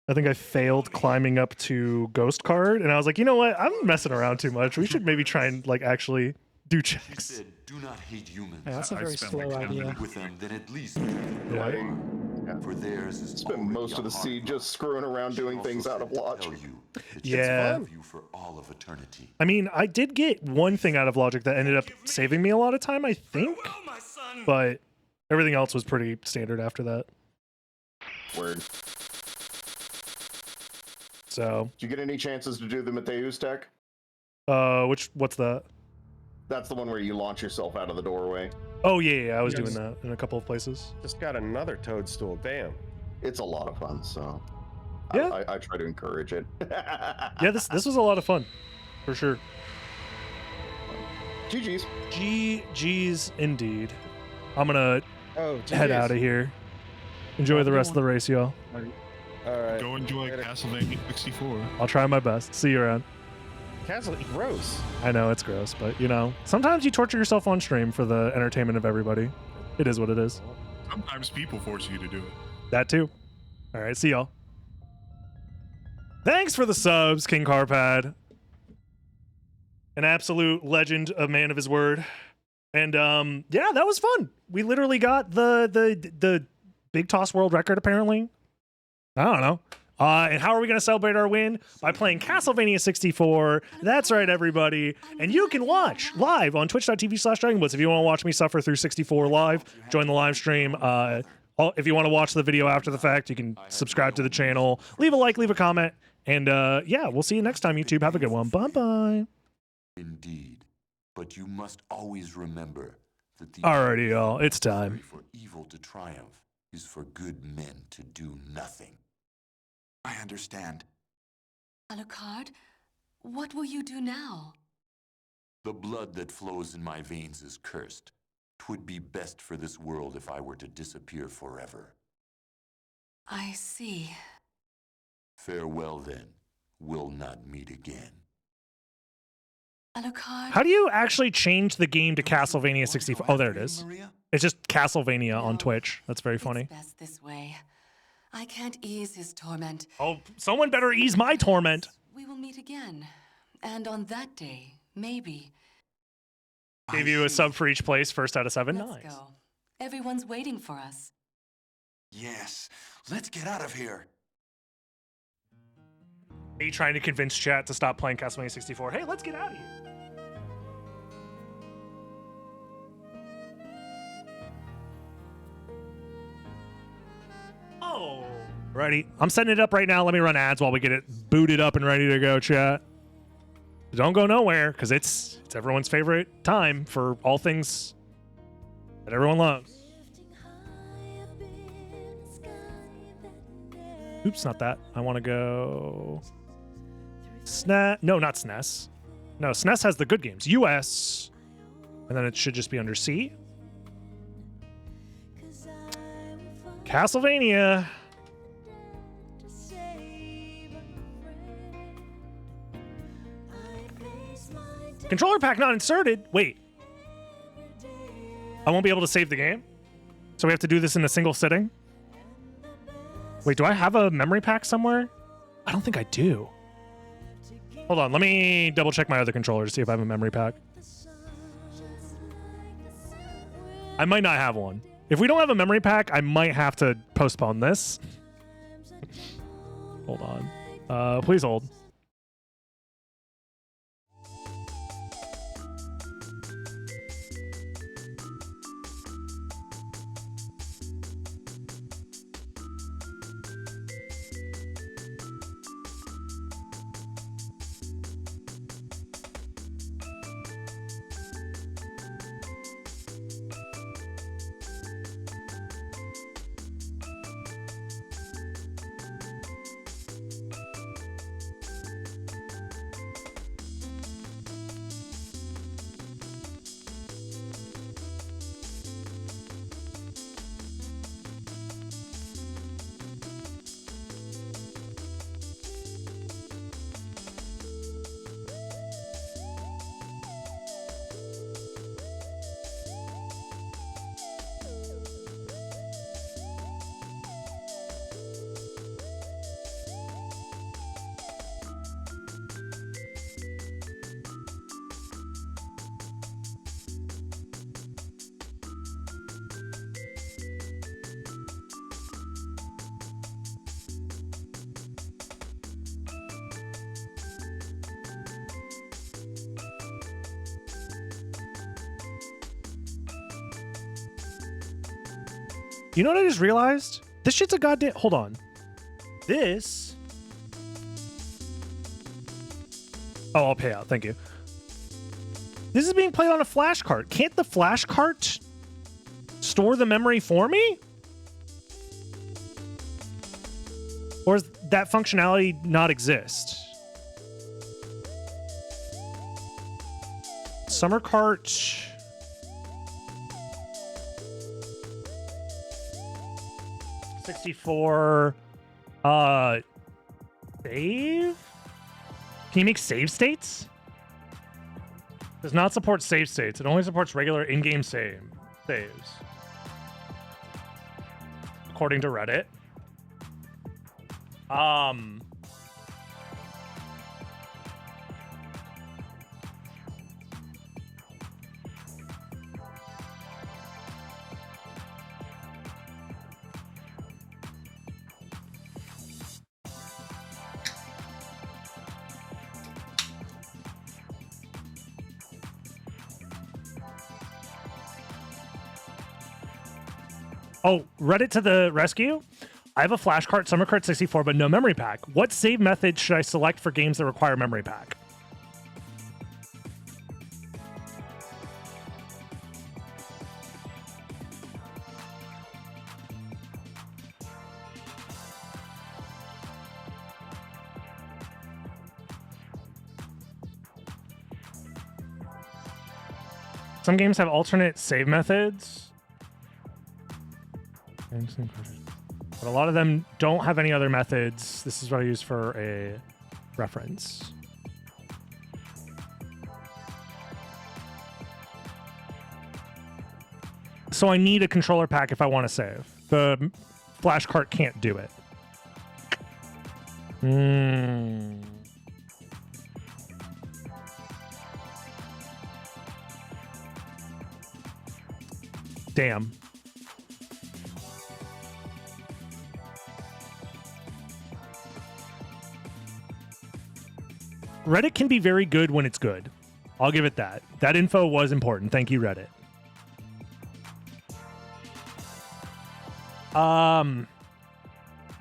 I think I failed climbing up to Ghost Card, and I was like, you know what? I'm messing around too much. We should maybe try and like actually do checks. Do not hate humans. Yeah, that's a I very spent slow like 10 idea. minutes. With them, then at least Yeah. for theirs is Spent already most of the a hard seed life. just screwing around She doing also things out said of to logic. tell you that Yeah. she'll love you for all of eternity. I mean, I did get one thing out of logic that ended up saving me a lot of time, I think, Well, my son. but everything else was pretty standard after that. Word. So, Did you get any chances to do the Mateus deck? what's that? That's the one where you launch yourself out of the doorway. Oh yeah, I was Yes. doing that in a couple of places. Just got another toadstool. Damn. It's a lot of fun, so Yeah. I try to encourage it. Yeah, this was a lot of fun, for sure. GG's. GG's indeed. I'm gonna Oh, head GGs. out of here. Enjoy the rest of the race, y'all. All right. Go enjoy Later. Castlevania 64. I'll try my best. See you around. Castle, gross. I know it's gross, but you know, sometimes you torture yourself on stream for the entertainment of everybody. It is what it is. Sometimes people force you to do it. That too. All right, see y'all. Thanks for the subs, King Carpad. An absolute legend, a man of his word. And yeah, that was fun. We literally got the Big Toss world record apparently. I don't know. And how are we going to celebrate our win? By playing Castlevania 64. That's right, everybody. And you can watch live on twitch.tv/DragonBlitz. If you want to watch me suffer through 64 live, join the live stream. If you want to watch the video after the fact, you can subscribe to the channel. Leave a like, leave a comment. And yeah, we'll see you next time, YouTube. Have a good one. Bye-bye. Indeed. But you must always remember that the Alrighty, y'all. It's time. for evil to triumph is for good men to do nothing. I understand. Alucard, what will you do now? The blood that flows in my veins is cursed. 'Twould be best for this world if I were to disappear forever. I see. Farewell then. We'll not meet again. Alucard, How do you actually change the game to Castlevania 64? Oh, there it is. It's just Castlevania on Twitch. That's very funny. it's best this way. I can't ease his torment. Oh, someone better ease my torment. We will meet again. And on that day, maybe. Gave you a sub for each place, first out of 7. Let's Nice. go. Everyone's waiting for us. Yes, let's get out of here. Are you trying to convince chat to stop playing Castlevania 64? Hey, let's get out of here. Oh. Ready? I'm setting it up right now. Let me run ads while we get it booted up and ready to go, chat. Don't go nowhere, because it's everyone's favorite time for all things that everyone loves. Oops, not that. I want to go... SNES. No, not SNES. No, SNES has the good games. US. And then it should just be under C. Castlevania. Controller pack not inserted. Wait. I won't be able to save the game? So we have to do this in a single sitting? Wait, do I have a memory pack somewhere? I don't think I do. Hold on, let me double check my other controller to see if I have a memory pack. I might not have one. If we don't have a memory pack, I might have to postpone this. Hold on. Please hold. You know what I just realized? This shit's a goddamn... Hold on. This... Oh, I'll pay out. Thank you. This is being played on a flash cart. Can't the flash cart store the memory for me? Or does that functionality not exist? Summer cart... $64. Save? Can you make save states? Does not support save states. It only supports regular in-game saves. According to Reddit. Oh, Reddit to the rescue. I have a flash cart, Summer Cart 64, but no memory pack. What save method should I select for games that require memory pack? Some games have alternate save methods. But a lot of them don't have any other methods. This is what I use for a reference. So I need a controller pack if I want to save. The flash cart can't do it. Damn. Reddit can be very good when it's good. I'll give it that. That info was important. Thank you, Reddit.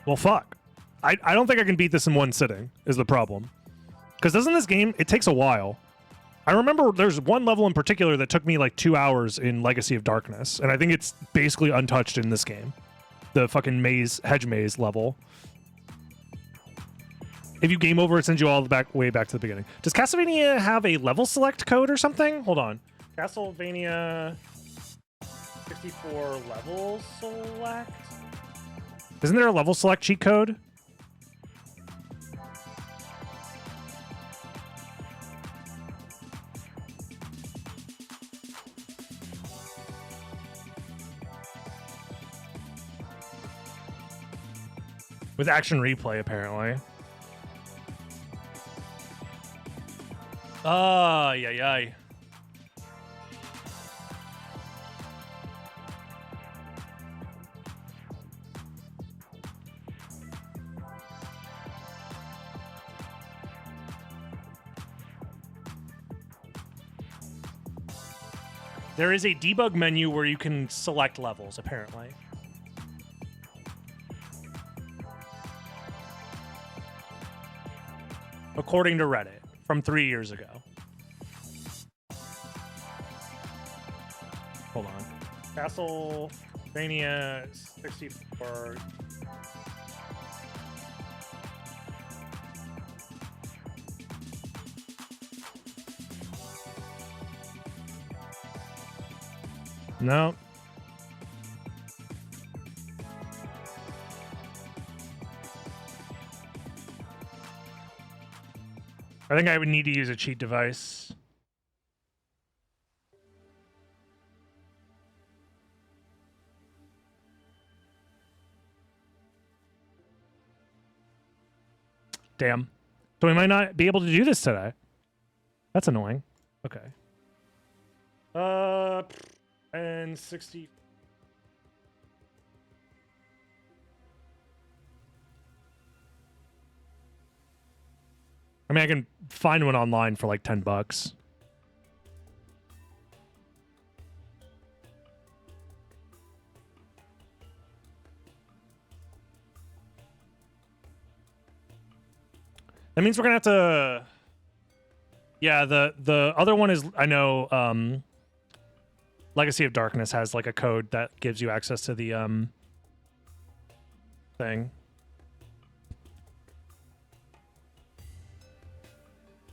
Well, fuck. I don't think I can beat this in one sitting, is the problem. Because doesn't this game, it takes a while. I remember there's one level in particular that took me like 2 hours in Legacy of Darkness, and I think it's basically untouched in this game. The fucking hedge maze level. If you game over, it sends you all the way back to the beginning. Does Castlevania have a level select code or something? Hold on. Castlevania 64 level select? Isn't there a level select cheat code? With action replay, apparently. Yay. There is a debug menu where you can select levels, apparently. According to Reddit, from 3 years ago. Hold on. Castlevania 64. No. I think I would need to use a cheat device. Damn. So we might not be able to do this today. That's annoying. Okay. And 60. I mean, I can find one online for like $10. That means we're gonna have to. Yeah, the other one is, I know, Legacy of Darkness has like a code that gives you access to the thing.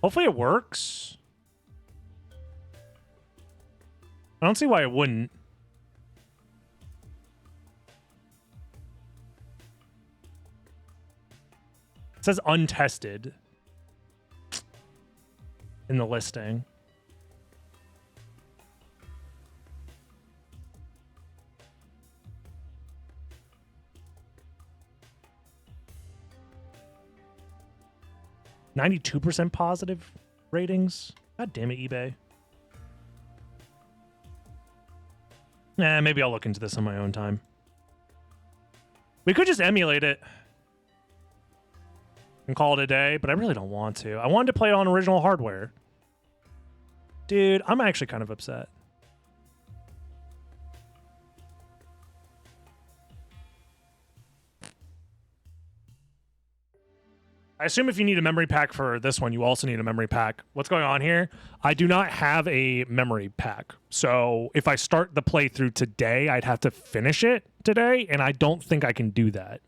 Hopefully it works. I don't see why it wouldn't. It says untested in the listing. %92 positive ratings. God damn it, eBay. Nah, maybe I'll look into this on my own time. We could just emulate it and call it a day, but I really don't want to. I wanted to play it on original hardware. Dude, I'm actually kind of upset. I assume if you need a memory pack for this one, you also need a memory pack. What's going on here? I do not have a memory pack. So if I start the playthrough today, I'd have to finish it today, and I don't think I can do that.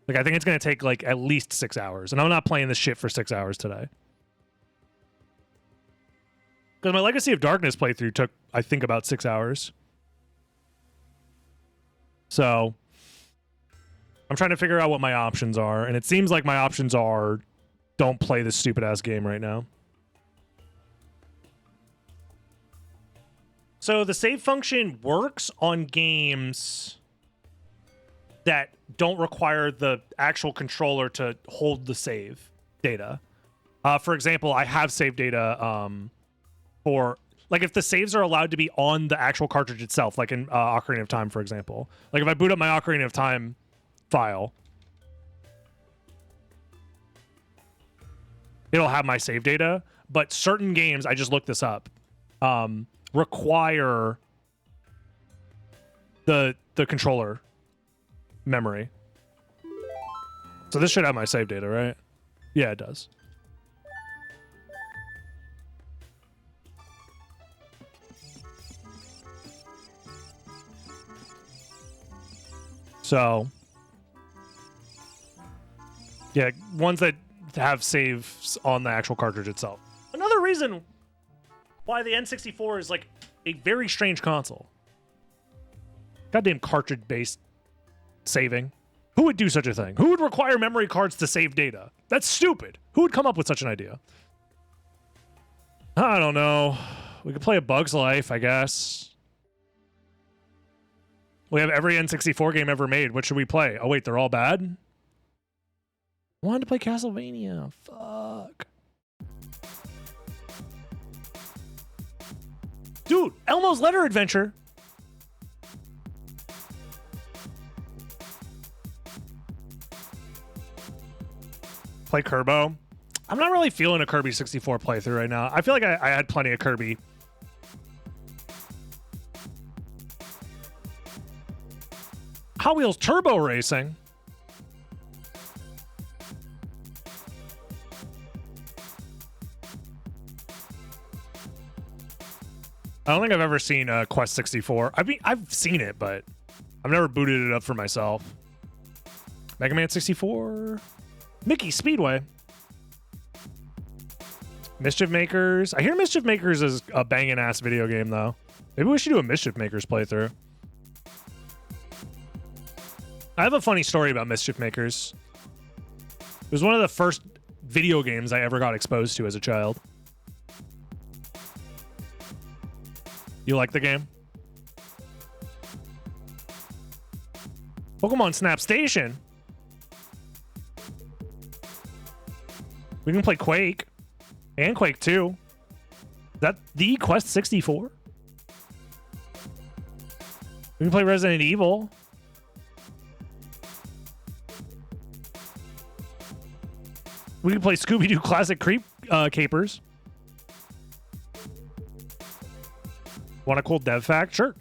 Like, I think it's going to take, like, at least 6 hours, and I'm not playing this shit for 6 hours today. Because my Legacy of Darkness playthrough took, I think, about 6 hours. So I'm trying to figure out what my options are, and it seems like my options are don't play this stupid-ass game right now. So the save function works on games that don't require the actual controller to hold the save data. For example, I have save data for... Like, if the saves are allowed to be on the actual cartridge itself, like in Ocarina of Time, for example. Like, if I boot up my Ocarina of Time file, it'll have my save data, but certain games, I just looked this up, require the controller memory. So this should have my save data, right? Yeah, it does. So, yeah, ones that have saves on the actual cartridge itself. Another reason why the N64 is like a very strange console. Goddamn cartridge-based saving. Who would do such a thing? Who would require memory cards to save data? That's stupid. Who would come up with such an idea? I don't know. We could play A Bug's Life, I guess. We have every N64 game ever made. What should we play? Oh, wait, they're all bad? I wanted to play Castlevania. Fuck. Dude, Elmo's Letter Adventure. Play Kirbo. I'm not really feeling a Kirby 64 playthrough right now. I feel like I had plenty of Kirby. Hot Wheels Turbo Racing. I don't think I've ever seen Quest 64. I've seen it, but I've never booted it up for myself. Mega Man 64. Mickey Speedway. Mischief Makers. I hear Mischief Makers is a banging ass video game though. Maybe we should do a Mischief Makers playthrough. I have a funny story about Mischief Makers. It was one of the first video games I ever got exposed to as a child. You like the game? Pokemon Snap Station. We can play Quake and Quake 2. Is that the Quest 64? We can play Resident Evil. We can play Scooby-Doo Classic Creep Capers. Want a cool dev fact? Sure.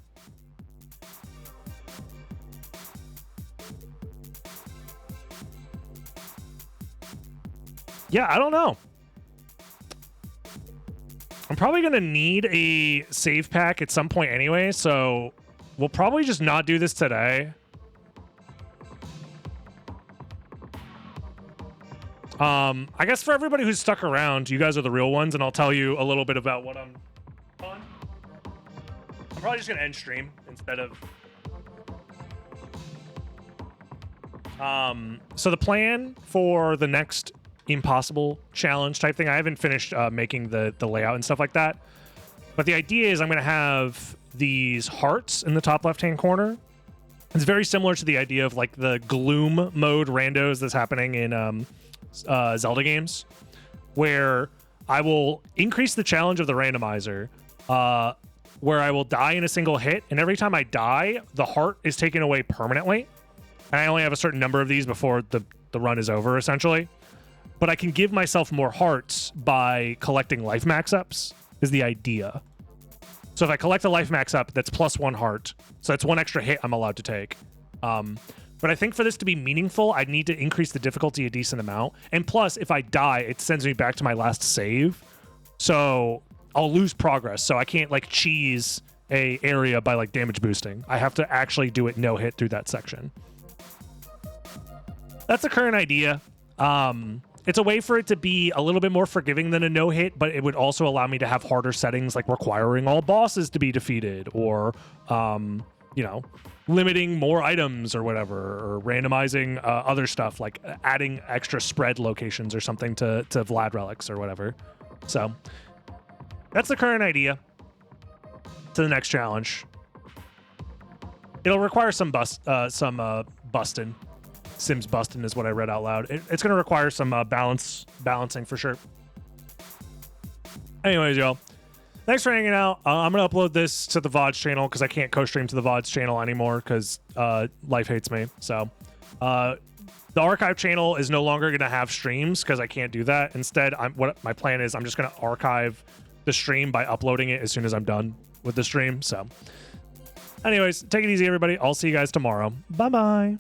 Yeah, I don't know. I'm probably going to need a save pack at some point anyway, so we'll probably just not do this today. I guess for everybody who's stuck around, you guys are the real ones, and I'll tell you a little bit about what I'm on. I'm probably just going to end stream instead of... So the plan for the next Impossible challenge type thing, I haven't finished making the layout and stuff like that, but the idea is I'm going to have these hearts in the top left-hand corner. It's very similar to the idea of like the gloom mode randos that's happening in Zelda games, where I will increase the challenge of the randomizer, where I will die in a single hit, and every time I die, the heart is taken away permanently. And I only have a certain number of these before the run is over, essentially. But I can give myself more hearts by collecting life max ups, is the idea. So if I collect a life max up, that's plus 1 heart. So that's 1 extra hit I'm allowed to take. But I think for this to be meaningful, I need to increase the difficulty a decent amount. And plus, if I die, it sends me back to my last save. So I'll lose progress. So I can't like cheese a area by like damage boosting. I have to actually do it no hit through that section. That's the current idea. It's a way for it to be a little bit more forgiving than a no-hit, but it would also allow me to have harder settings, like requiring all bosses to be defeated, or, you know, limiting more items or whatever, or randomizing other stuff, like adding extra spread locations or something to Vlad relics or whatever. So that's the current idea to the next challenge. It'll require some busting. Sims busting is what I read out loud. It's going to require some balancing for sure. Anyways, y'all, thanks for hanging out. I'm going to upload this to the VODs channel because I can't co-stream to the VODs channel anymore because life hates me. So the archive channel is no longer going to have streams because I can't do that. Instead, what my plan is, I'm just going to archive the stream by uploading it as soon as I'm done with the stream. So anyways, take it easy, everybody. I'll see you guys tomorrow. Bye-bye.